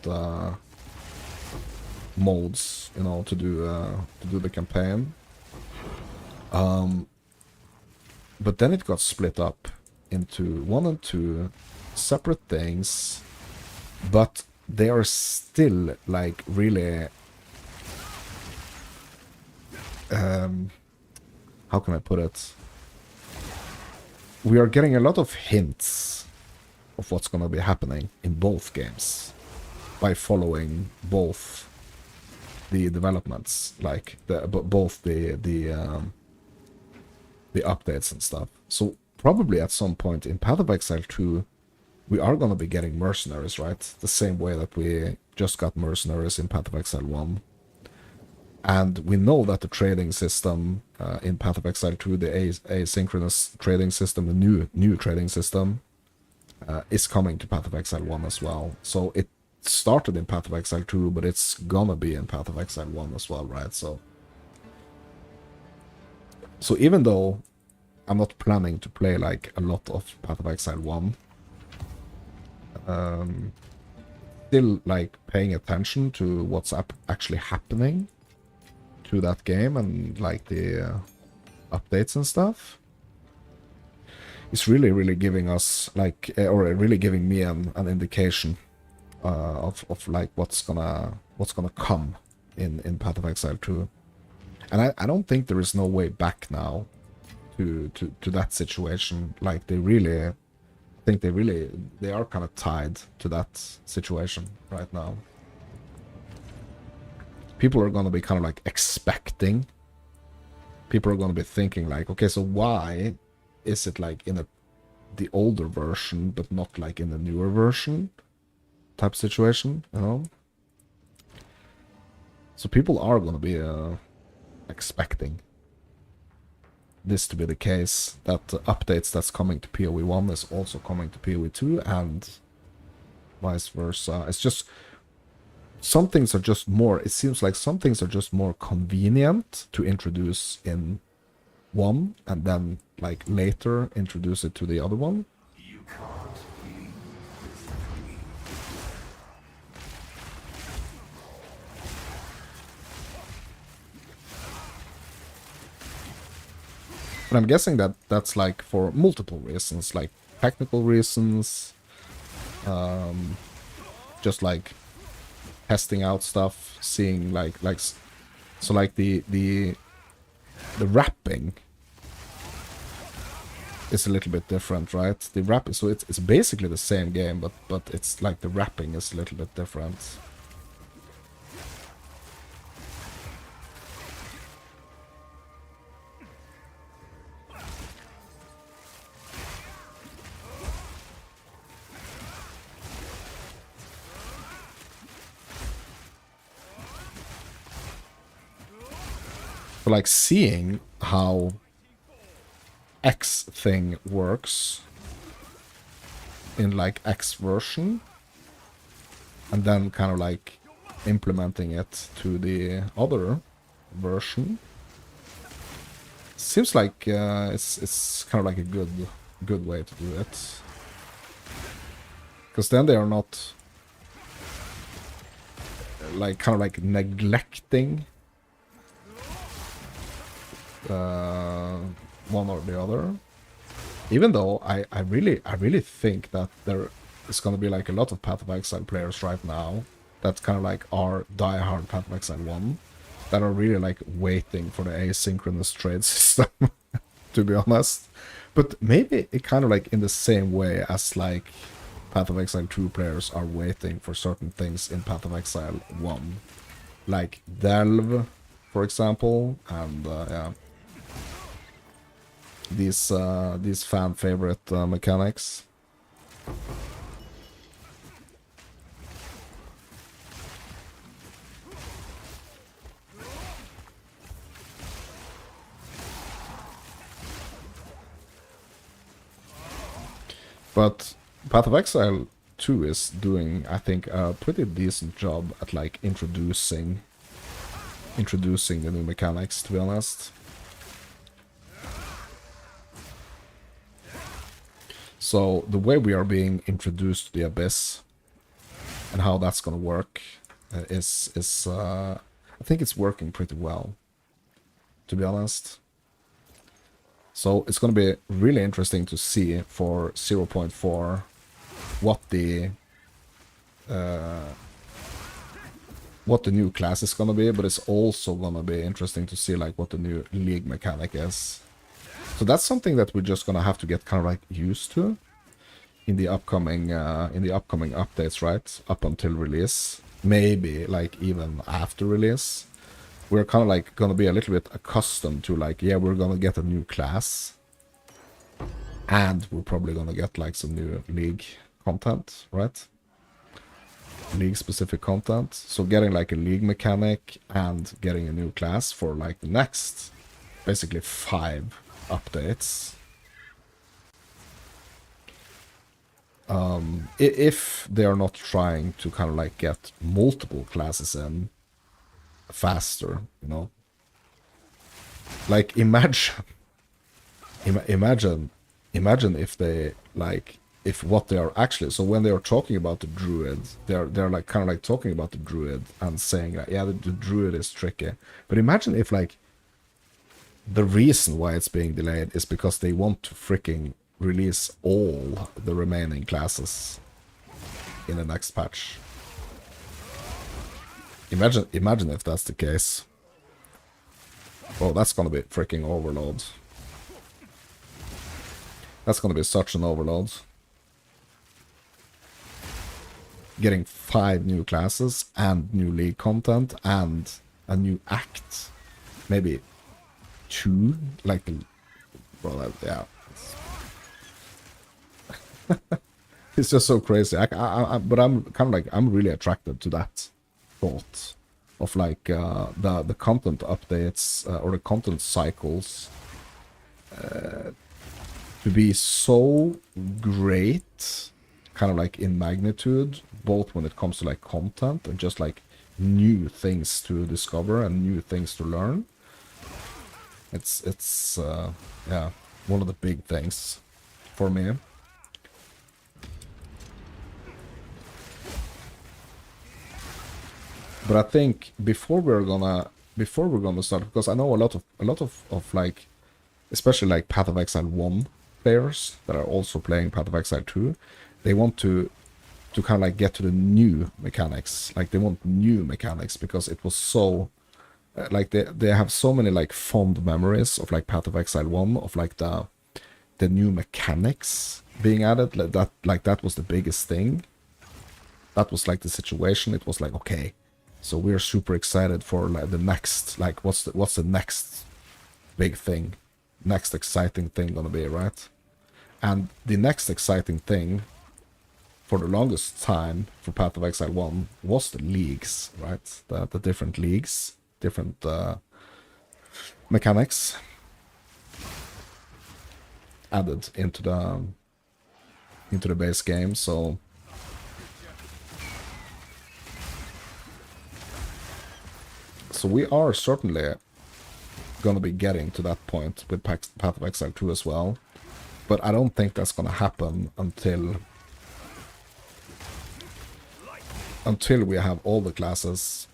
modes, you know, to do the campaign. But then it got split up into 1 and 2 separate things, but they are still like really how can I put it? We are getting a lot of hints of what's gonna be happening in both games by following both the developments, like both the updates and stuff. So probably at some point in Path of Exile 2, we are going to be getting Mercenaries, right? The same way that we just got Mercenaries in Path of Exile 1. And we know that the trading system in Path of Exile 2, the asynchronous trading system, the new trading system, is coming to Path of Exile 1 as well. So it started in Path of Exile 2, but it's gonna be in Path of Exile 1 as well, right? So even though I'm not planning to play like a lot of Path of Exile 1, still like paying attention to what's actually happening to that game and like the updates and stuff. It's really giving us like, or really giving me an indication of like what's gonna come in Path of Exile 2. And I don't think there is no way back now to that situation. Like they are kind of tied to that situation right now. People are going to be kind of like expecting. People are going to be thinking like, okay, so why is it like in the older version but not like in the newer version type situation, you know? So people are going to be expecting this to be the case, that the updates that's coming to PoE 1 is also coming to PoE 2 and vice versa. It's just some things are just more, it seems like some things are just more convenient to introduce in one and then like later introduce it to the other one. But I'm guessing that that's like for multiple reasons, like technical reasons, just like testing out stuff, seeing like so like the wrapping is a little bit different, right? The wrap, so it's basically the same game, but it's like the wrapping is a little bit different. But like seeing how X thing works in like X version, and then kind of like implementing it to the other version, seems like it's kind of like a good way to do it, because then they are not like kind of like neglecting one or the other. Even though I really think that there is gonna be like a lot of Path of Exile players right now that kind of like are diehard Path of Exile 1 that are really like waiting for the asynchronous trade system, to be honest. But maybe it kind of like in the same way as like Path of Exile 2 players are waiting for certain things in Path of Exile 1, like Delve, for example, and yeah, these fan favorite mechanics. But Path of Exile 2 is doing, I think, a pretty decent job at like introducing the new mechanics, to be honest. So the way we are being introduced to the Abyss and how that's gonna work is I think it's working pretty well, to be honest. So it's gonna be really interesting to see for 0.4 what the new class is gonna be, but it's also gonna be interesting to see like what the new league mechanic is. So that's something that we're just gonna have to get kind of like used to in the upcoming updates, right? Up until release, maybe like even after release, we're kind of like gonna be a little bit accustomed to like, yeah, we're gonna get a new class, and we're probably gonna get like some new league content, right? League specific content. So getting like a league mechanic and getting a new class for like the next basically 5 updates. If they are not trying to kind of like get multiple classes in faster, you know, like imagine if they like, if what they are actually, so when they are talking about the druid, they're like kind of like talking about the druid and saying that, yeah, the druid is tricky. But imagine if like the reason why it's being delayed is because they want to freaking release all the remaining classes in the next patch. Imagine if that's the case. Oh, that's gonna be freaking overload. That's gonna be such an overload. Getting 5 new classes and new league content and a new act, maybe 2, like the, well, yeah. It's just so crazy. But I'm kind of like, I'm really attracted to that thought of like the content updates or the content cycles to be so great, kind of like in magnitude, both when it comes to like content and just like new things to discover and new things to learn. It's yeah, one of the big things for me. But I think before we're gonna start, because I know a lot of like, especially like Path of Exile 1 players that are also playing Path of Exile 2, they want to kind of like get to the new mechanics. Like they want new mechanics because it was so like they have so many like fond memories of like Path of Exile 1, of like the the new mechanics being added, like that was the biggest thing. That was like the situation. It was like, okay, so we're super excited for like the next, like what's the next big thing, next exciting thing gonna be, right? And the next exciting thing for the longest time for Path of Exile 1 was the leagues, right? The different leagues, different mechanics added into the base game. So we are certainly gonna be getting to that point with Path of Exile 2 as well, but I don't think that's gonna happen until we have all the classes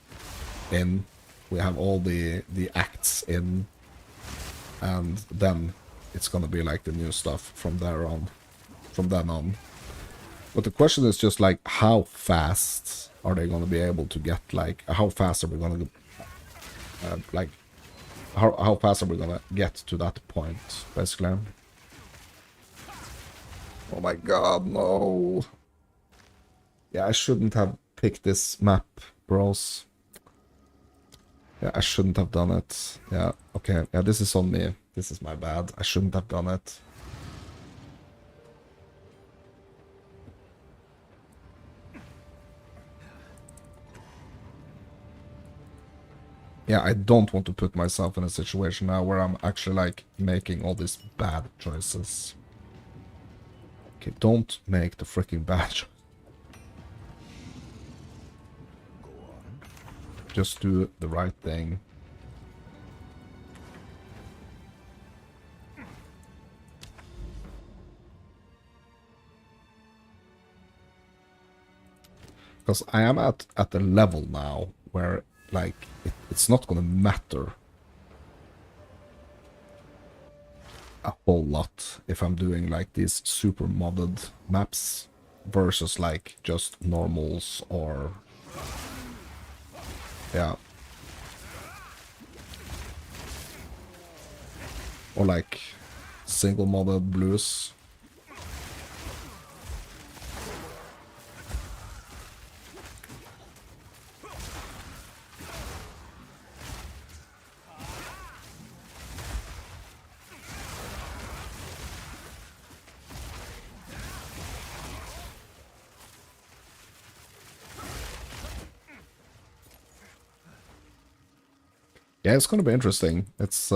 in, we have all the acts in, and then it's gonna be like the new stuff from then on. But the question is just like, how fast are they gonna be able to get, like, how fast are we gonna like how fast are we gonna get to that point, basically? Oh my god, no. Yeah, I shouldn't have picked this map, bros. Yeah, I shouldn't have done it. Yeah, okay. Yeah, this is on me. This is my bad. I shouldn't have done it. Yeah, I don't want to put myself in a situation now where I'm actually, like, making all these bad choices. Okay, don't make the freaking bad choice. Just do the right thing. Because I am at a level now where, like, it's not gonna matter a whole lot if I'm doing, like, these super modded maps versus, like, just normals or... yeah. Or, like, single modded blues. Yeah, it's gonna be interesting. It's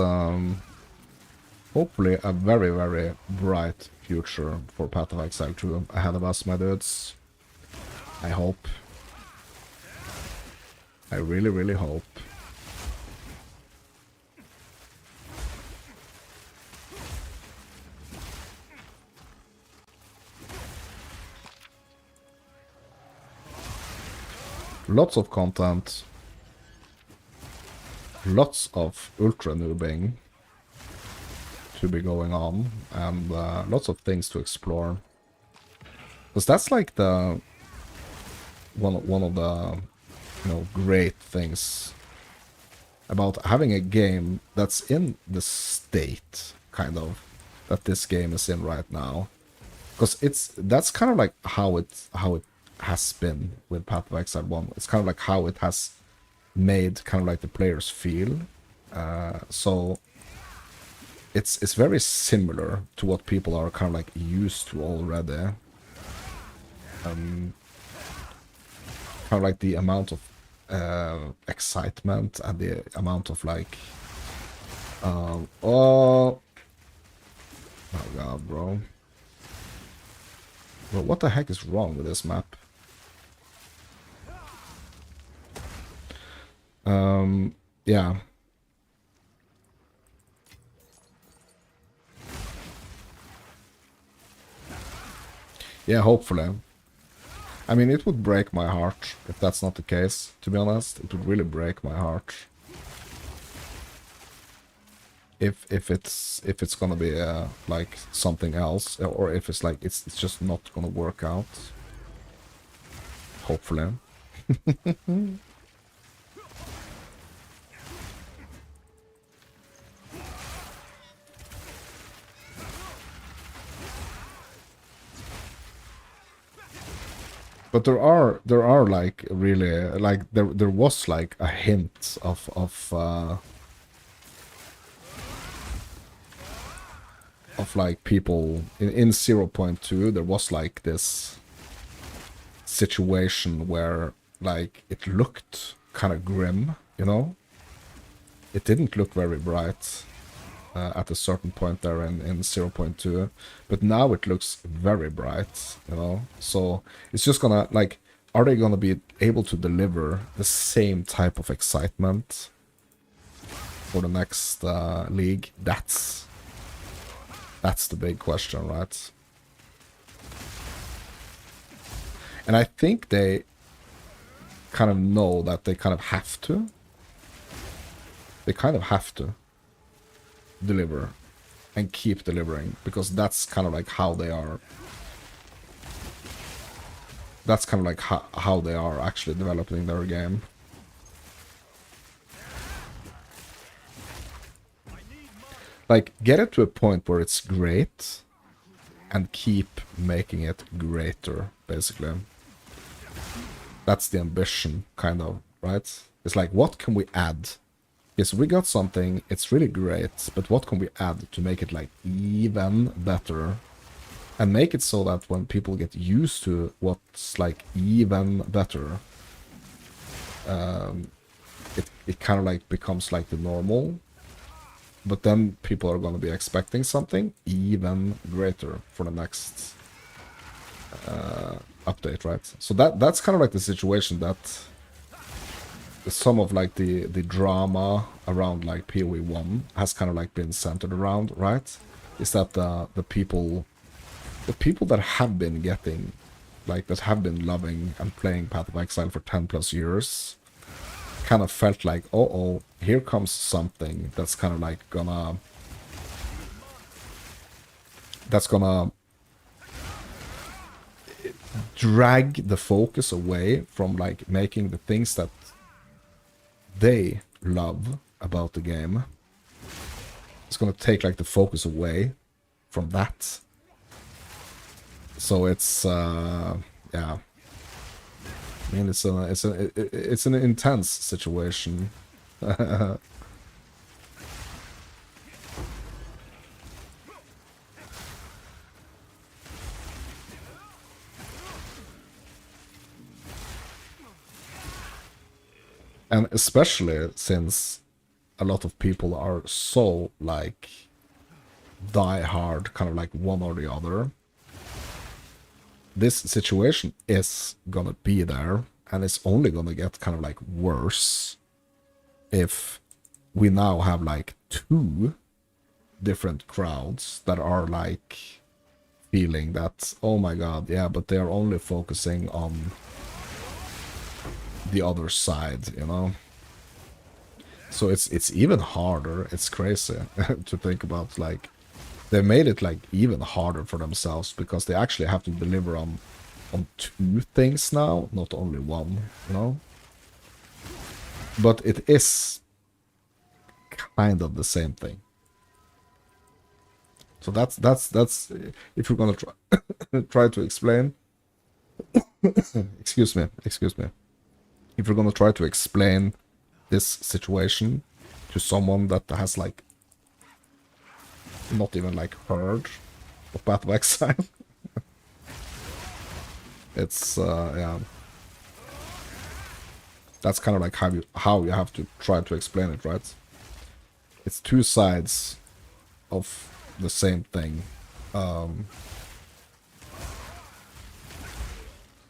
hopefully a very, very bright future for Path of Exile 2 ahead of us, my dudes. I hope. I really, really hope. Lots of content. Lots of ultra noobing to be going on, and lots of things to explore. Because that's like the one of the, you know, great things about having a game that's in the state, kind of, that this game is in right now. Because that's kind of like how it has been with Path of Exile 1. It's kind of like how it has made kind of like the players feel. So it's very similar to what people are kind of like used to already. Kind of like the amount of excitement and the amount of, like, oh my god, bro. Bro, what the heck is wrong with this map? Yeah. Yeah, hopefully. I mean, it would break my heart if that's not the case, to be honest. It would really break my heart. If it's gonna be like something else, or if it's like it's just not gonna work out. Hopefully. But there are like really like there was like a hint of like people in 0.2 there was like this situation where like it looked kind of grim, you know? It didn't look very bright at a certain point there in 0.2, but now it looks very bright, you know? So it's just gonna, like, are they gonna be able to deliver the same type of excitement for the next league? That's the big question, right? And I think they kind of know that they kind of have to. They kind of have to deliver and keep delivering, because that's kind of like how they are. That's kind of like how they are actually developing their game. Like, get it to a point where it's great and keep making it greater, basically. That's the ambition, kind of, right? It's like, what can we add? Yes, we got something, it's really great, but what can we add to make it, like, even better? And make it so that when people get used to what's, like, even better, it kind of, like, becomes, like, the normal. But then people are going to be expecting something even greater for the next update, right? So that's kind of like the situation that some of like the drama around like PoE 1 has kind of like been centered around, right? Is that the people that have been getting, like, that have been loving and playing Path of Exile for 10 plus years kind of felt like, oh, here comes something that's kind of like gonna drag the focus away from like making the things that they love about the game. It's gonna take like the focus away from that. So it's yeah. I mean, it's an intense situation. And especially since a lot of people are so like die hard, kind of like one or the other. This situation is gonna be there, and it's only gonna get kind of like worse if we now have like two different crowds that are like feeling that, oh my god, yeah, but they're only focusing on the other side, you know? So it's even harder. It's crazy to think about, like, they made it like even harder for themselves because they actually have to deliver on two things now, not only one, you know? But it is kind of the same thing. So that's if you're gonna try to explain excuse me. If you're gonna try to explain this situation to someone that has like not even like heard of Path of Exile, it's yeah, that's kind of like how you have to try to explain it, right? It's two sides of the same thing,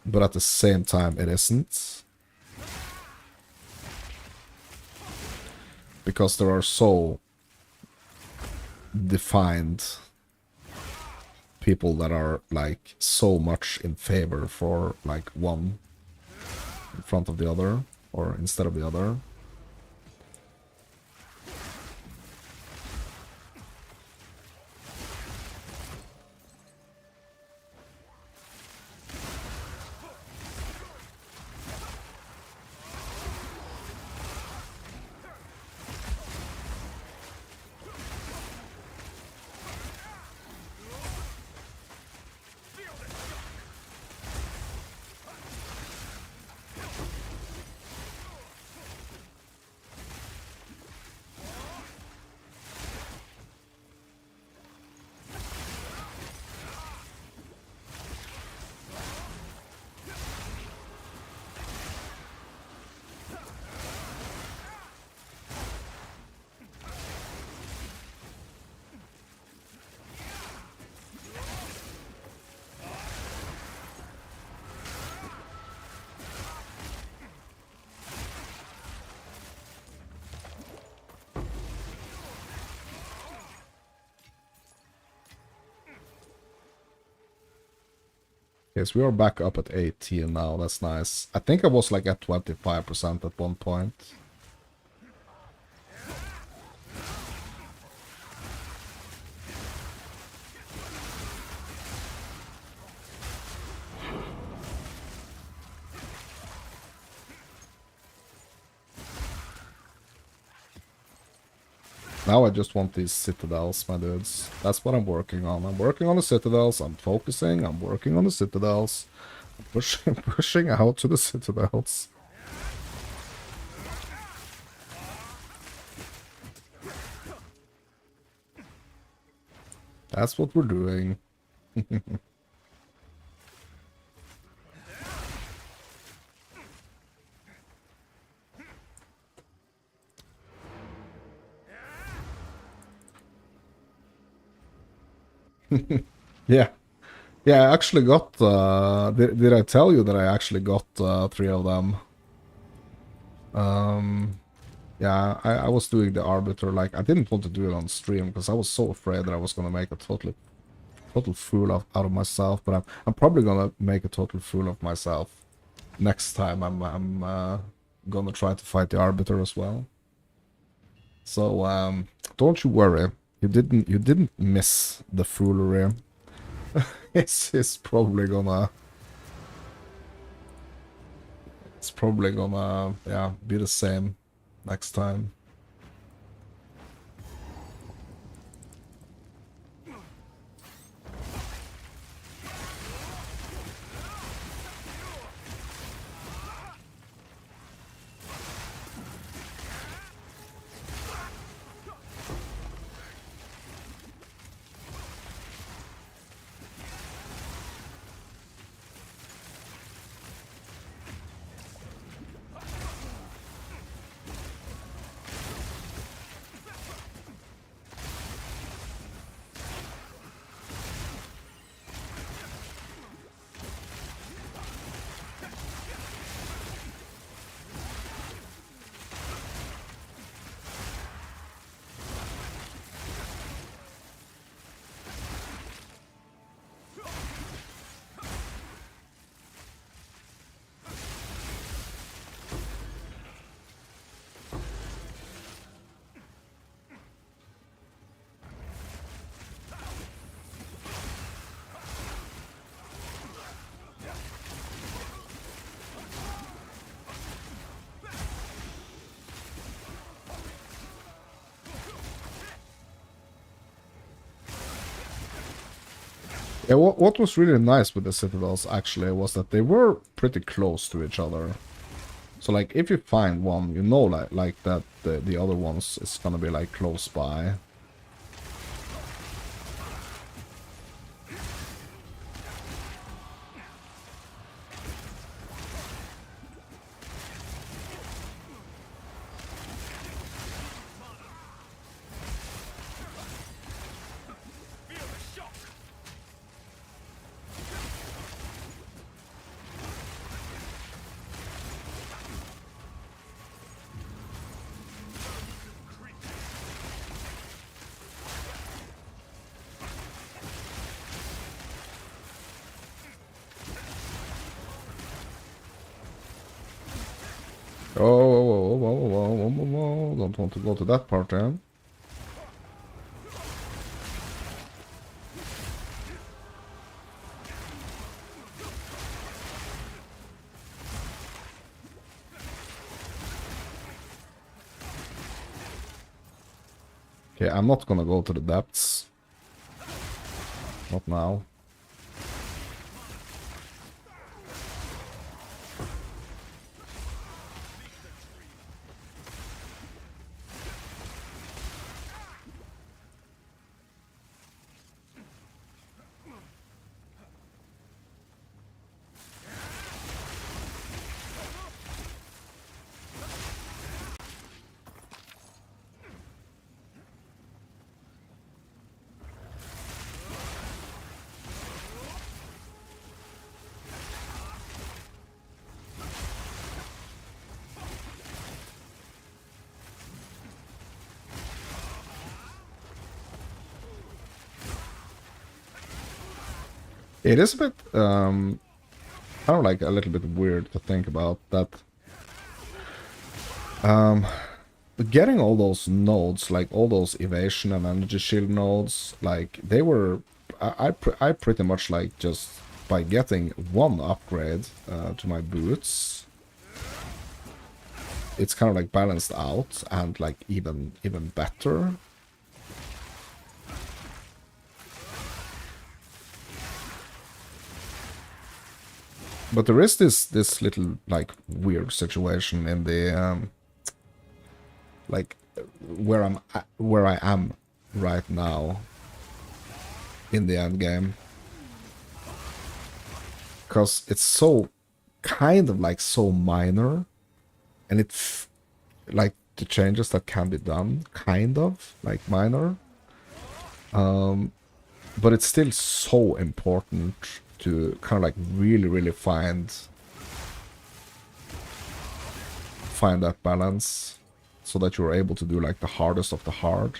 but at the same time it isn't, because there are so defined people that are like so much in favor for like one in front of the other or instead of the other. Okay, so we are back up at 18 now. That's nice. I think I was like at 25% at one point. Now I just want these citadels, my dudes. That's what I'm working on. I'm working on the citadels. I'm focusing. I'm working on the citadels. I'm pushing out to the citadels. That's what we're doing. Yeah. Yeah, I actually got, did I tell you that I actually got 3 of them? Yeah, I was doing the Arbiter, like, I didn't want to do it on stream, because I was so afraid that I was gonna make a total fool out of myself, but I'm probably gonna make a total fool of myself next time I'm gonna try to fight the Arbiter as well. So, don't you worry, you didn't miss the foolery. It's probably gonna... It's probably gonna, yeah, be the same next time. Yeah, what was really nice with the Citadels actually was that they were pretty close to each other. So like if you find one, you know like that the other ones is gonna be like close by. Oh, don't want to go to that part then. Okay, I'm not gonna go to the depths. Not now. It is a bit kind of like a little bit weird to think about that. Um, getting all those nodes, like all those evasion and energy shield nodes, like they were, I pretty much like just by getting one upgrade to my boots, it's kind of like balanced out and like even better. But there is this little like weird situation in the like where I am right now in the end game, because it's so kind of like so minor, and it's like the changes that can be done kind of like minor, but it's still so important to kind of like really find that balance so that you're able to do like the hardest of the hard.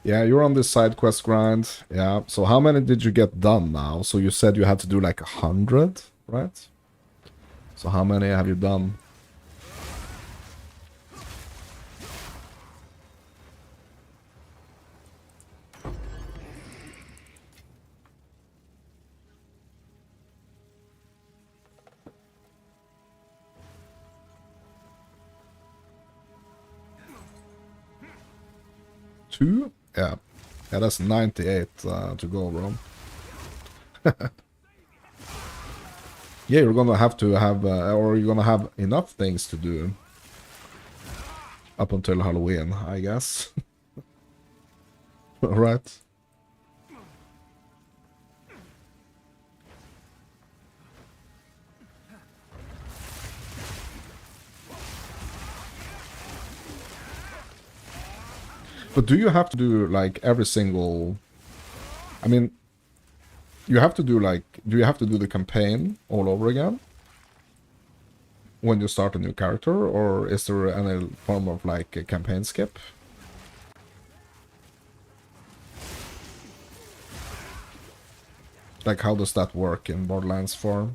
Yeah, you're on this side quest grind. Yeah, so how many did you get done now? So you said you had to do like 100, right? So how many have you done? Two? Yeah. Yeah, that's 98 to go, bro. Yeah, you're gonna have to have, or you're gonna have enough things to do up until Halloween, I guess. Right? But do you have to do like every single... I mean, you have to do like... Do you have to do the campaign all over again when you start a new character, or is there any form of like a campaign skip? Like, how does that work in Borderlands 4?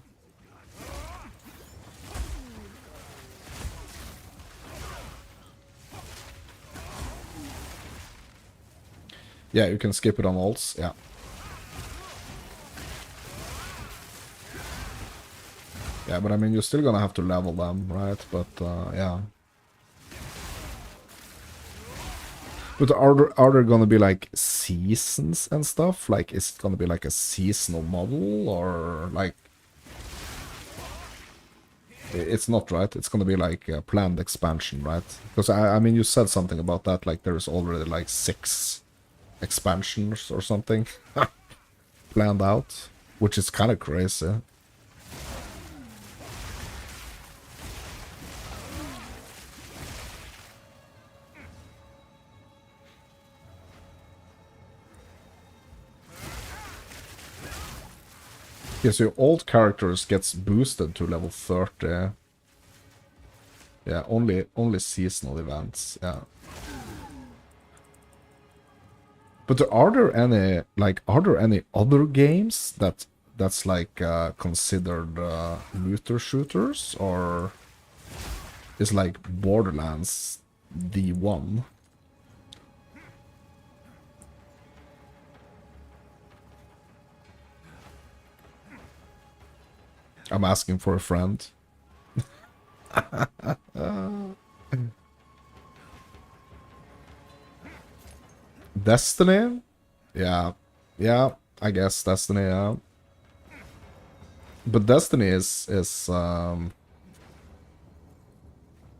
Yeah, you can skip it on alts, yeah. Yeah, but I mean, you're still gonna have to level them, right? But, yeah. But are there gonna be, like, seasons and stuff? Like, is it gonna be, like, a seasonal model, or, like... It's not, right? It's gonna be, like, a planned expansion, right? Because, I mean, you said something about that, like, there's already, like, 6 expansions or something planned out, which is kind of crazy. Yeah, so your old characters gets boosted to level 30. Yeah, only seasonal events, yeah. But are there any other games that's like considered looter shooters, or is like Borderlands the one? I'm asking for a friend. Destiny? Yeah. Yeah, I guess Destiny, yeah. But Destiny is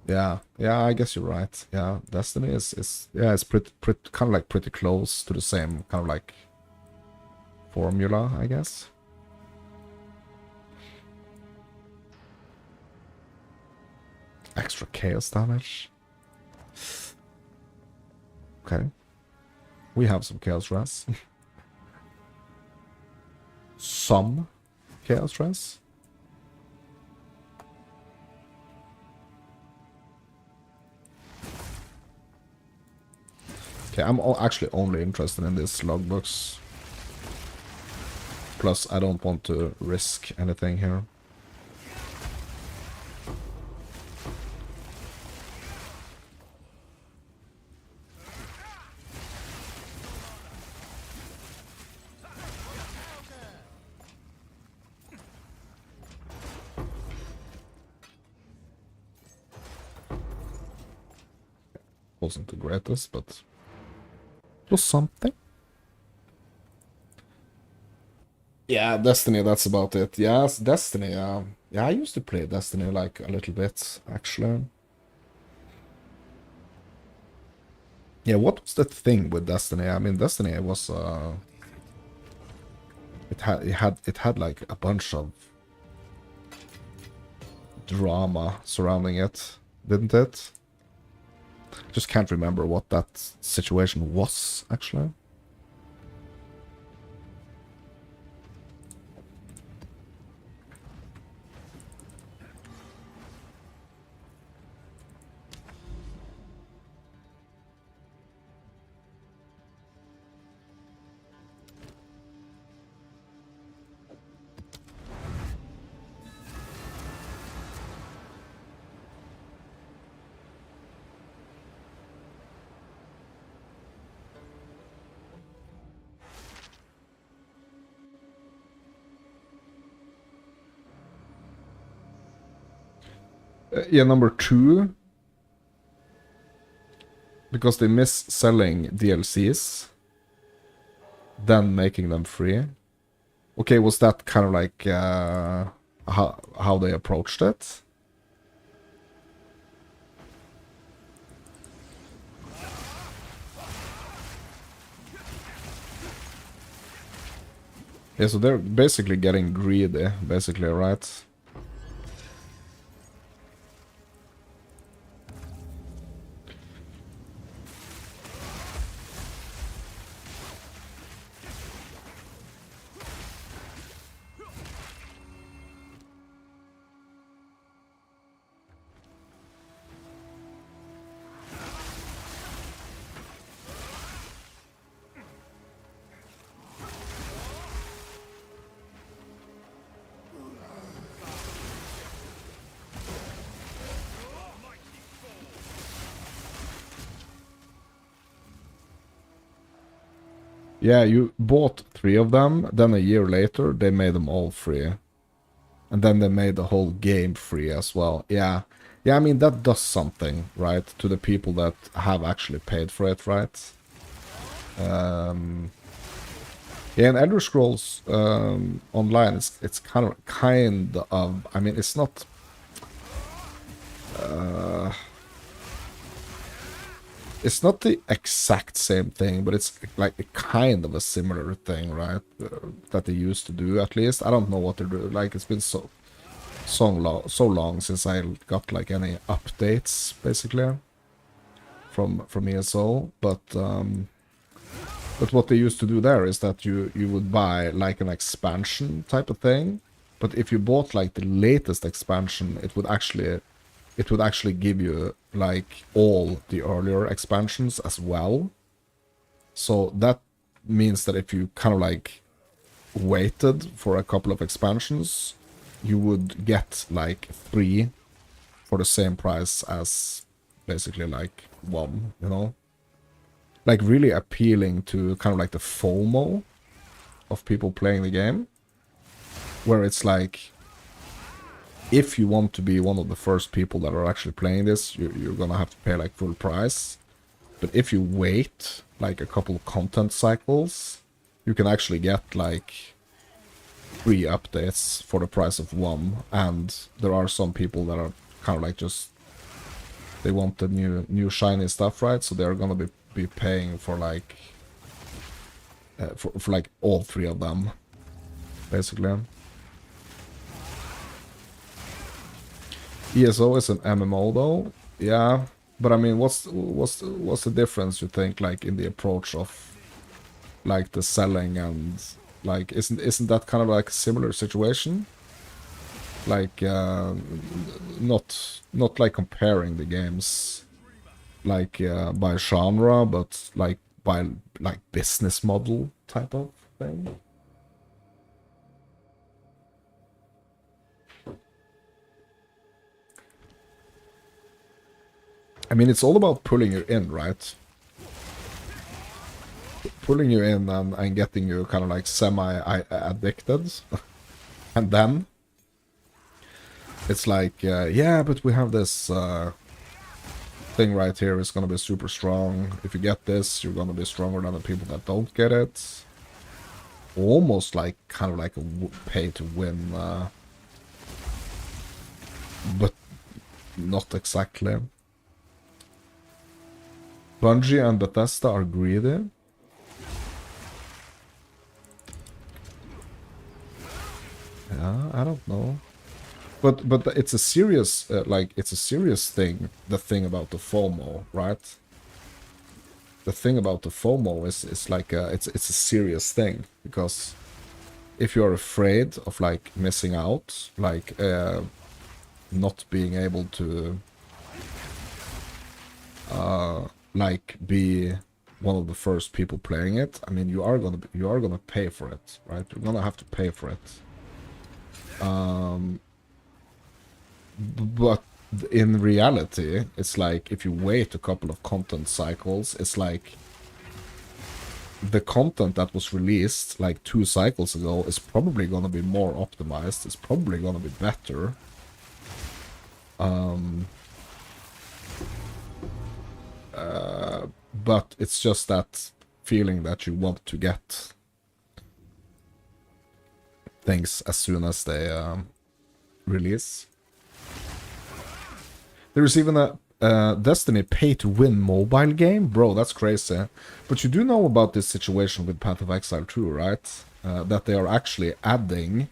yeah, yeah, I guess you're right. Yeah, Destiny is yeah, it's pretty kind of like pretty close to the same kind of like formula, I guess. Extra chaos damage. Okay. We have some chaos stress. Some chaos stress. Okay, I'm actually only interested in these logbooks. Plus, I don't want to risk anything here. Wasn't the greatest, but it was something. Yeah, Destiny, that's about it. Yes, Destiny, yeah, I used to play Destiny like a little bit, actually. Yeah, what was the thing with Destiny? I mean, Destiny was, it had like a bunch of drama surrounding it, didn't it? Just can't remember what that situation was, actually. Yeah, number 2. Because they miss selling DLCs, then making them free. Okay, was that kind of like how they approached it? Yeah, so they're basically getting greedy, basically, right? Yeah, you bought 3 of them, then a year later they made them all free. And then they made the whole game free as well. Yeah. Yeah, I mean, that does something, right? To the people that have actually paid for it, right? Yeah, in Elder Scrolls Online, it's kind of, I mean, it's not... It's not the exact same thing, but it's like a kind of a similar thing, right? That they used to do, at least. I don't know what they're doing. Like, it's been so long since I got like any updates, basically, from ESO. But what they used to do there is that you would buy like an expansion type of thing. But if you bought like the latest expansion, it would actually give you like all the earlier expansions as well. So that means that if you kind of like waited for a couple of expansions, you would get like 3 for the same price as basically like 1, you know? Like really appealing to kind of like the FOMO of people playing the game, where it's like, if you want to be one of the first people that are actually playing this, you're gonna have to pay like full price. But if you wait like a couple of content cycles, you can actually get like 3 updates for the price of 1. And there are some people that are kind of like just, they want the new shiny stuff, right? So they're gonna be paying for like for like all 3 of them, basically. ESO is an MMO though, yeah. But I mean, what's the difference, you think, like in the approach of like the selling, and like isn't that kind of like a similar situation? Like not like comparing the games, like by genre, but like by like business model type of thing. I mean, it's all about pulling you in, right? Pulling you in and getting you kind of like semi-addicted. And then it's like, yeah, but we have this thing right here. It's gonna be super strong. If you get this, you're gonna be stronger than the people that don't get it. Almost like, kind of like a pay-to-win, but not exactly. Bungie and Bethesda are greedy. Yeah, I don't know. But it's a serious, like, it's a serious thing, the thing about the FOMO, right? The thing about the FOMO is like, it's a serious thing, because if you're afraid of, like, missing out, like, not being able to, like, be one of the first people playing it, I mean, you are gonna pay for it, right? You're gonna have to pay for it. But in reality, it's like, if you wait a couple of content cycles, it's like the content that was released like 2 cycles ago is probably gonna be more optimized. It's probably gonna be better. But it's just that feeling that you want to get things as soon as they release. There's even a Destiny pay-to-win mobile game? Bro, that's crazy. But you do know about this situation with Path of Exile 2, right? That they are actually adding,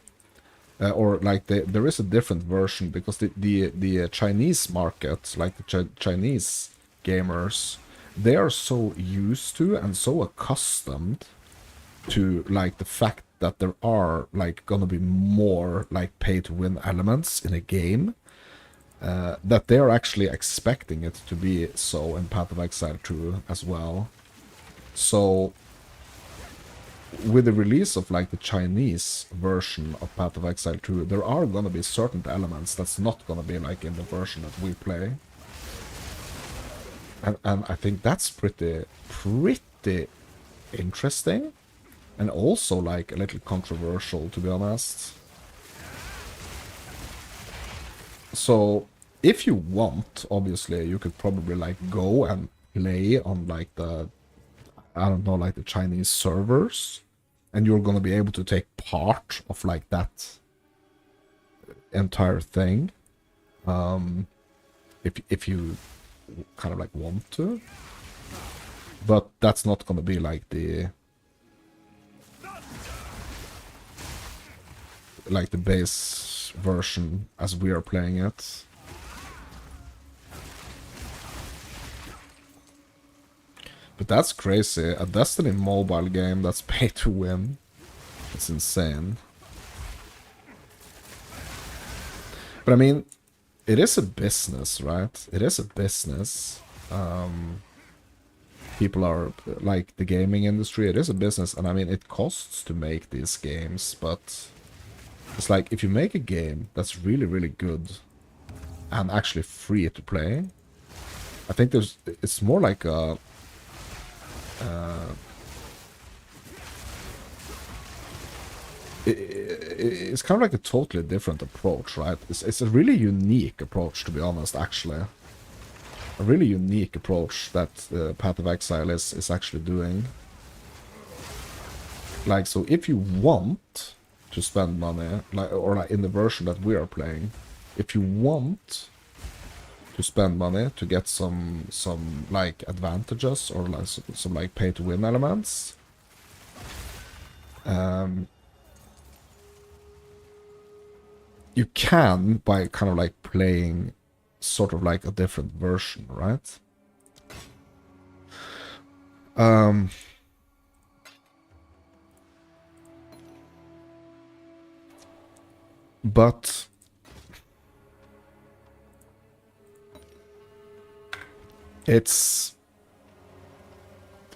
or like there is a different version, because the Chinese market, like the Chinese gamers, they are so used to and so accustomed to like the fact that there are like gonna be more like pay-to-win elements in a game, that they are actually expecting it to be so in Path of Exile 2 as well. So with the release of like the Chinese version of Path of Exile 2, there are gonna be certain elements that's not gonna be like in the version that we play. And I think that's pretty interesting. And also like a little controversial, to be honest. So if you want, obviously, you could probably like go and play on like the, I don't know, like the Chinese servers, and you're gonna be able to take part of like that entire thing, if you kind of like want to. But that's not gonna be like the base version as we are playing it. But that's crazy. A Destiny mobile game that's pay to win. It's insane. But I mean, it is a business, right? It is a business. People are, like, the gaming industry, it is a business. And I mean, it costs to make these games, but it's like, if you make a game that's really, really good and actually free to play, I think it's more like a, it's kind of like a totally different approach, right? It's a really unique approach, to be honest, actually. A really unique approach that Path of Exile is actually doing. Like, so if you want to spend money, like, or like in the version that we are playing, if you want to spend money to get some like advantages, or like some like pay to win elements, you can, by kind of like playing sort of like a different version, right? But it's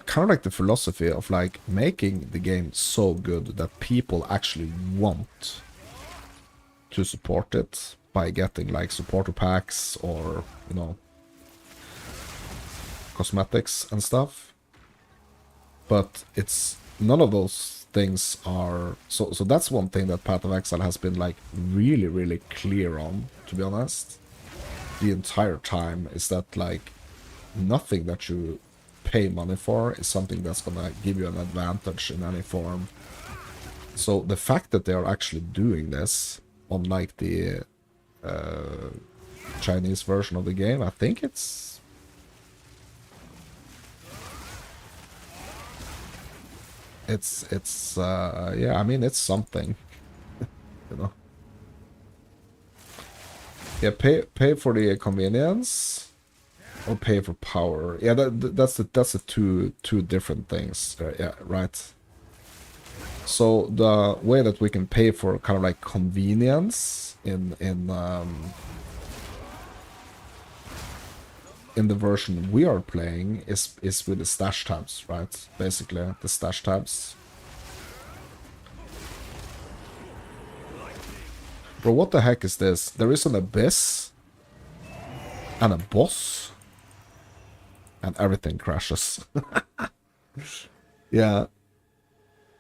kind of like the philosophy of like making the game so good that people actually want to support it by getting like supporter packs or, you know, cosmetics and stuff. But it's none of those things are so that's one thing that Path of Exile has been like really clear on, to be honest, the entire time, is that like nothing that you pay money for is something that's gonna give you an advantage in any form. So the fact that they are actually doing this on like the Chinese version of the game, I think it's yeah, I mean, it's something, you know. Yeah, pay for the convenience or pay for power. Yeah, that's the two different things. Yeah, right. So the way that we can pay for kind of like convenience in the version we are playing is with the stash tabs, right? Basically, the stash tabs. Bro, what the heck is this? There is an abyss and a boss, and everything crashes. Yeah.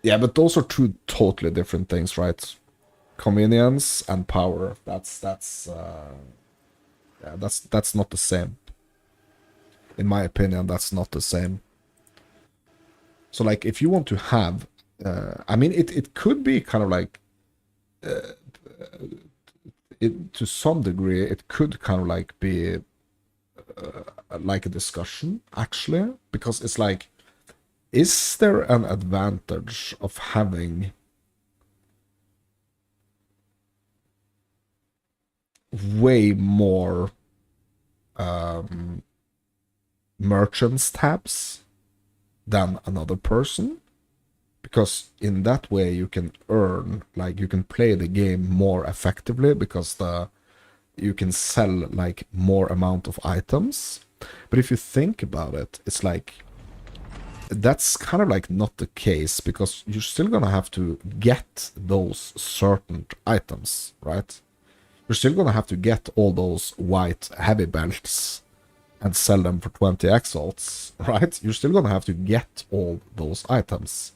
Yeah, but those are two totally different things, right? Convenience and power. Yeah, that's not the same. In my opinion, that's not the same. So like if you want to have I mean, it could be kind of like to some degree it could kind of like be like a discussion, actually, because it's like, is there an advantage of having way more merchants tabs than another person? Because in that way you can earn, like you can play the game more effectively, because you can sell like more amount of items. But if you think about it, it's like that's kind of like not the case, because you're still gonna have to get those certain items, right? You're still gonna have to get all those white heavy belts and sell them for 20 exalts, right? You're still gonna have to get all those items.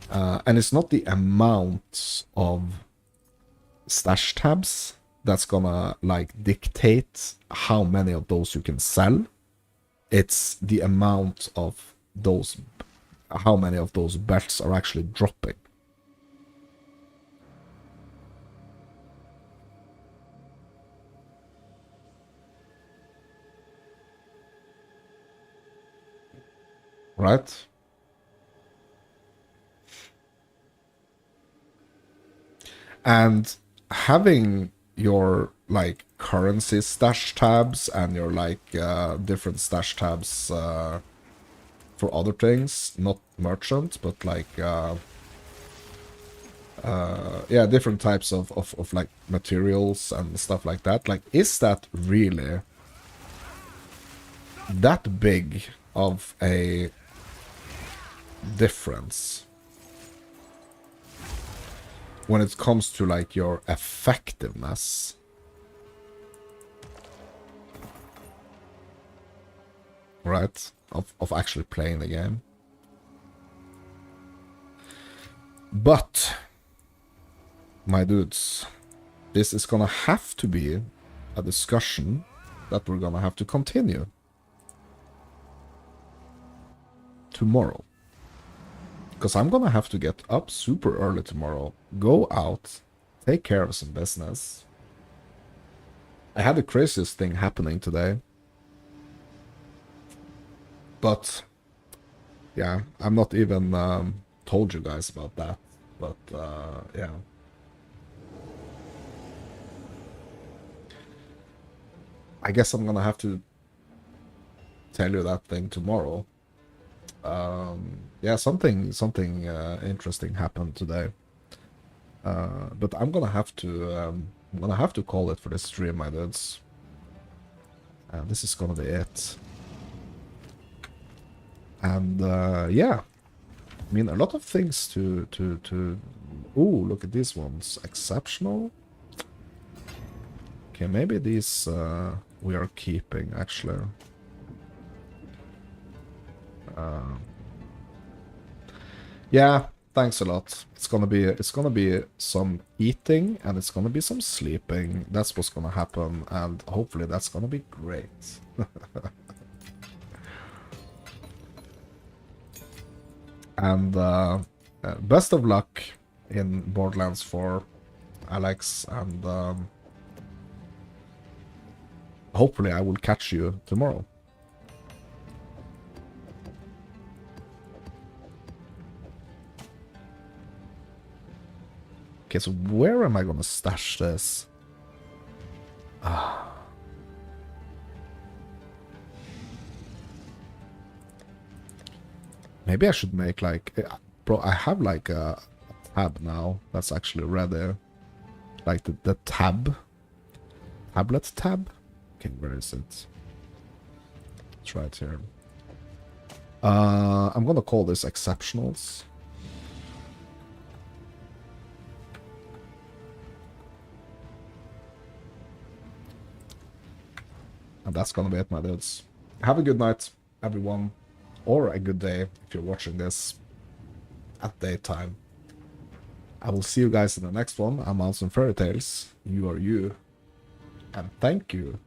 And it's not the amount of stash tabs that's gonna like dictate how many of those you can sell. It's the amount of those, how many of those belts are actually dropping. Right? And having your like currency stash tabs and your like different stash tabs for other things, not merchant, but like yeah, different types of like materials and stuff like that. Like, is that really that big of a difference when it comes to like your effectiveness? Right? Of actually playing the game. But my dudes, this is gonna have to be a discussion that we're gonna have to continue tomorrow. Because I'm gonna have to get up super early tomorrow, go out, take care of some business. I had the craziest thing happening today. But yeah, I'm not even told you guys about that. But yeah. I guess I'm gonna have to tell you that thing tomorrow. Yeah, something interesting happened today. But I'm gonna have to call it for this stream, my dudes. This is gonna be it. And yeah, I mean, a lot of things to Ooh, look at these ones. Exceptional. Okay, maybe these we are keeping actually. Yeah, thanks a lot. It's gonna be some eating and it's gonna be some sleeping. That's what's gonna happen, and hopefully that's gonna be great. And best of luck in Borderlands 4, Alex, and hopefully I will catch you tomorrow. Okay, so where am I gonna stash this? Maybe I should make like... Bro, I have like a tab now that's actually ready. Like the tab. Tablet tab? Okay, where is it? It's right here. I'm gonna call this Exceptionals. And that's gonna be it, my dudes. Have a good night, everyone. Or a good day if you're watching this at daytime. I will see you guys in the next one. I'm Mounts and Fairy Tales. You are you. And thank you